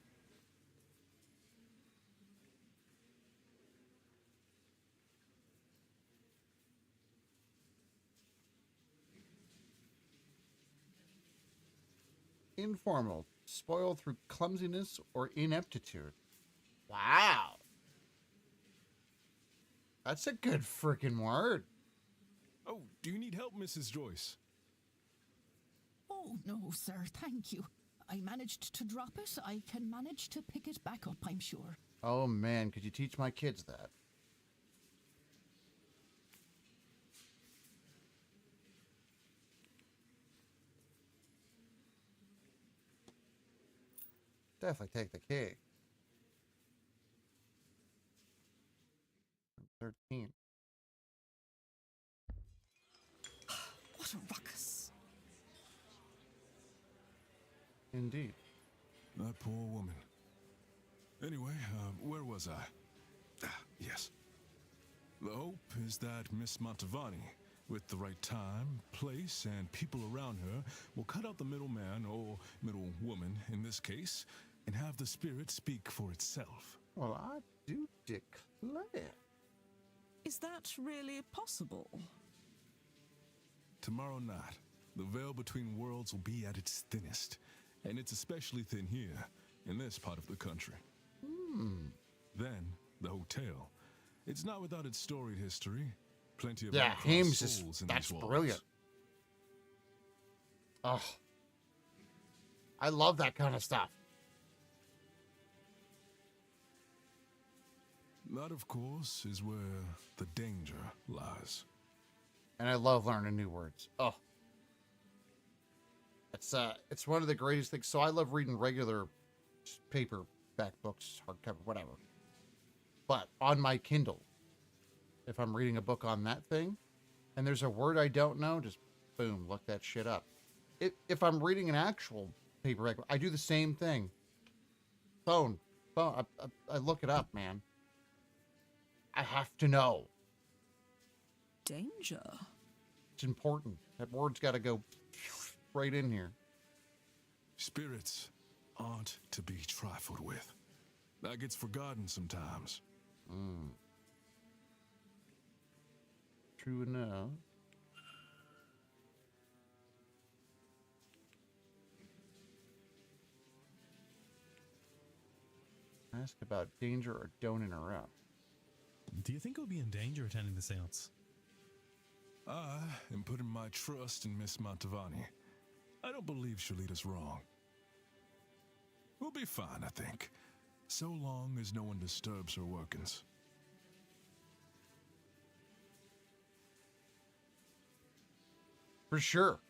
Informal. Spoiled through clumsiness or ineptitude. Wow. That's a good freaking word. Oh, do you need help, Mrs. Joyce? Oh no, sir, thank you. I managed to drop it. I can manage to pick it back up, I'm sure. Oh man, could you teach my kids that? Definitely take the key. 13. What a ruckus. Indeed. That poor woman. Anyway, where was I? Yes. The hope is that Miss Mantovani, with the right time, place, and people around her, will cut out the middleman, or middlewoman in this case, and have the spirit speak for itself. Well, I do declare. Is that really possible? tomorrow night, the veil between worlds will be at its thinnest. And it's especially thin here, in this part of the country. Then, the hotel. It's not without its storied history. Plenty of Yeah, uncrossed Hames souls is in that's these walls. brilliant. Oh, I love that kind of stuff. That, of course, is where the danger lies. And I love learning new words. Oh, it's one of the greatest things. So I love reading regular paperback books, hardcover, whatever. But on my Kindle, if I'm reading a book on that thing, and there's a word I don't know, just boom, look that shit up. If I'm reading an actual paperback, I do the same thing. Phone. I look it up, man. I have to know. Danger. It's important. That word's got to go right in here. Spirits aren't to be trifled with. That gets forgotten sometimes. True enough. Ask about danger or don't interrupt. Do you think I'll be in danger attending the seance? I am putting my trust in Miss Mantovani. I don't believe she'll lead us wrong. We'll be fine, I think. So long as no one disturbs her workings. For sure.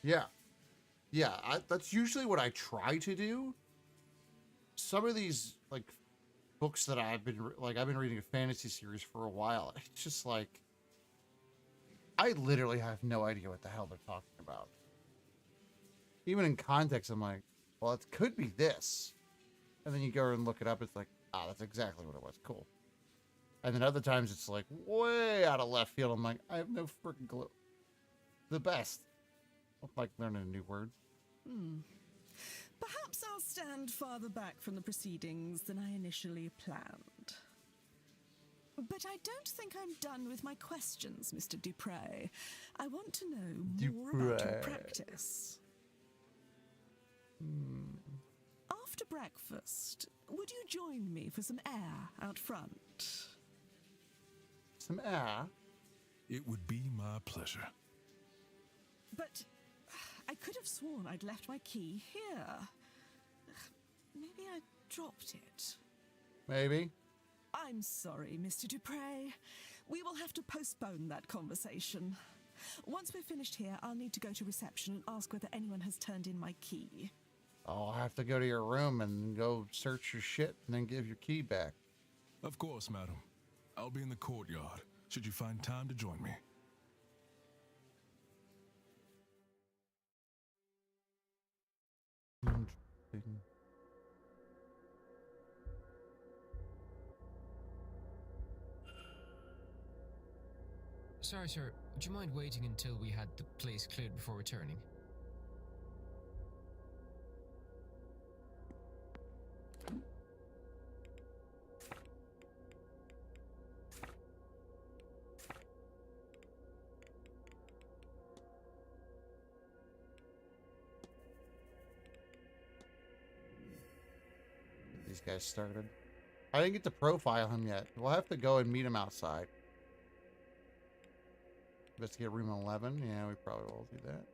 Yeah. Yeah, that's usually what I try to do. Some of these, like, books that I've been reading a fantasy series for a while. It's just like, I literally have no idea what the hell they're talking about. Even in context, I'm like, well, it could be this. And then you go and look it up. It's like, that's exactly what it was. Cool. And then other times it's like way out of left field. I'm like, I have no freaking clue. The best. I like learning a new word. Perhaps I'll stand farther back from the proceedings than I initially planned. But I don't think I'm done with my questions, Mr. Dupre. I want to know more about your practice. After breakfast, would you join me for some air out front? Some air? It would be my pleasure. But I could have sworn I'd left my key here. Maybe I dropped it. Maybe. I'm sorry, Mr. Dupre. We will have to postpone that conversation. Once we're finished here, I'll need to go to reception and ask whether anyone has turned in my key. I'll have to go to your room and go search your shit and then give your key back. Of course, madam. I'll be in the courtyard, should you find time to join me. Sorry, sir. Would you mind waiting until we had the place cleared before returning? These guys started. I didn't get to profile him yet. We'll have to go and meet him outside. Investigate room 11. Yeah, we probably will do that.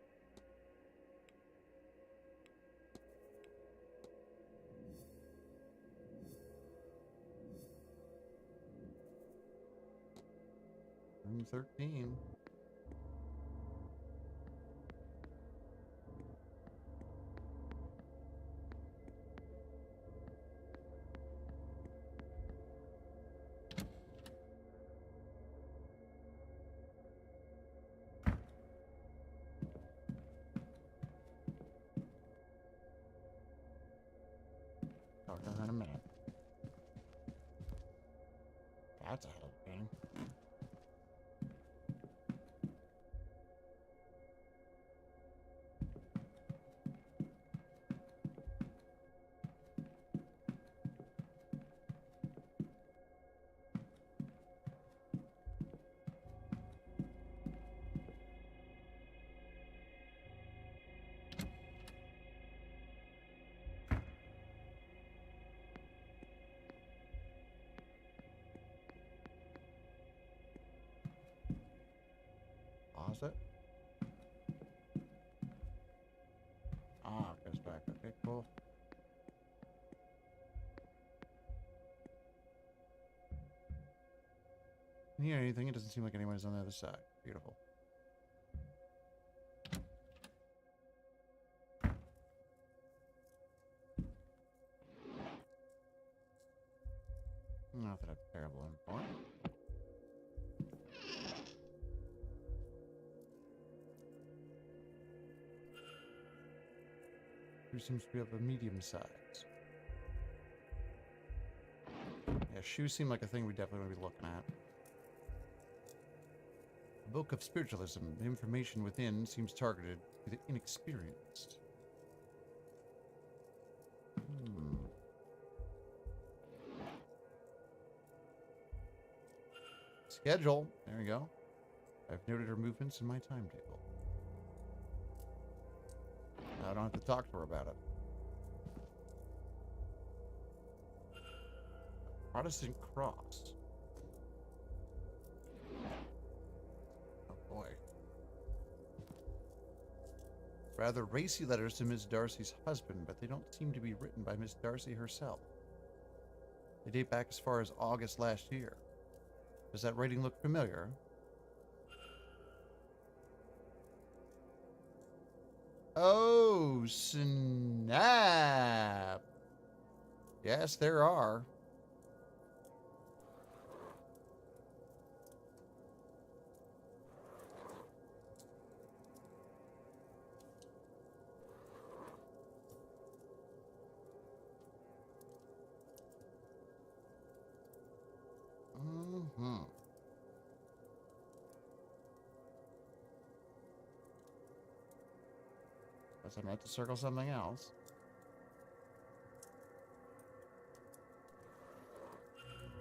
Room 13. Talk to her in a minute. That's a hell of a game. closet. Ah, it goes back. Okay, cool. Can you hear anything? It doesn't seem like anyone's on the other side. Beautiful. Not that I'm terrible info. Who seems to be of a medium size. Yeah, shoes seem like a thing we definitely want to be looking at. The Book of Spiritualism. The information within seems targeted to the inexperienced. Schedule. There we go. I've noted her movements in my timetable. Now I don't have to talk to her about it. Protestant cross. Oh boy. Rather racy letters to Miss Darcy's husband, but they don't seem to be written by Miss Darcy herself. They date back as far as August last year. Does that writing look familiar? Oh, snap. Yes, there are. Mm-hmm. Guess I meant to circle something else.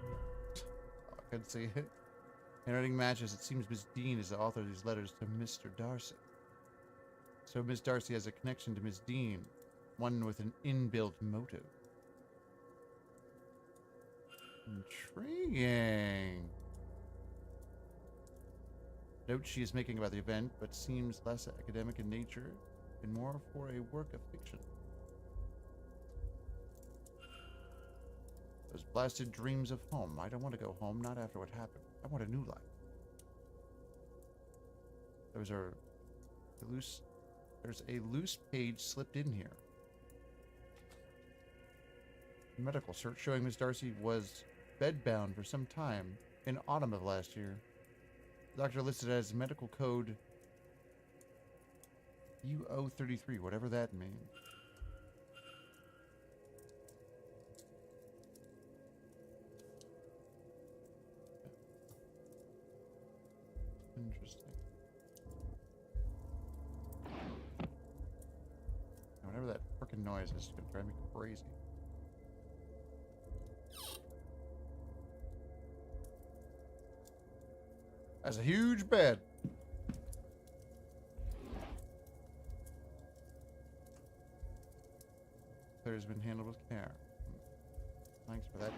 Oh, I couldn't see it. Handwriting matches. It seems Miss Dean is the author of these letters to Mr. Darcy. So Miss Darcy has a connection to Miss Dean, one with an inbuilt motive. Intriguing. Note she is making about the event, but seems less academic in nature and more for a work of fiction. Those blasted dreams of home. I don't want to go home, not after what happened. I want a new life. There's a loose page slipped in here. Medical search showing Miss Darcy was bedbound for some time in autumn of last year. The doctor listed it as medical code UO33, whatever that means. Interesting. Whatever that frickin' noise is, it's gonna drive me crazy. That's a huge bed. Clear's been handled with care. Thanks for that.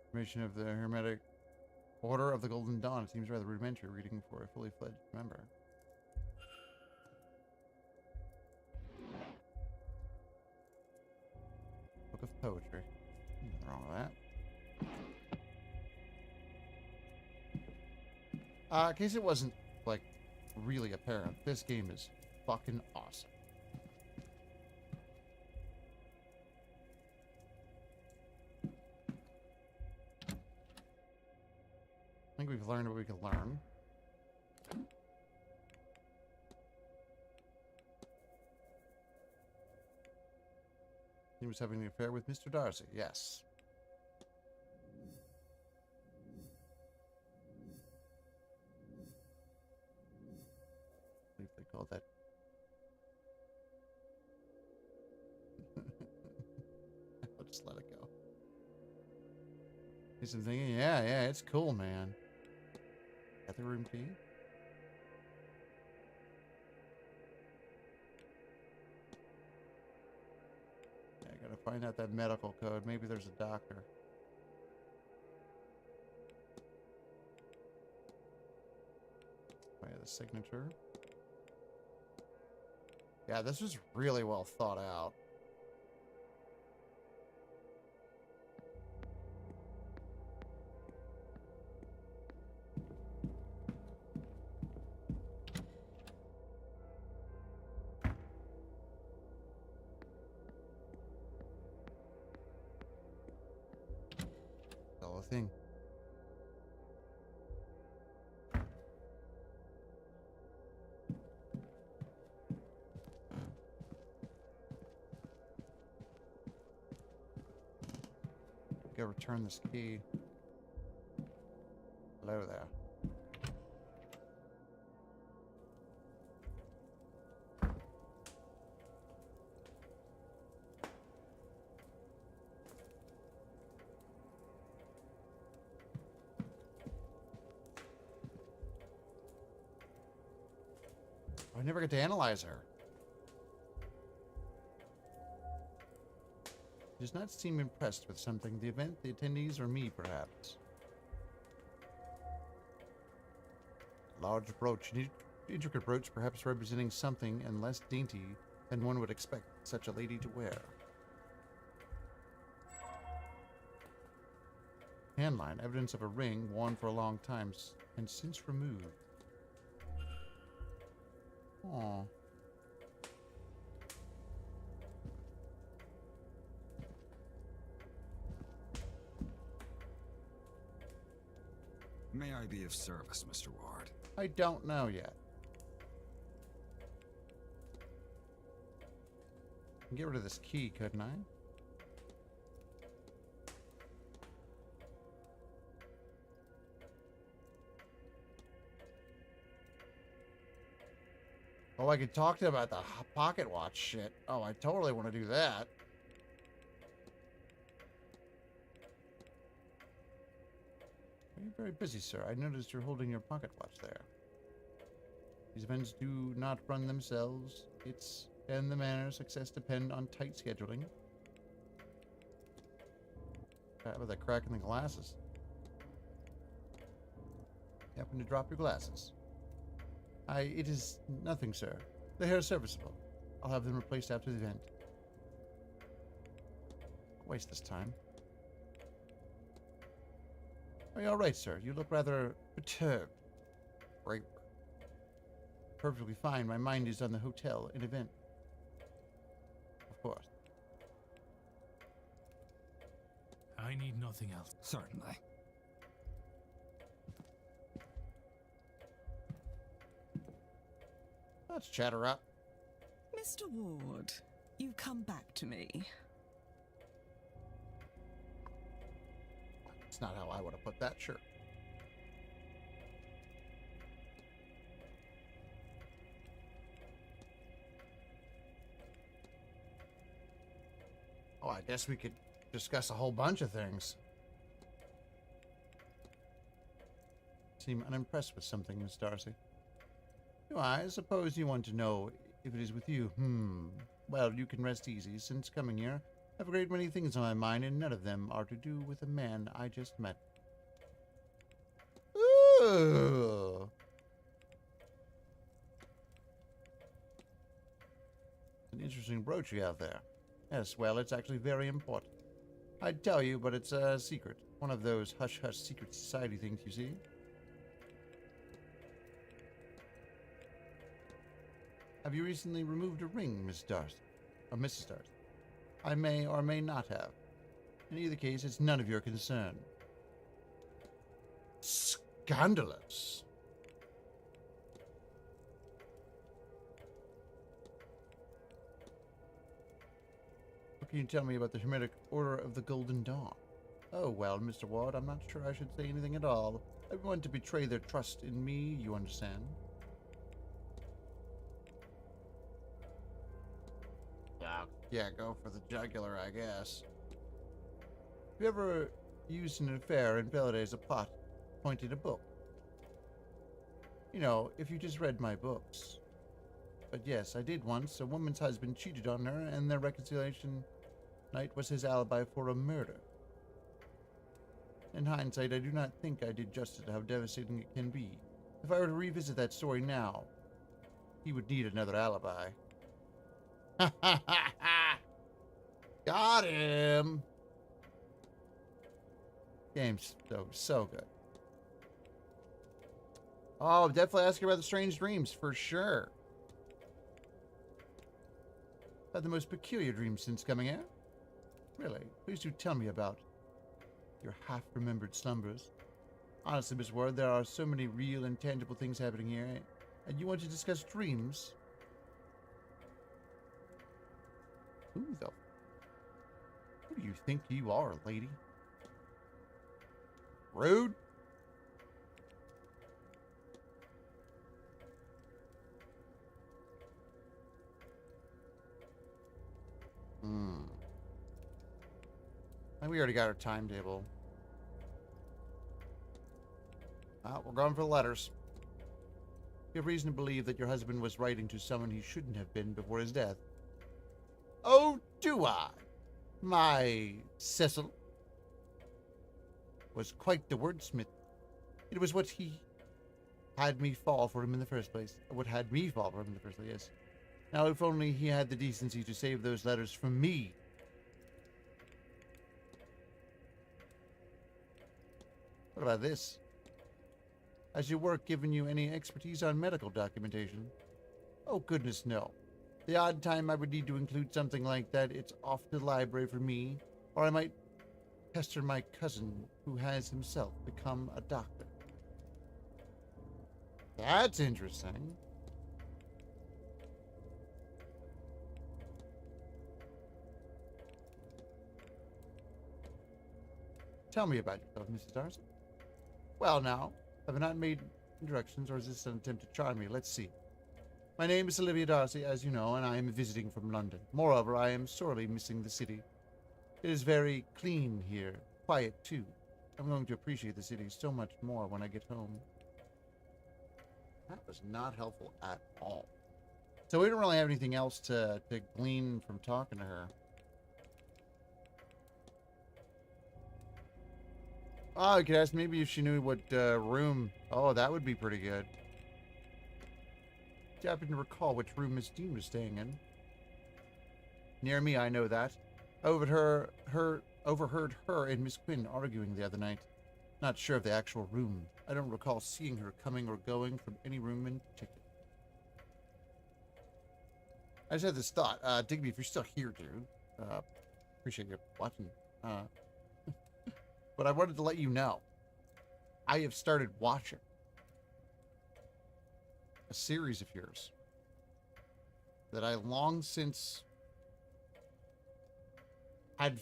Information of the Hermetic Order of the Golden Dawn. It seems rather rudimentary reading for a fully fledged member. Book of Poetry. Nothing wrong with that. In case it wasn't, like, really apparent, this game is fucking awesome. I think we've learned what we can learn. He was having an affair with Mr. Darcy, yes. I believe they call that. I'll just let it go. He's thinking, yeah, it's cool, man. Got the room key? Yeah, I gotta Gotta find out that medical code. Maybe there's a doctor. Oh, yeah, the signature. Yeah, this is really well thought out. The thing. Gotta return this key. Hello there. I never get to analyze her. She does not seem impressed with something. The event, the attendees, or me, perhaps. Large brooch. An intricate brooch, perhaps representing something and less dainty than one would expect such a lady to wear. Handline. Evidence of a ring worn for a long time and since removed. Aww. May I be of service, Mr. Ward? I don't know yet. I can get rid of this key, couldn't I? Oh, I could talk to him about the pocket watch shit. Oh, I totally want to do that. You're very busy, sir. I noticed you're holding your pocket watch there. These events do not run themselves. And the Manor's success depend on tight scheduling. How about that crack in the glasses? You happen to drop your glasses? It is nothing, sir. They are serviceable. I'll have them replaced after the event. Don't waste this time. Are you all right, sir? You look rather perturbed. Right. Perfectly fine. My mind is on the hotel and event. Of course. I need nothing else. Certainly. Let's chatter up. Mr. Ward, you've come back to me. It's not how I would have put that, sure. Oh, I guess we could discuss a whole bunch of things. Seem unimpressed with something, Miss Darcy. Do I suppose you want to know if it is with you? Well, you can rest easy. Since coming here, I have a great many things on my mind, and none of them are to do with the man I just met. Ooh. An interesting brooch you have there. Yes, well, it's actually very important. I'd tell you, but it's a secret. One of those hush-hush secret society things, you see. Have you recently removed a ring, Miss Darcy? Or Mrs. Darcy? I may or may not have. In either case, it's none of your concern. Scandalous. What can you tell me about the Hermetic Order of the Golden Dawn? Oh, well, Mr. Ward, I'm not sure I should say anything at all. I don't want to betray their trust in me, you understand? Yeah, go for the jugular, I guess. Have you ever used an affair and validate as a plot point in a book? You know, if you just read my books. But yes, I did once. A woman's husband cheated on her, and their reconciliation night was his alibi for a murder. In hindsight, I do not think I did justice to how devastating it can be. If I were to revisit that story now, he would need another alibi. Ha ha ha ha! Got him! Game's so good. Oh, definitely ask her about the strange dreams, for sure. Had the most peculiar dreams since coming out? Really? Please do tell me about your half-remembered slumbers. Honestly, Miss Ward, there are so many real and tangible things happening here, and you want to discuss dreams? Who do you think you are, lady? Rude? I think we already got our timetable. We're going for the letters. You have reason to believe that your husband was writing to someone he shouldn't have been before his death. Oh, do I? My Cecil was quite the wordsmith. It was what he had me fall for him in the first place. What had me fall for him in the first place, yes. Now, if only he had the decency to save those letters from me. What about this? Has your work given you any expertise on medical documentation? Oh, goodness, no. The odd time I would need to include something like that, it's off to the library for me, or I might pester my cousin, who has himself become a doctor. That's interesting. Tell me about yourself, Mrs. Darcy. Well, now, have I not made introductions, or is this an attempt to charm me? Let's see. My name is Olivia Darcy, as you know, and I am visiting from London. Moreover, I am sorely missing the city. It is very clean here, quiet too. I'm going to appreciate the city so much more when I get home. That was not helpful at all. So we don't really have anything else to glean from talking to her. Oh, you could ask maybe if she knew what room. Oh, that would be pretty good. Do you happen to recall which room Miss Dean was staying in? Near me, I know that. I overheard her and Miss Quinn arguing the other night. Not sure of the actual room. I don't recall seeing her coming or going from any room in particular. I just had this thought. Digby, if you're still here, dude, appreciate you watching. But I wanted to let you know, I have started watching a series of yours that I long since had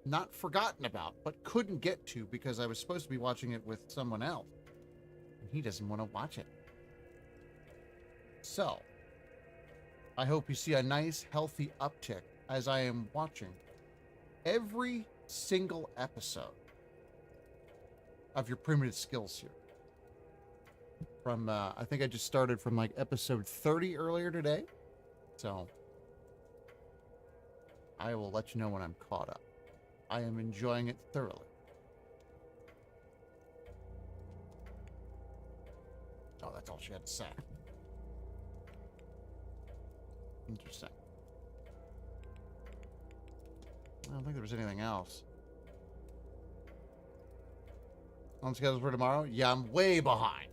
not forgotten about, but couldn't get to because I was supposed to be watching it with someone else. And he doesn't want to watch it. So, I hope you see a nice, healthy uptick as I am watching every single episode of your primitive skills here. From, I think I just started from like episode 30 earlier today. So, I will let you know when I'm caught up. I am enjoying it thoroughly. Oh, that's all she had to say. Interesting. I don't think there was anything else. On schedule for tomorrow? Yeah, I'm way behind.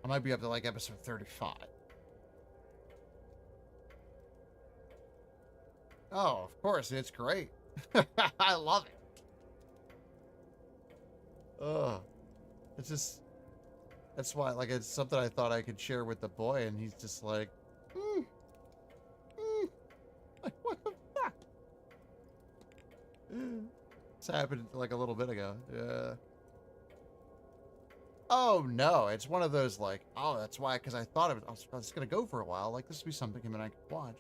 I might be up to like episode 35. Oh, of course, it's great. I love it. Ugh. It's just, that's why, like, it's something I thought I could share with the boy, and he's just like, like, what the fuck? This happened like a little bit ago. Yeah. Oh, no. It's one of those, like, oh, that's why, because I thought I was going to go for a while. Like, this would be something him and I could watch.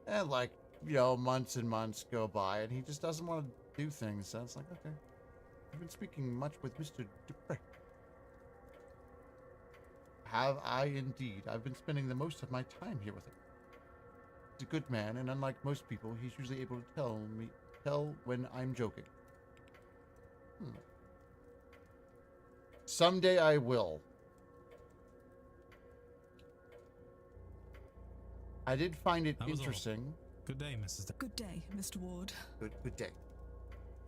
And, like, you know, months and months go by, and he just doesn't want to do things. So it's like, okay. I've been speaking much with Mr. Dupre. Have I indeed. I've been spending the most of my time here with him. He's a good man, and unlike most people, he's usually able to tell when I'm joking. Someday I will. I did find it interesting. Good day, Mrs. Good day, Mr. Ward. Good day.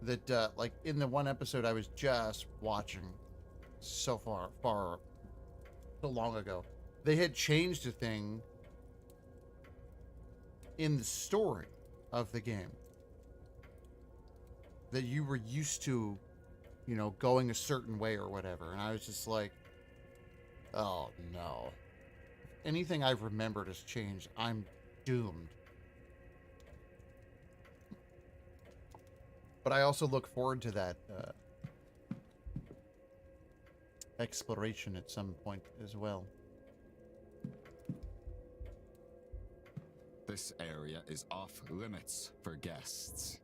That, like, in the one episode I was just watching so long ago, they had changed a thing in the story of the game that you were used to, you know, going a certain way or whatever. And I was just like, oh no. Anything I've remembered has changed. I'm doomed. But I also look forward to that exploration at some point as well. This area is off limits for guests.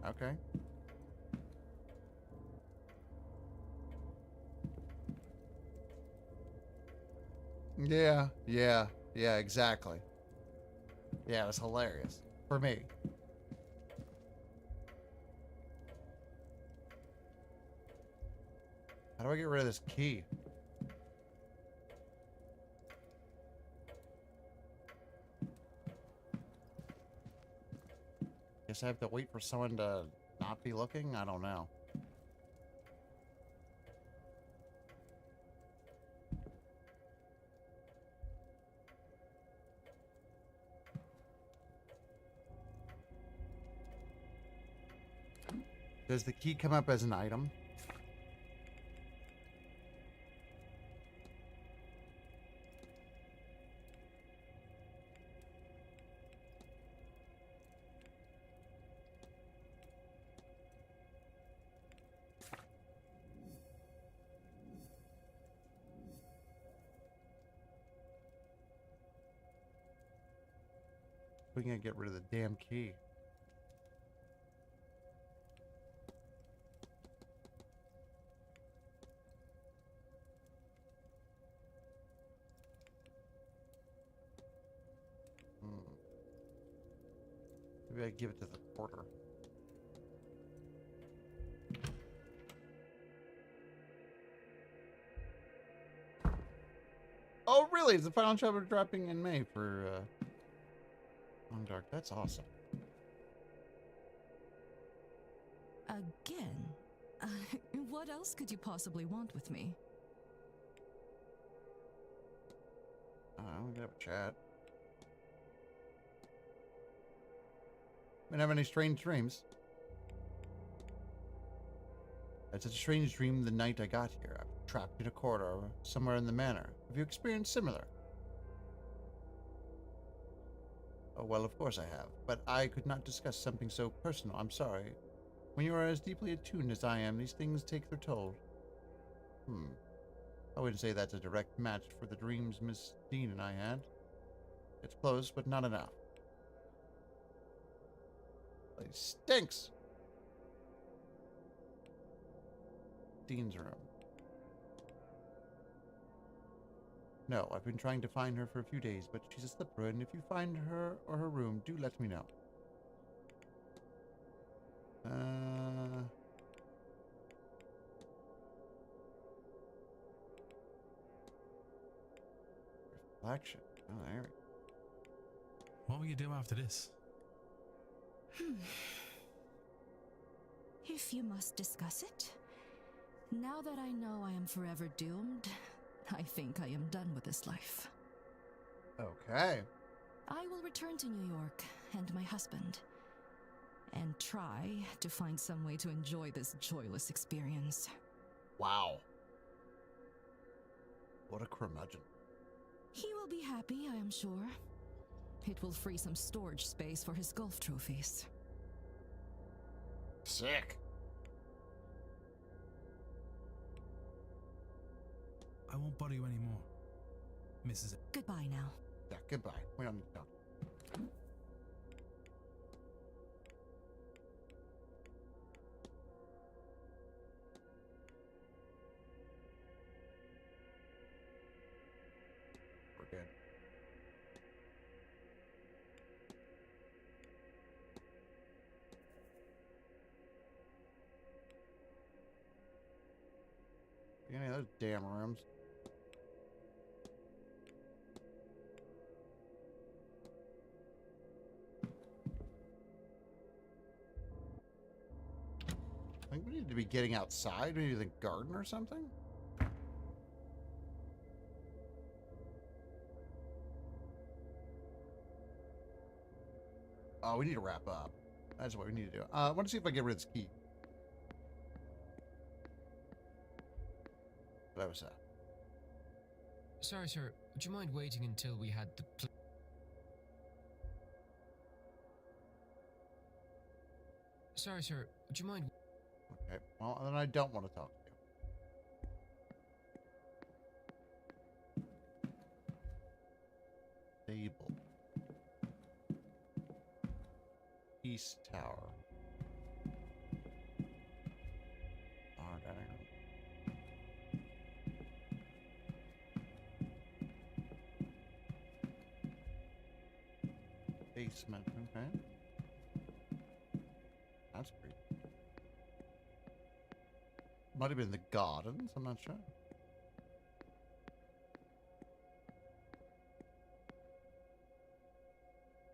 Okay. Yeah, exactly. Yeah, it was hilarious. For me. How do I get rid of this key? Guess I have to wait for someone to not be looking? I don't know. Does the key come up as an item? We can get rid of the damn key. Maybe I give it to the porter. Oh, really? It's the final chapter dropping in May for Long Dark. That's awesome. Again? What else could you possibly want with me? I don't know, we can have a chat. Been having any strange dreams? I had such a strange dream the night I got here. I'm trapped in a corridor somewhere in the manor. Have you experienced similar? Oh, well, of course I have. But I could not discuss something so personal. I'm sorry. When you are as deeply attuned as I am, these things take their toll. I wouldn't say that's a direct match for the dreams Miss Dean and I had. It's close, but not enough. It stinks. Dean's room. No, I've been trying to find her for a few days, but she's a slipper, and if you find her or her room, do let me know. Reflection. Oh, there we go. What will you do after this? If you must discuss it. Now that I know I am forever doomed, I think I am done with this life. Okay. I will return to New York and my husband, and try to find some way to enjoy this joyless experience. Wow. What a curmudgeon. He will be happy, I am sure. It will free some storage space for his golf trophies. Sick. I won't bother you anymore, Mrs. Goodbye now. Yeah, goodbye. We don't need to talk. Those damn rooms. I think we need to be getting outside, maybe the garden or something. Oh, we need to wrap up. That's what we need to do. I want to see if I can get rid of this key. What was that? Sorry, sir. Would you mind waiting until we had the... Sorry, sir. Would you mind... Okay, well, then I don't want to talk to you. Table. East Tower. Basement, okay. That's pretty. Might have been the gardens, I'm not sure.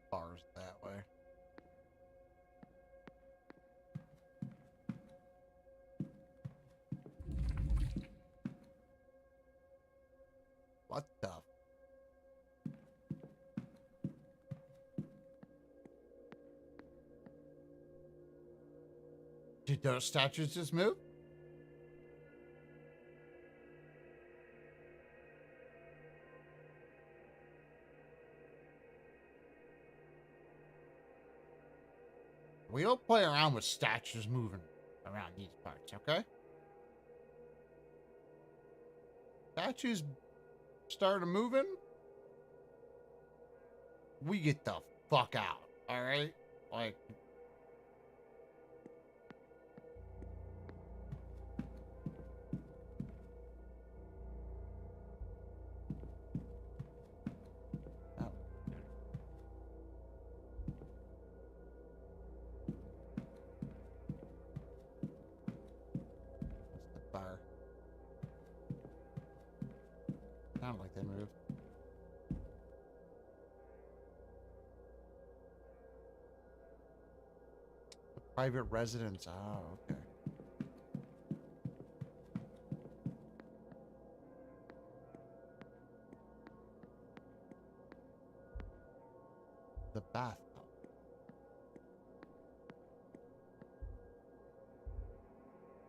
Bars that way. What the? Did those statues just move? We don't play around with statues moving around these parts, okay? Statues started moving. We get the fuck out, alright? Like... Sounded like they moved. The private residence. Oh, okay. The bathtub.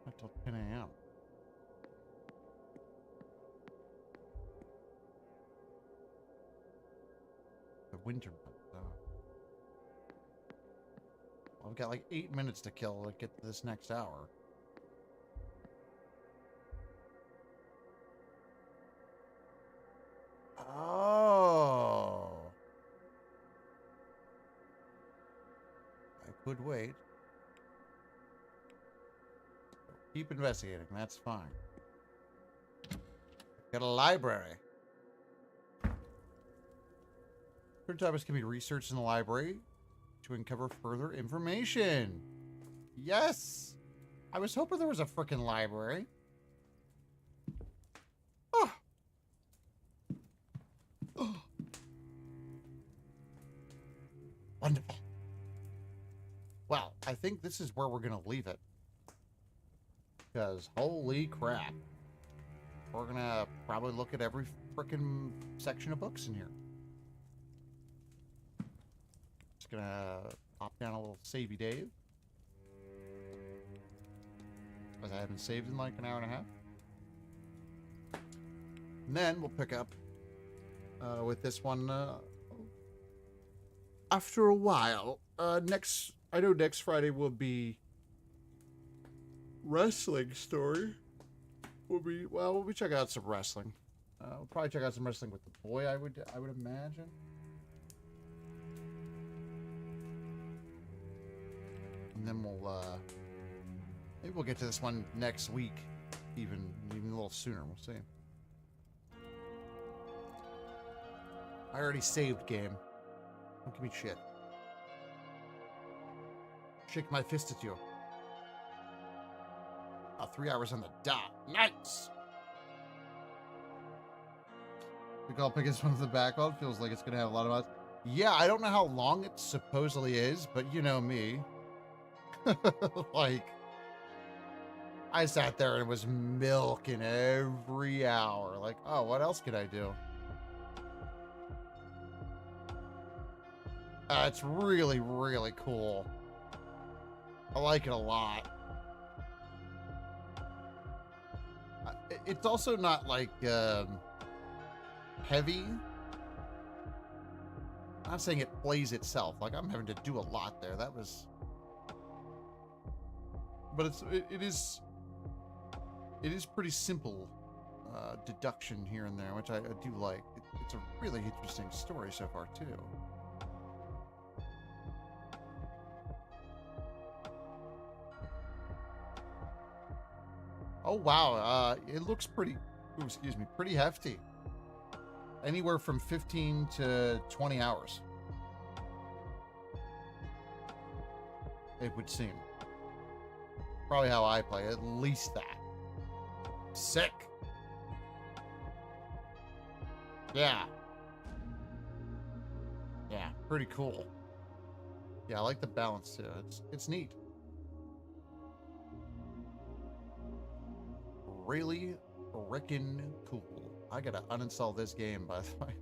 Not till 10 a.m. Winter months. Well, I've got like 8 minutes to kill to get to this next hour. Oh. I could wait. Keep investigating. That's fine. Got a library. Certain topics can be researched in the library to uncover further information. Yes! I was hoping there was a frickin' library. Oh. Oh. Wonderful. Well, I think this is where we're going to leave it. Because holy crap. We're going to probably look at every frickin' section of books in here. Gonna pop down a little savey Dave, because I haven't saved in like an hour and a half. And then we'll pick up with this one after a while. I know next Friday will be wrestling story. We'll be check out some wrestling. We'll probably check out some wrestling with the boy. I would imagine. And then maybe we'll get to this one next week, even a little sooner. We'll see. I already saved game. Don't give me shit. Shake my fist at you. 3 hours on the dot. Nice. think I'll pick this one from the backlog. Feels like it's going to have a lot of mods. Yeah, I don't know how long it supposedly is, but you know me. Like, I sat there and was milking every hour. Like, oh, what else could I do? It's really, really cool. I like it a lot. It's also not like heavy. I'm not saying it plays itself. Like, I'm having to do a lot there. That was, but it is pretty simple deduction here and there, which I do like. It's a really interesting story so far too. Oh wow, it looks pretty, ooh, excuse me, pretty hefty. Anywhere from 15 to 20 hours. It would seem. Probably how I play, at least that. Sick. Yeah. Yeah, pretty cool. Yeah, I like the balance too. It's neat. Really frickin' cool. I gotta uninstall this game, by the way.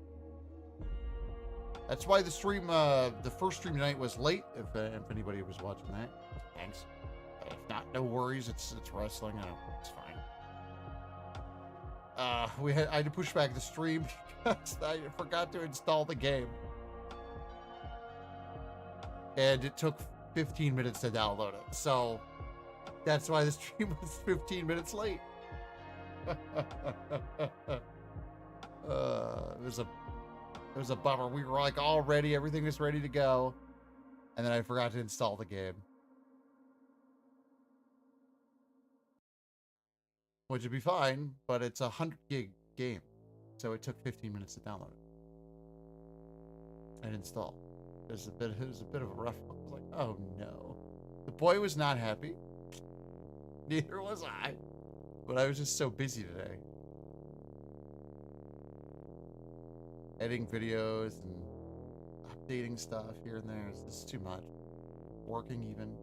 That's why the stream, the first stream tonight was late, if anybody was watching that. Thanks. If not, no worries. It's wrestling. It's fine. I had to push back the stream because I forgot to install the game. And it took 15 minutes to download it. So that's why the stream was 15 minutes late. It was a bummer. We were like all ready, everything was ready to go, and then I forgot to install the game, which would be fine, but it's a 100 gig game, so it took 15 minutes to download it and install. It was a bit of a rough one. I was like, oh no. The boy was not happy. Neither was I. But I was just so busy today. Editing videos and updating stuff here and there. It's too much. Working even.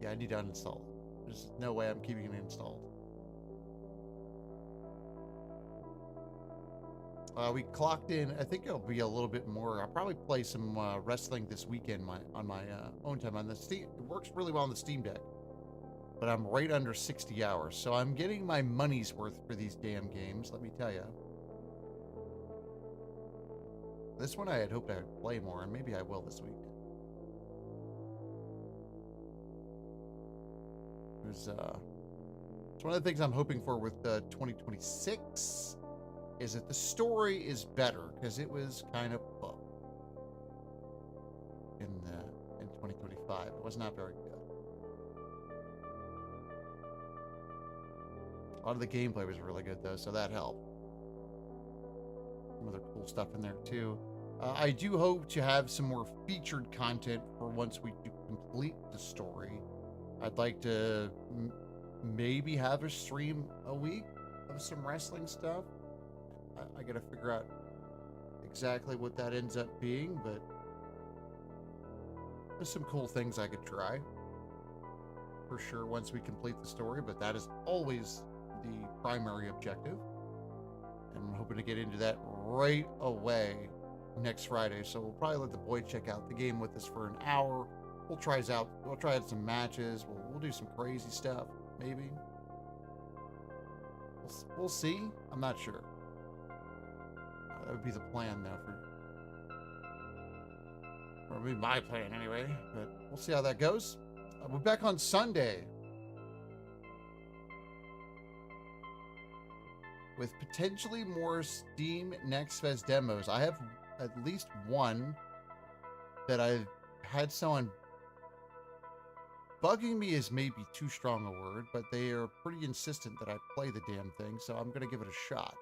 Yeah, I need to uninstall it. There's no way I'm keeping it installed. We clocked in. I think it'll be a little bit more. I'll probably play some wrestling this weekend on my own time. On the Steam, it works really well on the Steam Deck. But I'm right under 60 hours, so I'm getting my money's worth for these damn games, let me tell you. This one I had hoped I would play more, and maybe I will this weekend. It's one of the things I'm hoping for with 2026 is that the story is better, because it was kind of in 2025. It was not very good. A lot of the gameplay was really good, though, so that helped. Some other cool stuff in there, too. I do hope to have some more featured content for once we do complete the story. I'd like to maybe have a stream a week of some wrestling stuff. I gotta figure out exactly what that ends up being, but there's some cool things I could try. For sure, once we complete the story, but that is always the primary objective, and I'm hoping to get into that right away next Friday. So we'll probably let the boy check out the game with us for an hour. We'll try out some matches. We'll do some crazy stuff, maybe. We'll see. I'm not sure. That would be the plan, though. Or maybe my plan anyway. But we'll see how that goes. We're back on Sunday with potentially more Steam Next Fest demos. I have at least one that I've had someone bugging me is maybe too strong a word, but they are pretty insistent that I play the damn thing, so I'm going to give it a shot.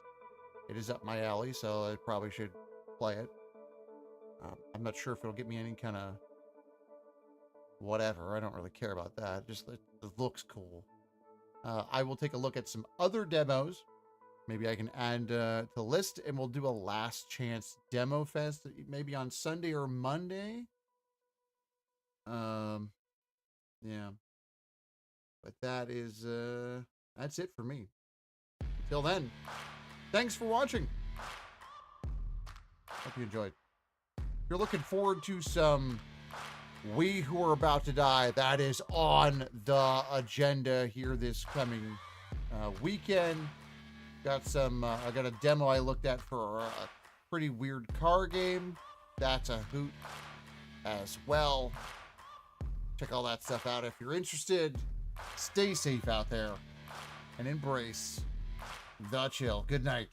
It is up my alley, so I probably should play it. I'm not sure if it'll get me any kind of whatever. I don't really care about that. Just it looks cool. I will take a look at some other demos maybe I can add to the list, and we'll do a last chance demo fest maybe on Sunday or Monday. Yeah. But that is that's it for me. Till then, thanks for watching. Hope you enjoyed. If you're looking forward to some We Who Are About to Die, that is on the agenda here this coming weekend. Got some, I got a demo I looked at for a pretty weird car game. That's a hoot as well. Check all that stuff out if you're interested. Stay safe out there and embrace the chill. Good night.